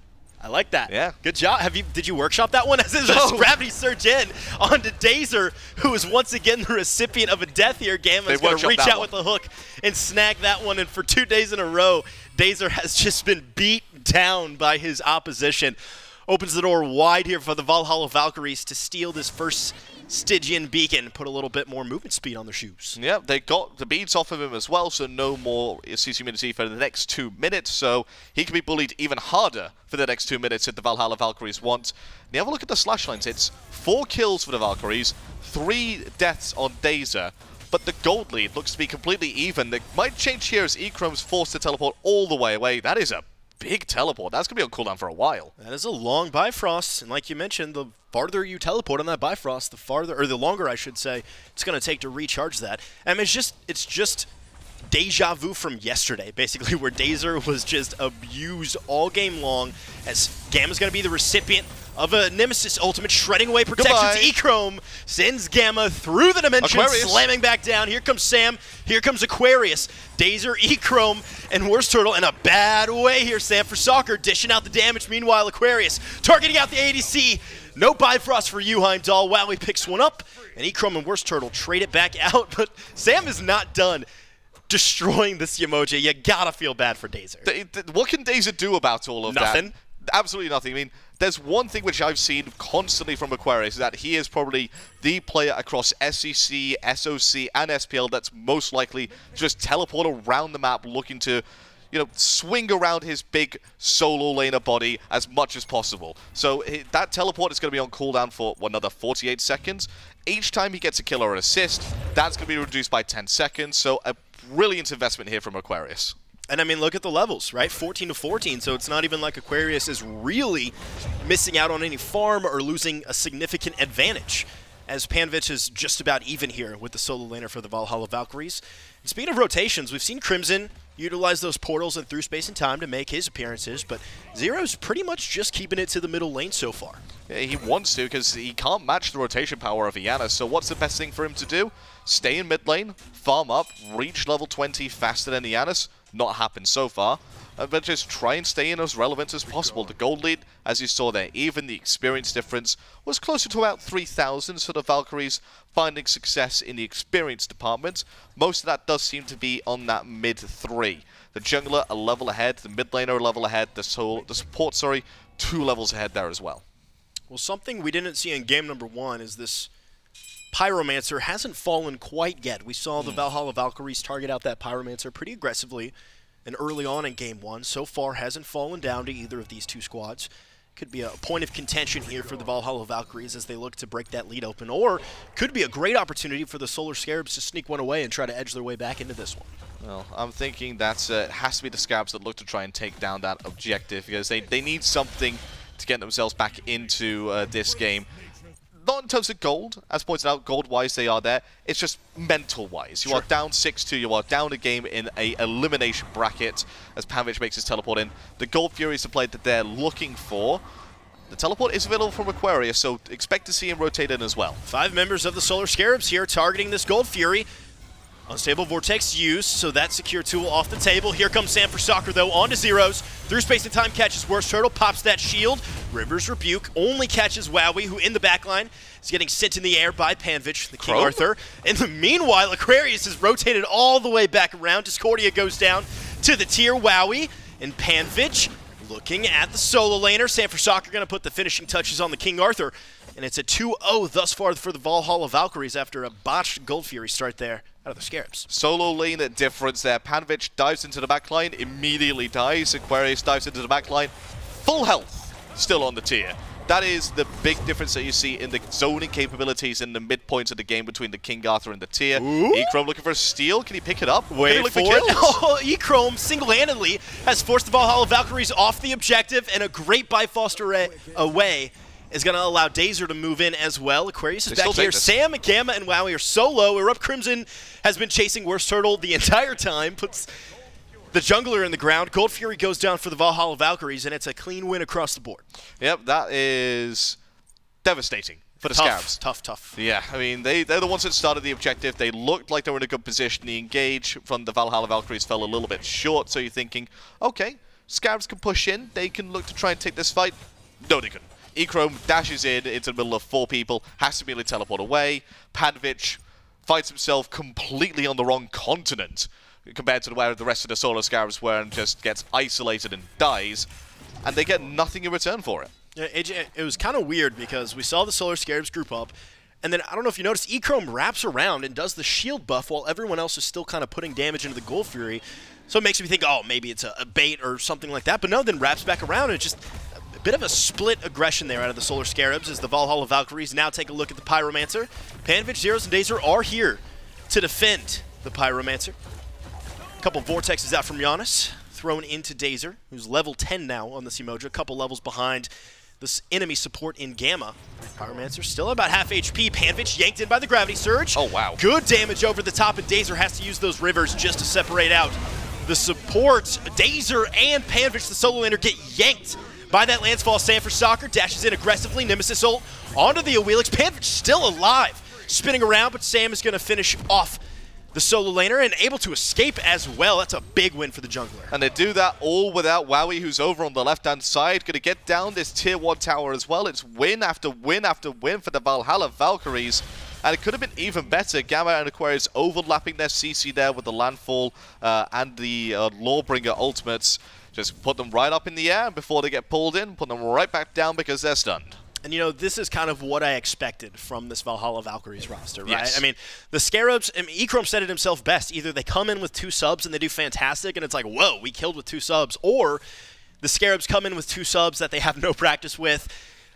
I like that. Yeah. Good job. Did you workshop that one? As it was gravity surge in onto Dazer, who is once again the recipient of a death here. Gamma's going to reach out with the hook and snag that one. And for 2 days in a row, Dazer has just been beat down by his opposition. Opens the door wide here for the Valhalla Valkyries to steal this first Stygian Beacon, put a little bit more movement speed on their shoes. Yeah, they got the beads off of him as well, so no more CC immunity for the next 2 minutes, so he can be bullied even harder for the next 2 minutes if the Valhalla Valkyries want. And you have a look at the slash lines. It's 4 kills for the Valkyries, 3 deaths on Dazer, but the gold lead looks to be completely even. It might change here as Echrome's forced to teleport all the way away. That is a big teleport. That's going to be on cooldown for a while. That is a long Bifrost, and like you mentioned, the farther you teleport on that Bifrost, the farther, or the longer I should say, it's going to take to recharge that. I mean, it's just deja vu from yesterday, basically, where Dazer was just abused all game long, as Gamma's going to be the recipient of a Nemesis ultimate, shredding away protections. Echrome sends Gamma through the dimension, slamming back down. Here comes Sam. Here comes Aquarius. Dazer, Echrome, and WorstTurttle in a bad way here, Sam, for soccer, dishing out the damage. Meanwhile, Aquarius targeting out the ADC. No Bifrost for you, Heimdallr. Wowy picks one up, and Echrome and WorstTurttle trade it back out, but Sam is not done destroying this Yemoja. You gotta feel bad for Dazer. What can Dazer do about all of that? Nothing. Absolutely nothing. I mean, there's one thing which I've seen constantly from Aquarius, is that he is probably the player across SEC, SOC, and SPL that's most likely to just teleport around the map looking to, you know, swing around his big solo laner body as much as possible. So that teleport is going to be on cooldown for another 48 seconds. Each time he gets a kill or an assist, that's going to be reduced by 10 seconds. So a brilliant investment here from Aquarius. And I mean, look at the levels, right? 14 to 14, so it's not even like Aquarius is really missing out on any farm or losing a significant advantage, as Panvich is just about even here with the solo laner for the Valhalla Valkyries. And speaking of rotations, we've seen Crimson utilize those portals and through space and time to make his appearances, but Zyrhoes pretty much just keeping it to the middle lane so far. Yeah, he wants to, because he can't match the rotation power of Janus, so what's the best thing for him to do? Stay in mid lane, farm up, reach level 20 faster than Janus. Not happened so far, but just try and stay in as relevant as possible. The gold lead, as you saw there, even the experience difference was closer to about 3,000, so the Valkyries finding success in the experience department. Most of that does seem to be on that mid 3. The jungler a level ahead, the mid laner a level ahead, the support, 2 levels ahead there as well. Well, something we didn't see in game number 1 is this Pyromancer hasn't fallen quite yet. We saw the Valhalla Valkyries target out that Pyromancer pretty aggressively and early on in game 1. So far hasn't fallen down to either of these two squads. could be a point of contention here for the Valhalla Valkyries as they look to break that lead open, or could be a great opportunity for the Solar Scarabs to sneak one away and try to edge their way back into this one. Well, I'm thinking that it has to be the Scarabs that look to try and take down that objective, because they need something to get themselves back into this game. Not in terms of gold, as pointed out, gold-wise they are there. It's just mental-wise. You are down 6-2, you are down a game in a elimination bracket as Panvich makes his teleport in. The Gold Fury is the play that they're looking for. The teleport is available from Aquarius, so expect to see him rotate in as well. 5 members of the Solar Scarabs here targeting this Gold Fury. Unstable Vortex used, so that secure tool off the table. Here comes Sam for Soccer, though, onto Zyrhoes. Through space and time catches WorstTurttle, pops that shield. River's Rebuke only catches Wowy, who in the backline is getting sent in the air by Panvich, the King Arthur. In the meanwhile, Aquarius is rotated all the way back around. Discordia goes down to the tier. Wowy and Panvich looking at the solo laner. Sam for Soccer going to put the finishing touches on the King Arthur. And it's a 2-0 thus far for the Valhalla Valkyries after a botched Gold Fury start there out of the Scarabs. Solo lane difference there. Panvich dives into the backline, immediately dies. Aquarius dives into the backline. Full health, still on the tier. That is the big difference that you see in the zoning capabilities in the midpoints of the game between the King Arthur and the tier. Echrome looking for a steal. Can he pick it up? Wait for it. Oh, Echrome single-handedly has forced the Valhalla Valkyries off the objective, and a great Bifrost away is going to allow Dazer to move in as well. Aquarius is back here. Sam, Gamma, and Wowy are solo. ErupTCrimson has been chasing WorstTurttle the entire time, puts the jungler in the ground. Gold Fury goes down for the Valhalla Valkyries, and it's a clean win across the board. Yep, that is devastating for the Scarabs. Tough. Yeah, I mean, they're the ones that started the objective. They looked like they were in a good position. The engage from the Valhalla Valkyries fell a little bit short, so you're thinking, okay, Scarabs can push in. They can look to try and take this fight. No, they couldn't. Echrome dashes in into the middle of 4 people, has to immediately teleport away. Panvich finds himself completely on the wrong continent compared to where the rest of the Solar Scarabs were, and just gets isolated and dies, and they get nothing in return for it. Yeah, it was kind of weird because we saw the Solar Scarabs group up, and then I don't know if you noticed, Echrome wraps around and does the shield buff while everyone else is still kind of putting damage into the Gold Fury. So it makes me think, oh, maybe it's a bait or something like that, but no, then wraps back around, and it's just bit of a split aggression there out of the Solar Scarabs as the Valhalla Valkyries now take a look at the Pyromancer. Panvich, Zyrhoes, and Dazer are here to defend the Pyromancer. A couple Vortexes out from Janus, thrown into Dazer, who's level 10 now on this Yemoja, a couple levels behind this enemy support in Gamma. Pyromancer still about half HP. Panvich yanked in by the Gravity Surge. Oh, wow. Good damage over the top, and Dazer has to use those rivers just to separate out the support. Dazer and Panvich, the solo laner, get yanked by that Lancefall. Sam for Soccer dashes in aggressively. Nemesis ult onto the Awilix. Panvich still alive, spinning around, but Sam is going to finish off the solo laner and able to escape as well. That's a big win for the jungler. And they do that all without Wowy, who's over on the left-hand side. Going to get down this tier 1 tower as well. It's win after win after win for the Valhalla Valkyries. And it could have been even better. Gamma and Aquarius overlapping their CC there with the Landfall and the Lawbringer ultimates. Just put them right up in the air, and before they get pulled in, put them right back down because they're stunned. And, you know, this is kind of what I expected from this Valhalla Valkyries roster, right? Yes. I mean, the Scarabs, I mean, Echrome said it himself best. Either they come in with 2 subs and they do fantastic, and it's like, whoa, we killed with 2 subs. Or the Scarabs come in with 2 subs that they have no practice with.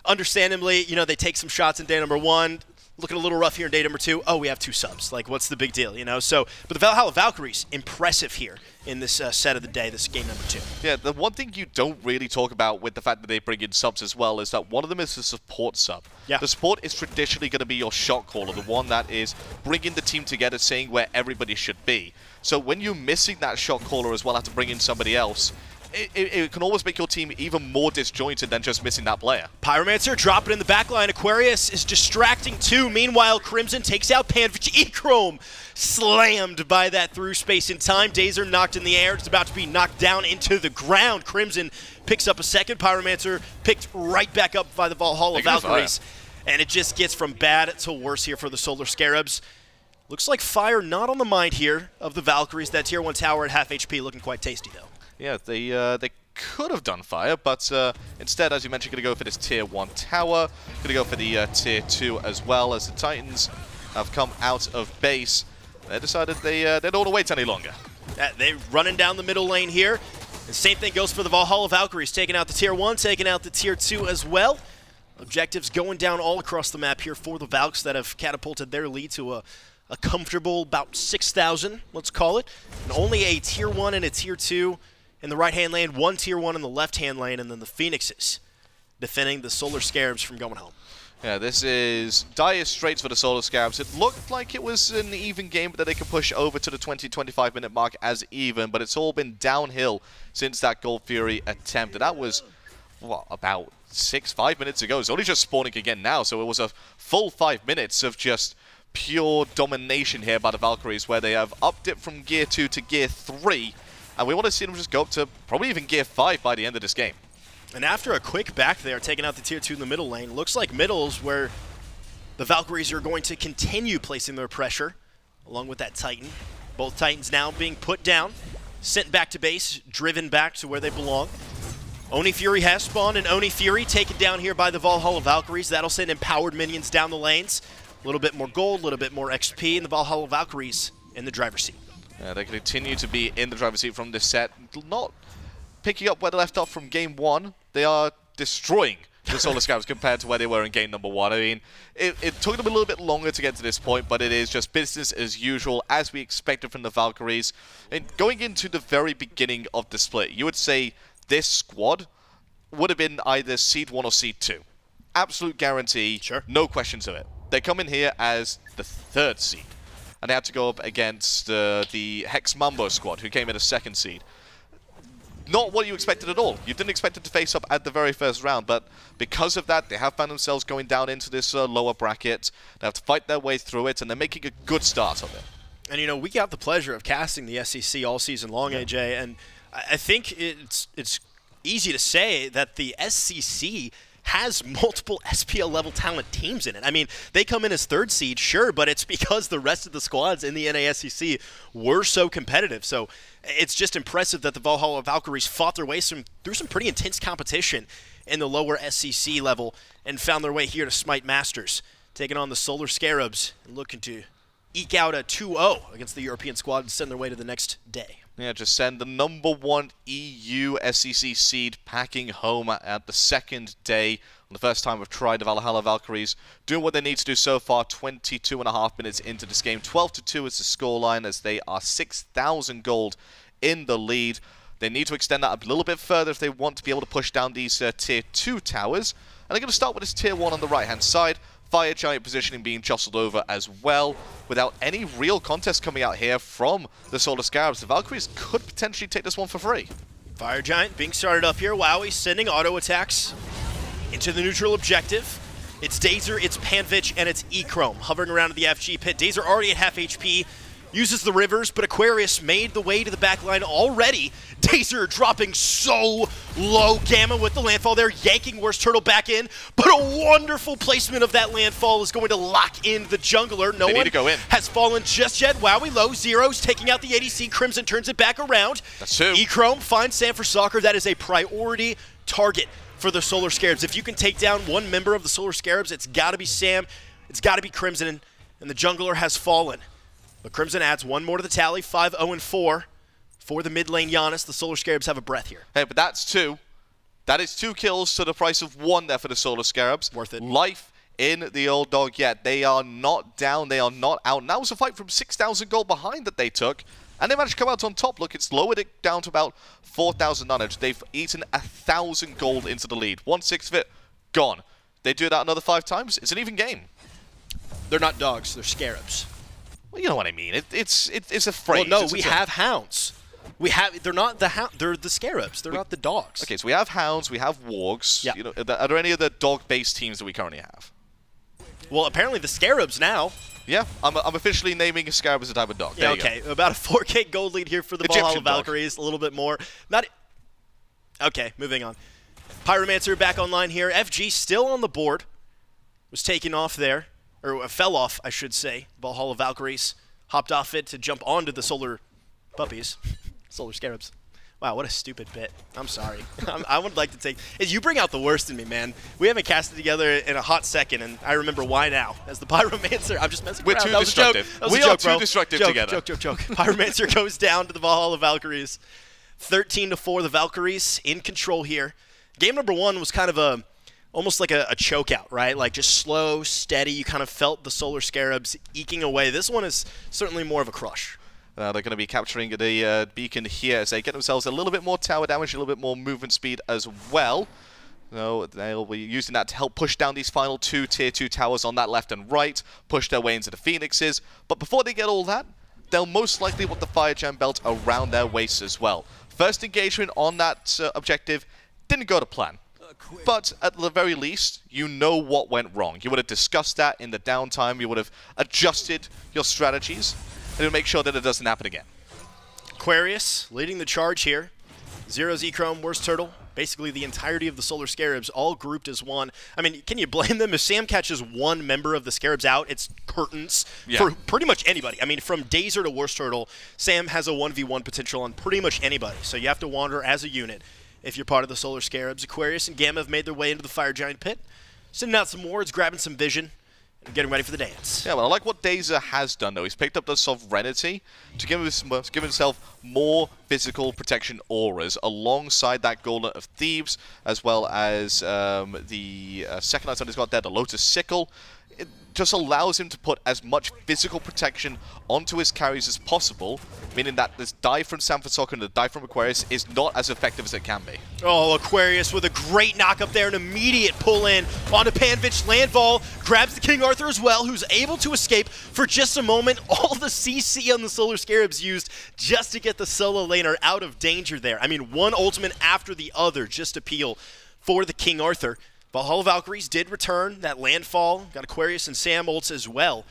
Understandably, you know, they take some shots in day number 1. Looking a little rough here in day number 2. Oh, we have 2 subs. Like, what's the big deal, you know? So, but the Valhalla Valkyries, impressive here in this set of the day, this game number 2. Yeah, the one thing you don't really talk about with the fact that they bring in subs as well is that one of them is the support sub. Yeah. The support is traditionally going to be your shot caller, the one that is bringing the team together, saying where everybody should be. So when you're missing that shot caller as well, have to bring in somebody else, it can always make your team even more disjointed than just missing that player. Pyromancer dropping in the backline. Aquarius is distracting too. Meanwhile, Crimson takes out Panvich. Echrome slammed by that through space in time. Dazer knocked in the air. It's about to be knocked down into the ground. Crimson picks up a second. Pyromancer picked right back up by the Valhalla Valkyries. And it just gets from bad to worse here for the Solar Scarabs. Looks like fire not on the mind here of the Valkyries. That tier 1 tower at half HP looking quite tasty though. Yeah, they could have done fire, but instead, as you mentioned, going to go for this tier 1 tower. Going to go for the tier 2 as well, as the Titans have come out of base. They decided they don't want to wait any longer. They're running down the middle lane here. And same thing goes for the Valhalla Valkyries, taking out the Tier 1, taking out the Tier 2 as well. Objectives going down all across the map here for the Valks that have catapulted their lead to a comfortable about 6,000, let's call it. And only a Tier 1 and a Tier 2 in the right-hand lane, one Tier 1 in the left-hand lane, and then the Phoenixes defending the Solar Scarabs from going home. Yeah, this is dire straits for the Solar Scarabs. It looked like it was an even game, but that they could push over to the 20-25 minute mark as even, but it's all been downhill since that Gold Fury attempt. And that was, what, about 5 minutes ago. It's only just spawning again now, so it was a full 5 minutes of just pure domination here by the Valkyries, where they have upped it from Gear 2 to Gear 3, and we want to see them just go up to probably even Gear 5 by the end of this game. And after a quick back there, taking out the Tier 2 in the middle lane, looks like middle's where the Valkyries are going to continue placing their pressure, along with that Titan. Both Titans now being put down, sent back to base, driven back to where they belong. Oni Fury has spawned, and Oni Fury taken down here by the Valhalla Valkyries. That'll send empowered minions down the lanes. A little bit more gold, a little bit more XP, and the Valhalla Valkyries in the driver's seat. Yeah, they continue to be in the driver's seat from this set, not picking up where they left off from Game 1. They are destroying the Solar Scarabs compared to where they were in Game number 1. I mean, it took them a little bit longer to get to this point, but it is just business as usual, as we expected from the Valkyries. And going into the very beginning of the split, you would say this squad would have been either Seed 1 or Seed 2. Absolute guarantee, sure. No questions of it. They come in here as the 3rd seed, and they had to go up against the Hex Mambo squad, who came in as 2nd seed. Not what you expected at all. You didn't expect it to face up at the very first round, but because of that, they have found themselves going down into this lower bracket. They have to fight their way through it, and they're making a good start of it. And, you know, we got the pleasure of casting the SEC all season long, AJ, and I think it's easy to say that the SCC has multiple SPL level talent teams in it. I mean, they come in as 3rd seed, sure, but it's because the rest of the squads in the NASCC were so competitive. So it's just impressive that the Valhalla Valkyries fought their way through some pretty intense competition in the lower SCC level and found their way here to SMITE Masters, taking on the Solar Scarabs and looking to eke out a 2-0 against the European squad and send their way to the next day. Yeah, just send the number 1 EU SEC seed packing home at the 2nd day. On the first time we've tried the Valhalla Valkyries doing what they need to do so far, 22.5 minutes into this game. 12-2 is the scoreline as they are 6,000 gold in the lead. They need to extend that a little bit further if they want to be able to push down these Tier 2 towers. And they're going to start with this Tier 1 on the right-hand side. Fire Giant positioning being jostled over as well. Without any real contest coming out here from the Solar Scarabs, the Valkyries could potentially take this one for free. Fire Giant being started up here. Wowy sending auto attacks into the neutral objective. It's Dazer, it's Panvich, and it's Echrome hovering around in the FG pit. Dazer already at half HP. Uses the rivers, but Aquarius made the way to the back line already. Dazer dropping so low. Gamma with the landfall there, yanking WorstTurttle back in. But a wonderful placement of that landfall is going to lock in the jungler. No one has fallen just yet. Wowy low, Zyrhoes taking out the ADC. Crimson turns it back around. That's two. Echrome finds Sam for Soccer. That is a priority target for the Solar Scarabs. If you can take down one member of the Solar Scarabs, it's got to be Sam, it's got to be Crimson, and the jungler has fallen. But Crimson adds one more to the tally, 5-0-4 for the mid lane Janus. The Solar Scarabs have a breath here. Hey, but that's 2. That is 2 kills to the price of 1 there for the Solar Scarabs. Worth it. Life in the old dog yet. They are not down. They are not out. And that was a fight from 6,000 gold behind that they took. And they managed to come out on top. Look, it's lowered it down to about 4,000 knowledge. They've eaten 1,000 gold into the lead. 1/6 of it, gone. They do that another 5 times. It's an even game. They're not dogs. They're Scarabs. Well, you know what I mean. It's a phrase. Well, no, we have hounds. They're not the hound. They're the Scarabs. They're not the dogs. Okay, so we have hounds. We have wargs. Yeah. You know, are there any other dog-based teams that we currently have? Well, apparently the Scarabs now. Yeah, I'm officially naming a Scarab as a type of dog. Yeah, okay, about a 4K gold lead here for the Valhalla Valkyries. A little bit more. Okay, moving on. Pyromancer back online here. FG still on the board. Was taken off there. Or fell off, I should say. Valhalla Valkyries hopped off it to jump onto the Solar Puppies. Solar Scarabs. Wow, what a stupid bit. I'm sorry. I would like to take... You bring out the worst in me, man. We haven't casted together in a hot second, and I remember why now. As the Pyromancer, I'm just messing around. We're too destructive. We are too destructive together. Joke. Pyromancer goes down to the Valhalla Valkyries. 13-4, the Valkyries in control here. Game number 1 was kind of almost like a chokeout, right? Like just slow, steady. You kind of felt the Solar Scarabs eking away. This one is certainly more of a crush. They're going to be capturing the beacon here as they get themselves a little bit more tower damage, a little bit more movement speed as well. So they'll be using that to help push down these final 2 Tier 2 towers on that left and right, push their way into the Phoenixes. But before they get all that, they'll most likely want the Fire Giant belt around their waist as well. First engagement on that objective didn't go to plan. But at the very least, you know what went wrong. You would have discussed that in the downtime. You would have adjusted your strategies and make sure that it doesn't happen again. Aquarius leading the charge here. Zyrhoes, Echrome, WorstTurttle. Basically the entirety of the Solar Scarabs all grouped as one. I mean, can you blame them? If Sam catches one member of the Scarabs out, it's curtains for pretty much anybody. I mean, from Dazer to WorstTurttle, Sam has a 1v1 potential on pretty much anybody. So you have to wander as a unit if you're part of the Solar Scarabs. Aquarius and Gamma have made their way into the Fire Giant pit, sending out some wards, grabbing some vision, and getting ready for the dance. Yeah, well, I like what Dazer has done, though. He's picked up the Sovereignty to give himself more physical protection auras alongside that Gauntlet of Thieves, as well as the second item he's got there, the Lotus Sickle. It just allows him to put as much physical protection onto his carries as possible, meaning that this dive from Sanford Soccer and the dive from Aquarius is not as effective as it can be. Oh, Aquarius with a great knock up there, an immediate pull in onto Panvich. Landfall grabs the King Arthur as well, who's able to escape for just a moment. All the CC on the Solar Scarabs used just to get the solo laner out of danger there. I mean, one ultimate after the other just to peel for the King Arthur. Valhalla Valkyries did return that landfall. Got Aquarius and Sam ults as well.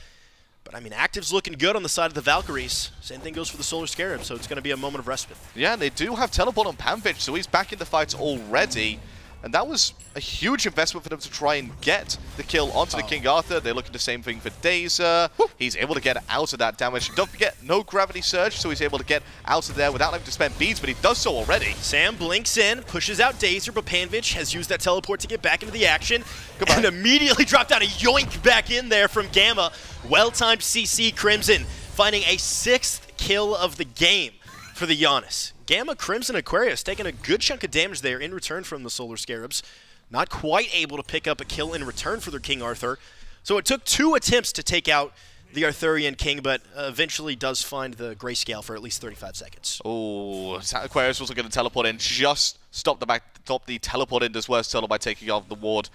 But, I mean, active's looking good on the side of the Valkyries. Same thing goes for the Solar Scarab, so it's going to be a moment of respite. Yeah, and they do have teleport on Panvich, so he's back in the fights already. And that was a huge investment for them to try and get the kill onto the King Arthur. They're looking the same thing for Dazer. He's able to get out of that damage. Don't forget, no Gravity Surge, so he's able to get out of there without having to spend beads, but he does so already. Sam blinks in, pushes out Dazer, but Panvich has used that teleport to get back into the action. And immediately dropped down a yoink back in there from Gamma. Well-timed CC Crimson, finding a 6th kill of the game for the Janus. Gamma, Crimson, Aquarius taking a good chunk of damage there in return from the Solar Scarabs. Not quite able to pick up a kill in return for their King Arthur. So it took 2 attempts to take out the Arthurian King, but eventually does find the grayscale for at least 35 seconds. Oh, Aquarius was going to teleport in, just stop the teleport in as WorstTurttle by taking off the ward.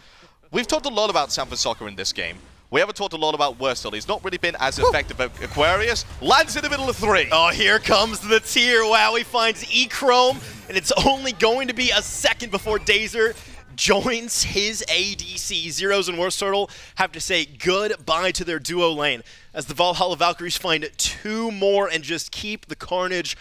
We've talked a lot about Sanford Soccer in this game. We haven't talked a lot about WorstTurttle. He's not really been as effective, but Aquarius lands in the middle of 3. Oh, here comes the tier. Wow, he finds Echrome, and it's only going to be a second before Dazer joins his ADC. Zyrhoes and WorstTurttle have to say goodbye to their duo lane as the Valhalla Valkyries find 2 more and just keep the carnage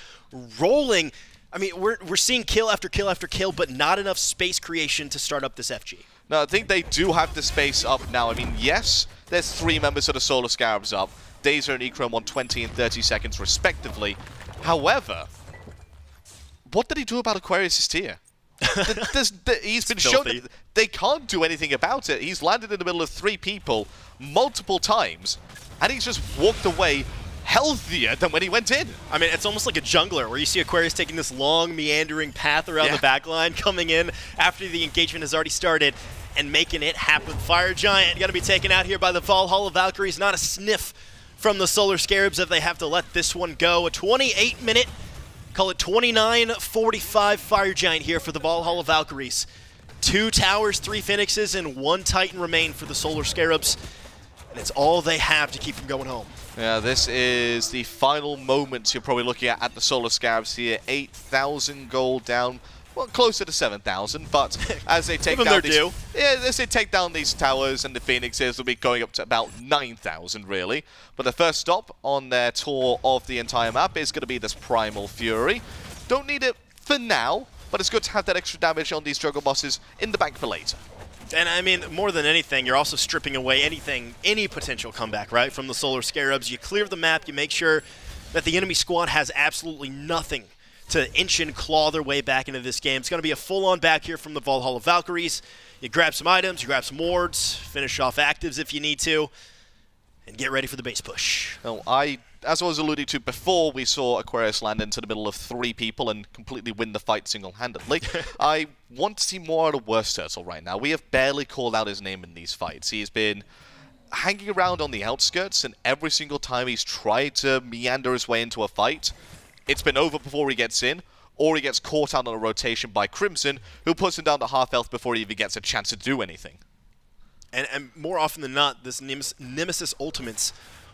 rolling. I mean, we're seeing kill after kill after kill, but not enough space creation to start up this FG. No, I think they do have the space up now. I mean, yes, there's 3 members of the Solar Scarabs up. Dazer and Echrome on 20 and 30 seconds respectively. However, what did he do about Aquarius' tier? He's been shown that they can't do anything about it. He's landed in the middle of 3 people multiple times, and he's just walked away healthier than when he went in. I mean, it's almost like a jungler where you see Aquarius taking this long, meandering path around the backline, coming in after the engagement has already started and making it happen. Fire Giant going to be taken out here by the Valhalla Valkyries. Not a sniff from the Solar Scarabs if they have to let this one go. A 28-minute, call it 29:45 Fire Giant here for the Valhalla Valkyries. 2 towers, 3 Phoenixes, and 1 Titan remain for the Solar Scarabs. And it's all they have to keep from going home. Yeah, this is the final moments you're probably looking at the Solar Scarabs here. 8,000 gold down, well, closer to 7,000. But as they take down as they take down these towers and the Phoenixes, will be going up to about 9,000 really. But the first stop on their tour of the entire map is going to be this Primal Fury. Don't need it for now, but it's good to have that extra damage on these Juggle Bosses in the bank for later. And I mean, more than anything, you're also stripping away any potential comeback, right, from the Solar Scarabs. You clear the map, you make sure that the enemy squad has absolutely nothing to inch and claw their way back into this game. It's going to be a full-on back here from the Valhalla Valkyries. You grab some items, you grab some wards, finish off actives if you need to, and get ready for the base push. No, I as I was alluding to before, we saw Aquarius land into the middle of 3 people and completely win the fight single-handedly. I want to see more out of WorstTurttle right now. We have barely called out his name in these fights. He's been hanging around on the outskirts, and every single time he's tried to meander his way into a fight, it's been over before he gets in, or he gets caught out on a rotation by Crimson, who puts him down to half health before he even gets a chance to do anything. And more often than not, this Nemesis ultimates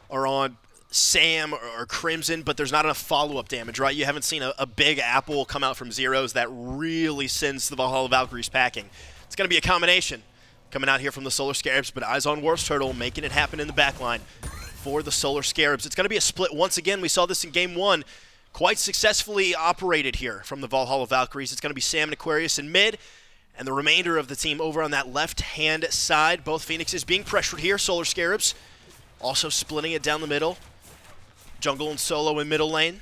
are on Sam or Crimson, but there's not enough follow-up damage, right? You haven't seen a big apple come out from Zyrhoes that really sends the Valhalla Valkyries packing. It's going to be a combination coming out here from the Solar Scarabs, but eyes on WorstTurttle, making it happen in the backline for the Solar Scarabs. It's going to be a split once again. We saw this in Game 1. Quite successfully operated here from the Valhalla Valkyries. It's going to be Sam and Aquarius in mid, and the remainder of the team over on that left-hand side. Both Phoenixes being pressured here. Solar Scarabs also splitting it down the middle. Jungle and Solo in middle lane.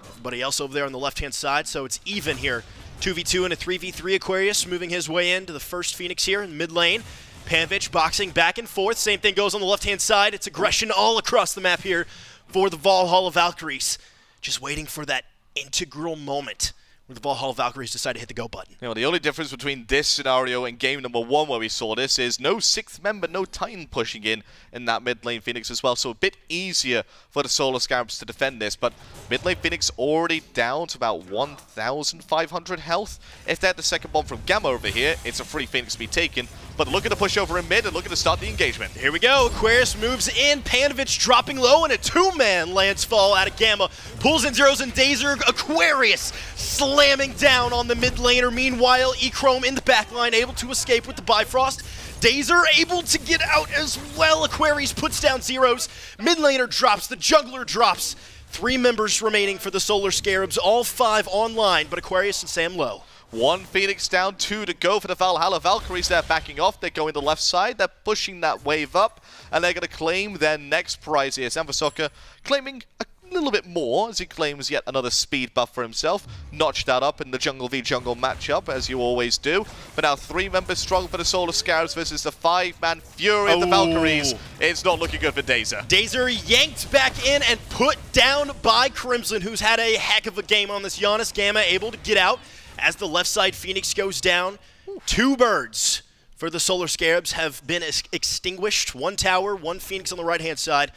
Everybody else over there on the left-hand side, so it's even here. 2v2 and a 3v3. Aquarius moving his way into the first Phoenix here in mid lane. Panvich boxing back and forth. Same thing goes on the left-hand side. It's aggression all across the map here for the Valhalla Valkyries. Just waiting for that integral moment where the Valhalla Valkyries decide to hit the go button. You know, the only difference between this scenario and game number 1 where we saw this is no 6th member, no Titan pushing in that mid lane Phoenix as well, so a bit easier for the Solar Scarabs to defend this, but mid lane Phoenix already down to about 1,500 health. If they had the second bomb from Gamma over here, it's a free Phoenix to be taken, but looking to push over in mid and looking to start the engagement. Here we go, Aquarius moves in, Panvich dropping low, and a 2-man lands fall out of Gamma, pulls in Zyrhoes and Dazer. Aquarius slamming down on the mid laner. Meanwhile, Echrome in the back line, able to escape with the Bifrost. Dazer able to get out as well. Aquarius puts down Zyrhoes. Mid laner drops, the jungler drops. 3 members remaining for the Solar Scarabs, all 5 online, but Aquarius and Sam low. 1 Phoenix down, 2 to go for the Valhalla Valkyries. They're backing off. They're going to the left side. They're pushing that wave up, and they're going to claim their next prize here. Samvasoka claiming a little bit more as he claims yet another speed buff for himself. Notched that up in the jungle v jungle matchup, as you always do. But now 3 members strong for the Solar Scarabs versus the 5-man fury of the Valkyries. It's not looking good for Dazer. Dazer yanked back in and put down by Crimson, who's had a heck of a game on this Janus. Gamma able to get out as the left side Phoenix goes down. 2 birds for the Solar Scarabs have been extinguished. 1 tower, 1 Phoenix on the right-hand side.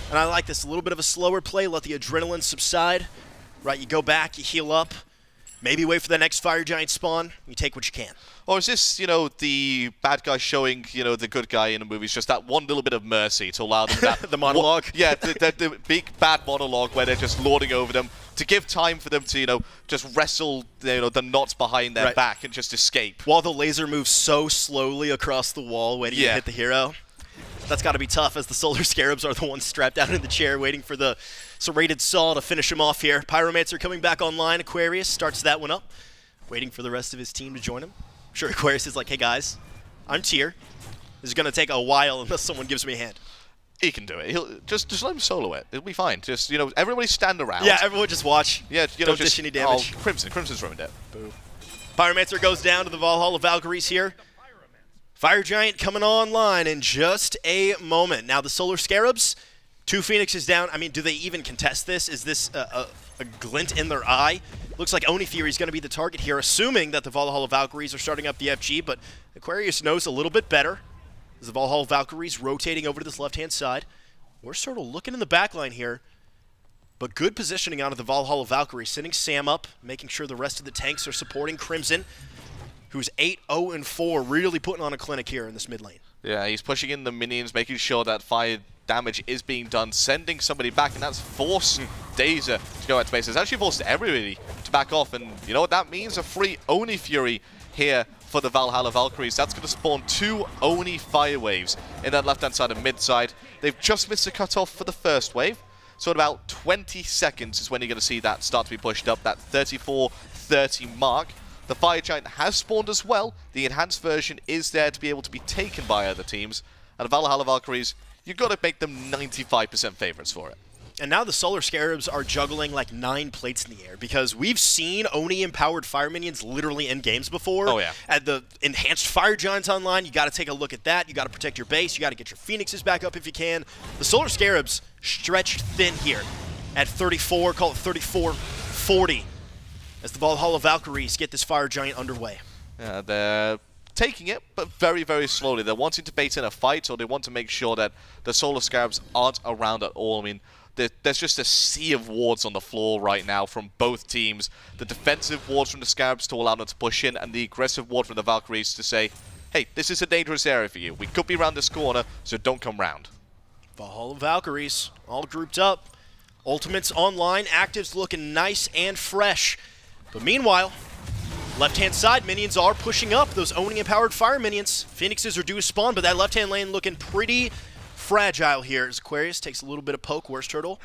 And I like this, a little bit of a slower play, let the adrenaline subside. Right, you go back, you heal up, maybe wait for the next Fire Giant spawn, you take what you can. Or is this, you know, the bad guy showing, you know, the good guy in the movies, just that one little bit of mercy to allow them that... The monologue? Yeah, the big bad monologue where they're just lording over them to give time for them to, you know, just wrestle, you know, the knots behind their back and just escape. While the laser moves so slowly across the wall waiting to hit the hero. That's got to be tough as the Solar Scarabs are the ones strapped down in the chair waiting for the serrated saw to finish him off here. Pyromancer coming back online. Aquarius starts that one up, waiting for the rest of his team to join him. I'm sure Aquarius is like, hey guys, I'm Tier. This is going to take a while unless someone gives me a hand. He can do it. He'll just let him solo it. It'll be fine. Just, you know, everybody stand around. Yeah, everyone just watch. Yeah, you know, don't dish any damage. Oh, Crimson's ruined it. Boo. Pyromancer goes down to the Valhalla Valkyries here. Fire Giant coming online in just a moment. Now the Solar Scarabs, 2 Phoenixes down. I mean, do they even contest this? Is this a glint in their eye? Looks like Oni Fury's going to be the target here, assuming that the Valhalla Valkyries are starting up the FG, but Aquarius knows a little bit better. As the Valhalla Valkyries rotating over to this left-hand side. We're sort of looking in the backline here, but good positioning out of the Valhalla Valkyries, sending Sam up, making sure the rest of the tanks are supporting Crimson, who's 8-0-4, really putting on a clinic here in this mid lane. Yeah, he's pushing in the minions, making sure that fire damage is being done, sending somebody back, and that's forced Dazer to go out to base. It's actually forced everybody to back off, and you know what that means? A free Oni Fury here for the Valhalla Valkyries. That's going to spawn 2 Oni Fire Waves in that left-hand side and mid-side. They've just missed the cutoff for the first wave, so in about 20 seconds is when you're going to see that start to be pushed up, that 34-30 mark. The Fire Giant has spawned as well. The enhanced version is there to be able to be taken by other teams. And the Valhalla Valkyries, you've got to make them 95% favorites for it. And now the Solar Scarabs are juggling like 9 plates in the air because we've seen Oni-empowered fire minions literally in games before. Oh, yeah. At the enhanced fire giants online, you got to take a look at that. You got to protect your base. You got to get your phoenixes back up if you can. The Solar Scarabs stretched thin here at 34, call it 34-40, as the Valhalla Valkyries get this fire giant underway. Yeah, they're taking it, but very, very slowly. They're wanting to bait in a fight, or they want to make sure that the Solar Scarabs aren't around at all. I mean, there's just a sea of wards on the floor right now from both teams. The defensive wards from the Scarabs to allow them to push in, and the aggressive ward from the Valkyries to say, hey, this is a dangerous area for you. We could be around this corner, so don't come round. Valhalla Valkyries all grouped up. Ultimates online, actives looking nice and fresh. But meanwhile, left-hand side, minions are pushing up. Those Oni-empowered fire minions. Phoenixes are due to spawn, but that left-hand lane looking pretty fragile here as Aquarius takes a little bit of poke. WorstTurttle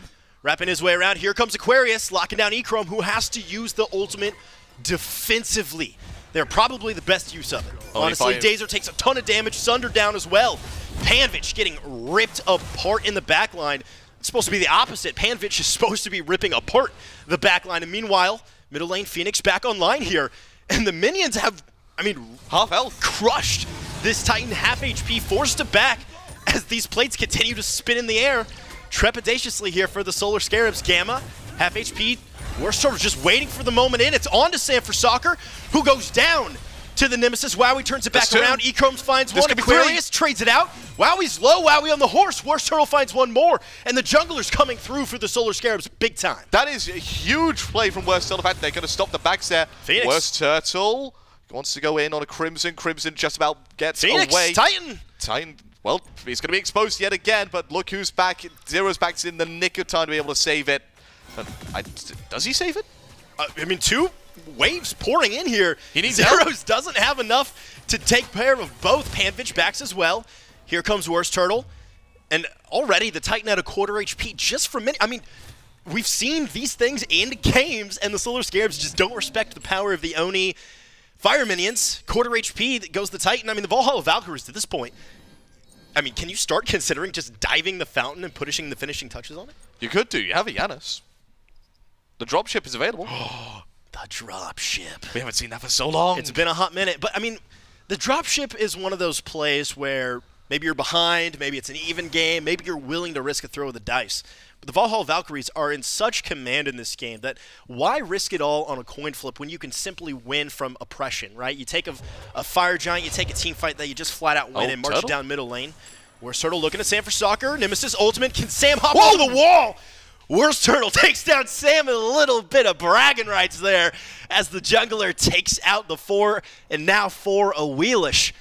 wrapping his way around. Here comes Aquarius, locking down Echrome, who has to use the ultimate defensively. They're probably the best use of it. Honestly, Dazer takes a ton of damage. Sunder down as well. Panvich getting ripped apart in the backline. It's supposed to be the opposite. Panvich is supposed to be ripping apart the backline. And meanwhile, middle lane Phoenix back online here. And the minions have, I mean, half health, crushed this Titan half HP, forced to back as these plates continue to spin in the air trepidatiously here for the Solar Scarabs. Gamma, half HP. WorstTurtle's just waiting for the moment in. It's on to Sam for Soccer, who goes down to the Nemesis. Wowy turns it back around. Echrome finds one. Aquarius trades it out. Wowy's low. Wowy on the horse. WorstTurttle finds one more. And the jungler's coming through for the Solar Scarabs big time. That is a huge play from WorstTurttle. In fact, they're going to stop the backs there. Phoenix. WorstTurttle wants to go in on a Crimson. Crimson just about gets Phoenix, away. Titan. Well, he's going to be exposed yet again, but look who's back. Zero's back in the nick of time to be able to save it. Does he save it? I mean, 2 waves pouring in here. He needs Zyrhoes doesn't have enough to take care of both. Panvich backs as well. Here comes WorstTurttle. And already the Titan at a quarter HP just for a minute. I mean, we've seen these things in games, and the Solar Scarabs just don't respect the power of the Oni fire minions. Quarter HP that goes the Titan. I mean, the Valhalla Valkyries to this point, I mean, can you start considering just diving the fountain and putting the finishing touches on it? You could do. You have a Janus. The dropship is available. The dropship. We haven't seen that for so long. It's been a hot minute. But, I mean, the dropship is one of those plays where maybe you're behind, maybe it's an even game, maybe you're willing to risk a throw of the dice. But the Valhalla Valkyries are in such command in this game that why risk it all on a coin flip when you can simply win from oppression, right? You take a fire giant, you take a team fight that you just flat out win and march down middle lane. WorstTurttle looking at Sam for Soccer. Nemesis ultimate. Can Sam hop over the wall? WorstTurtle takes down Sam, and a little bit of bragging rights there as the jungler takes out the 4, and now 4 a wheelish.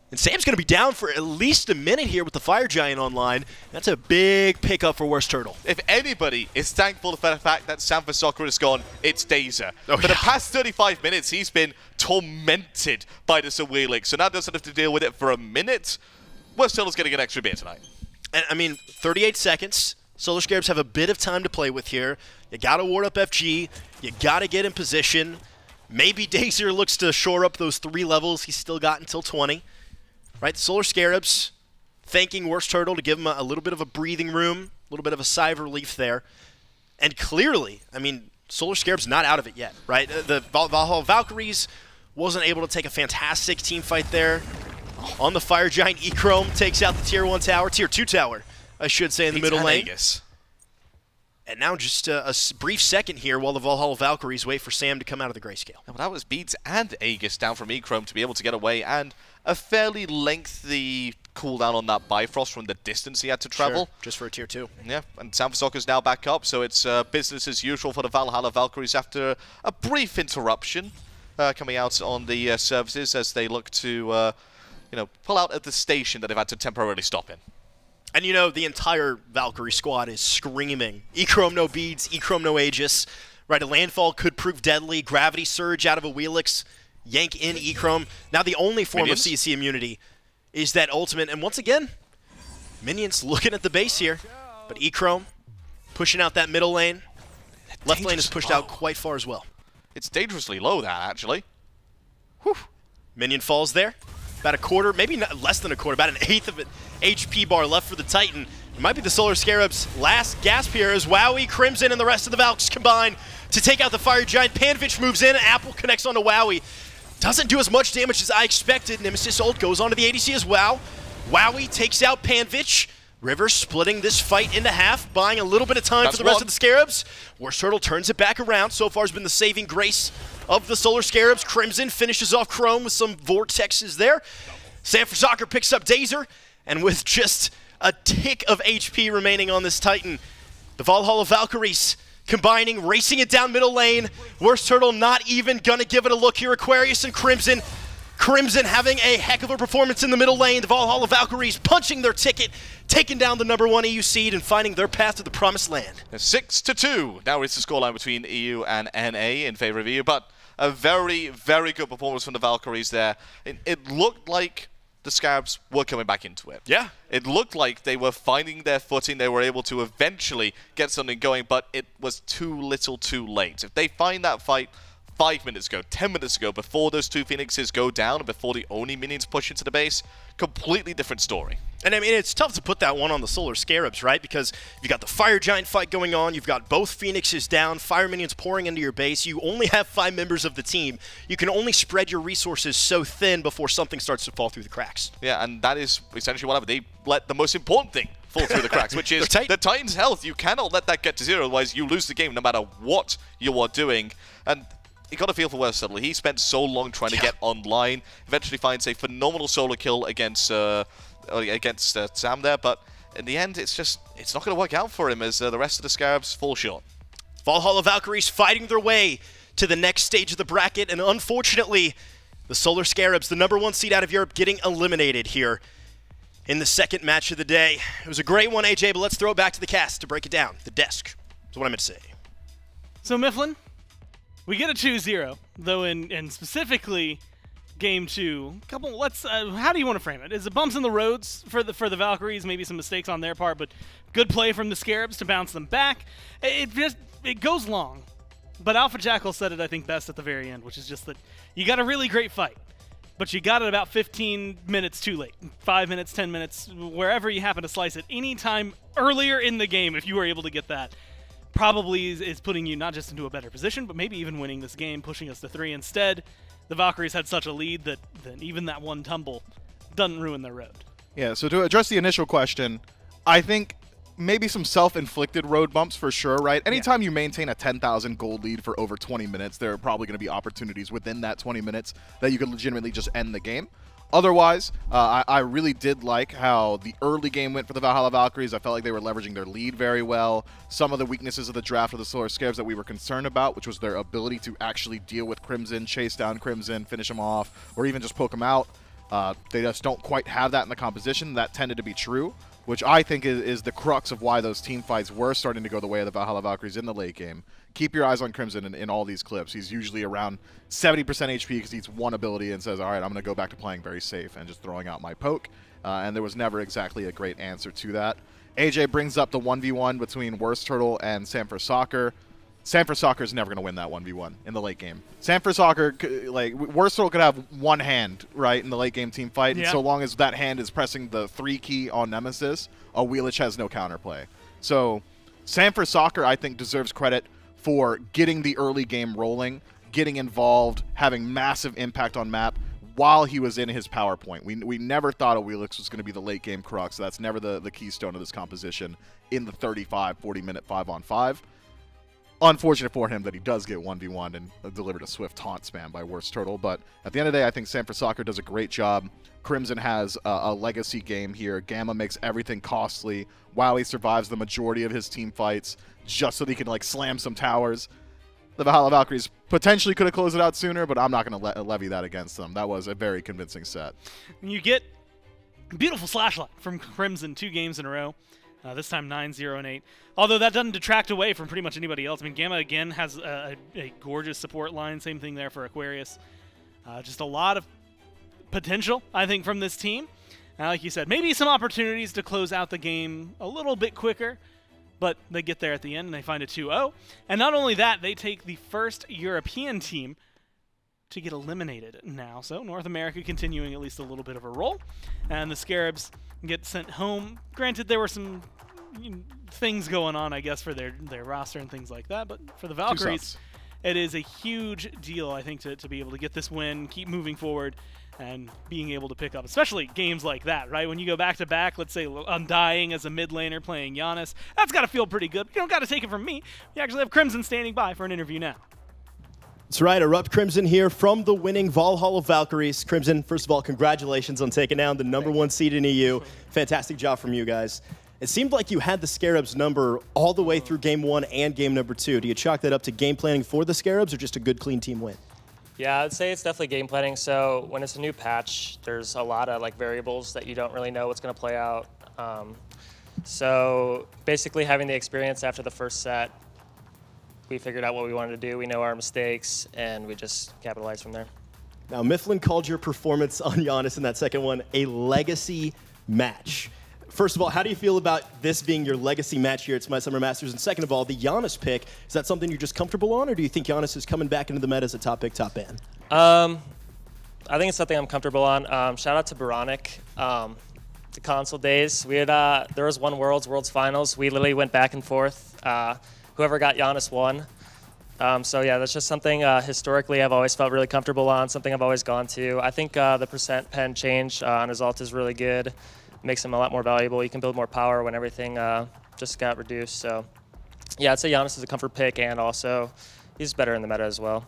And Sam's going to be down for at least a minute here with the Fire Giant online. That's a big pickup for WorstTurtle. If anybody is thankful for the fact that Sam for Soccer is gone, it's Dazer. For the past 35 minutes, he's been tormented by this Awilix, so now doesn't have to deal with it for a minute. WorstTurtle's getting an extra beer tonight. And I mean, 38 seconds. Solar Scarabs have a bit of time to play with here. You got to ward up FG. You got to get in position. Maybe Dazer looks to shore up those 3 levels he's still got until 20. Right, the Solar Scarabs thanking WorstTurttle to give him a little bit of a breathing room, a little bit of a sigh of relief there. And clearly, I mean, Solar Scarabs not out of it yet, right? The Valhalla Valkyries wasn't able to take a fantastic team fight there. On the Fire Giant, Echrome takes out the Tier 1 tower, Tier 2 tower, I should say, in the middle lane. And now just a brief second here while the Valhalla Valkyries wait for Sam to come out of the grayscale. Well, that was Beats and Aegis down from Echrome to be able to get away, and a fairly lengthy cooldown on that Bifrost from the distance he had to travel. Sure, just for a Tier 2. Yeah, and Sam for Soccer's now back up, so it's business as usual for the Valhalla Valkyries after a brief interruption coming out on the services as they look to pull out at the station that they've had to temporarily stop in. And you know, the entire Valkyrie squad is screaming. Echrome no beads, Echrome no Aegis. Right, a landfall could prove deadly. Gravity surge out of a Wheelix. Yank in Echrome. Now the only form of CC immunity is that ultimate. And once again, minions looking at the base here. But Echrome pushing out that middle lane. Left lane is pushed out quite far as well. It's dangerously low, that, actually. Whew. Minion falls there. About a quarter, maybe not, less than a quarter, about an 1/8 of an HP bar left for the Titan. It might be the Solar Scarabs' last gasp here as Wowy, Crimson, and the rest of the Valks combine to take out the Fire Giant. Panvich moves in, Apple connects onto Wowy. Doesn't do as much damage as I expected. Nemesis ult goes onto the ADC as well. Wowy takes out Panvich. River splitting this fight into half, buying a little bit of time for the rest of the Scarabs. WorstTurttle turns it back around. So far has been the saving grace of the Solar Scarabs. Crimson finishes off Chrome with some vortexes there. Soccer picks up Dazer, and with just a tick of HP remaining on this Titan, the Valhalla Valkyries combining, racing it down middle lane. WorstTurttle not even gonna give it a look here. Aquarius and Crimson. Crimson having a heck of a performance in the middle lane. The Valhalla Valkyries punching their ticket, taking down the #1 EU seed and finding their path to the promised land. 6-2. Now it's the scoreline between EU and NA in favor of EU, but a very, very good performance from the Valkyries there. It looked like the Scarabs were coming back into it. Yeah. It looked like they were finding their footing. They were able to eventually get something going, but it was too little too late. If they find that fight 5 minutes ago, 10 minutes ago, before those two Phoenixes go down and before the Oni minions push into the base, completely different story. And I mean, it's tough to put that one on the Solar Scarabs, right? Because you've got the Fire Giant fight going on, you've got both Phoenixes down, Fire Minions pouring into your base, you only have 5 members of the team. You can only spread your resources so thin before something starts to fall through the cracks. Yeah, and that is essentially what happened. They let the most important thing fall through the cracks, which is the Titan's health. You cannot let that get to 0, otherwise you lose the game no matter what you are doing. And you got to feel for WorstTurttle. He spent so long trying to get online, eventually finds a phenomenal solo kill against Sam there, but in the end, it's not going to work out for him as the rest of the Scarabs fall short. Valhalla Valkyries fighting their way to the next stage of the bracket, and unfortunately, the Solar Scarabs, the #1 seed out of Europe, getting eliminated here in the second match of the day. It was a great one, AJ, but let's throw it back to the cast to break it down. The desk is what I meant to say. So Mifflin, we get a 2-0, though in specifically Game 2. How do you want to frame it? Is it bumps in the roads for the Valkyries? Maybe some mistakes on their part, but good play from the Scarabs to bounce them back. It goes long, but Alpha Jackal said it, I think, best at the very end, which is just that you got a really great fight, but you got it about 15 minutes too late. 5 minutes, 10 minutes, wherever you happen to slice it. Any time earlier in the game, if you were able to get that, probably is putting you not just into a better position, but maybe even winning this game, pushing us to 3 instead. The Valkyries had such a lead that even that one tumble doesn't ruin their road. Yeah, so to address the initial question, I think maybe some self-inflicted road bumps for sure, right? Anytime you maintain a 10,000 gold lead for over 20 minutes, there are probably going to be opportunities within that 20 minutes that you could legitimately just end the game. Otherwise, I really did like how the early game went for the Valhalla Valkyries. I felt like they were leveraging their lead very well. Some of the weaknesses of the draft of the Solar Scarabs that we were concerned about, which was their ability to actually deal with Crimson, chase down Crimson, finish him off, or even just poke him out. They just don't quite have that in the composition. That tended to be true, which I think is the crux of why those team fights were starting to go the way of the Valhalla Valkyries in the late game. Keep your eyes on Crimson in all these clips. He's usually around 70% HP because he's one ability and says, all right, I'm going to go back to playing very safe and just throwing out my poke. And there was never exactly a great answer to that. AJ brings up the 1v1 between WorstTurttle and Sanford Soccer. Sanford Soccer is never going to win that 1v1 in the late game. Sanford Soccer, like, WorstTurtle could have one hand, right, in the late game team fight, and so long as that hand is pressing the 3 key on Nemesis, a Wheelich has no counterplay. So Sanford Soccer, I think, deserves credit for getting the early game rolling, getting involved, having massive impact on map while he was in his PowerPoint. We never thought a Wheelix was going to be the late game crux. So that's never the keystone of this composition in the 35, 40-minute 5-on-5. Unfortunate for him that he does get 1v1 and delivered a swift taunt spam by WorstTurtle. But at the end of the day, I think Sanford Soccer does a great job. Crimson has a legacy game here. Gamma makes everything costly. Wowy survives the majority of his team fights just so that he can, like, slam some towers. The Valhalla Valkyries potentially could have closed it out sooner, but I'm not going to levy that against them. That was a very convincing set. You get a beautiful slashline from Crimson 2 games in a row. This time 9-0 and 8. Although that doesn't detract away from pretty much anybody else. I mean, Gamma again has a gorgeous support line. Same thing there for Aquarius. Just a lot of potential, I think, from this team. Like you said, maybe some opportunities to close out the game a little bit quicker, but they get there at the end and they find a 2-0. And not only that, they take the first European team to get eliminated now. So North America continuing at least a little bit of a roll. And the Scarabs get sent home. Granted, there were some things going on, I guess, for their roster and things like that. But for the Valkyries, it is a huge deal, I think, to be able to get this win, keep moving forward, and being able to pick up, especially games like that, right? When you go back-to-back, let's say Undying as a mid laner playing Janus, that's got to feel pretty good. You don't got to take it from me. You actually have Crimson standing by for an interview now. That's right, ErupTCrimson here from the winning Valhalla Valkyries. Crimson, first of all, congratulations on taking down the #1 seed in EU. Fantastic job from you guys. It seemed like you had the Scarabs number all the way through Game 1 and Game #2. Do you chalk that up to game planning for the Scarabs or just a good, clean team win? Yeah, I'd say it's definitely game planning. So when it's a new patch, there's a lot of variables that you don't really know what's going to play out. So basically having the experience after the first set, we figured out what we wanted to do. We know our mistakes, and we just capitalized from there. Now, Mifflin called your performance on Janus in that second one a legacy match. First of all, how do you feel about this being your legacy match here at SMITE Summer Masters? And second of all, the Janus pick, is that something you're just comfortable on, or do you think Janus is coming back into the meta as a top pick, top ban? I think it's something I'm comfortable on. Shout out to Baronic. The console days, we had there was one Worlds Finals. We literally went back and forth. Whoever got Janus won. So yeah, that's just something historically I've always felt really comfortable on, something I've always gone to. I think the percent pen change on his ult is really good. Makes him a lot more valuable. You can build more power when everything just got reduced. So yeah, I'd say Janus is a comfort pick, and also he's better in the meta as well.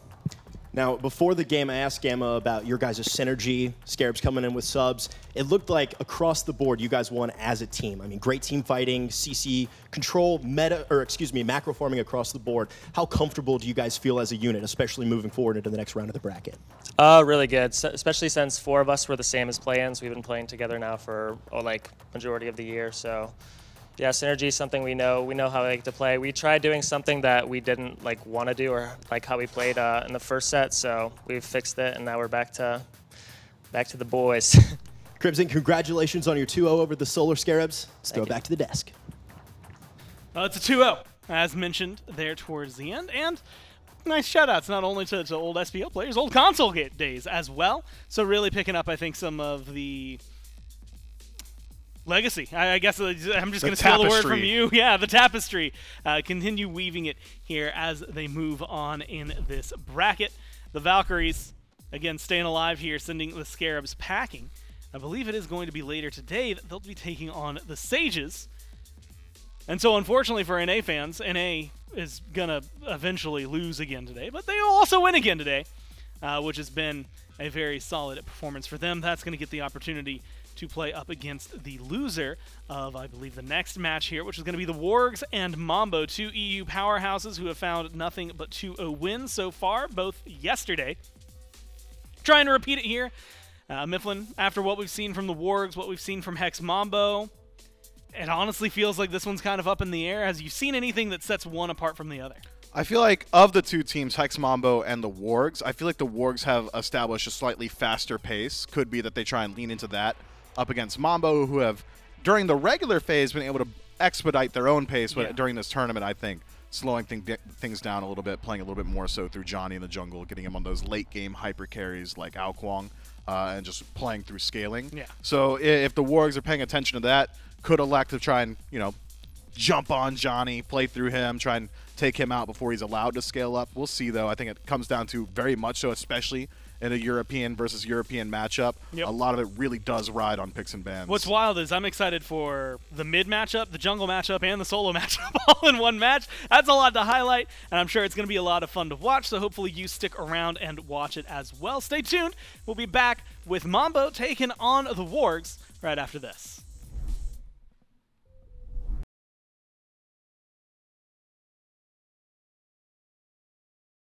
Now, before the game, I asked Gamma about your guys' synergy, Scarabs coming in with subs. It looked like across the board, you guys won as a team. I mean, great team fighting, CC control, macro farming across the board. How comfortable do you guys feel as a unit, especially moving forward into the next round of the bracket? Really good, especially since 4 of us were the same as play-ins. We've been playing together now for majority of the year, so. Yeah, synergy is something we know. We know how we like to play. We tried doing something that we didn't want to do, or how we played in the first set. So we've fixed it, and now we're back to the boys. Crimson, congratulations on your 2-0 over the Solar Scarabs. Let's go back to the desk. It's a 2-0, as mentioned there towards the end, and nice shout-outs not only to old SPO players, old console days as well. So really picking up, I think, some of the legacy. I guess I'm just going to steal the word from you. Yeah, the tapestry. Continue weaving it here as they move on in this bracket. The Valkyries, again, staying alive here, sending the Scarabs packing. I believe it is going to be later today that they'll be taking on the Sages. And so, unfortunately for NA fans, NA is going to eventually lose again today, but they will also win again today, which has been a very solid performance for them. That's going to get the opportunity to play up against the loser of, I believe, the next match here, which is going to be the Wargs and Mambo, 2 EU powerhouses who have found nothing but 2-0 wins so far, both yesterday. Trying to repeat it here. Mifflin, after what we've seen from the Wargs, what we've seen from Hex Mambo, it honestly feels like this one's kind of up in the air. Have you seen anything that sets one apart from the other? I feel like of the 2 teams, Hex Mambo and the Wargs, I feel like the Wargs have established a slightly faster pace. Could be that they try and lean into that up against Mambo, who have, during the regular phase, been able to expedite their own pace. But during this tournament, I think, slowing things down a little bit, playing a little bit more so through Johnny in the jungle, getting him on those late-game hyper carries like Ao Kwang, and just playing through scaling. Yeah. So if the Wargs are paying attention to that, could elect to try and, jump on Johnny, play through him, try and take him out before he's allowed to scale up. We'll see, though. I think it comes down to very much so, especially in a European versus European matchup. A lot of it really does ride on picks and bans. What's wild is I'm excited for the mid matchup, the jungle matchup, and the solo matchup all in one match. That's a lot to highlight, and I'm sure it's going to be a lot of fun to watch, so hopefully you stick around and watch it as well. Stay tuned. We'll be back with Mambo taking on the Wargs right after this.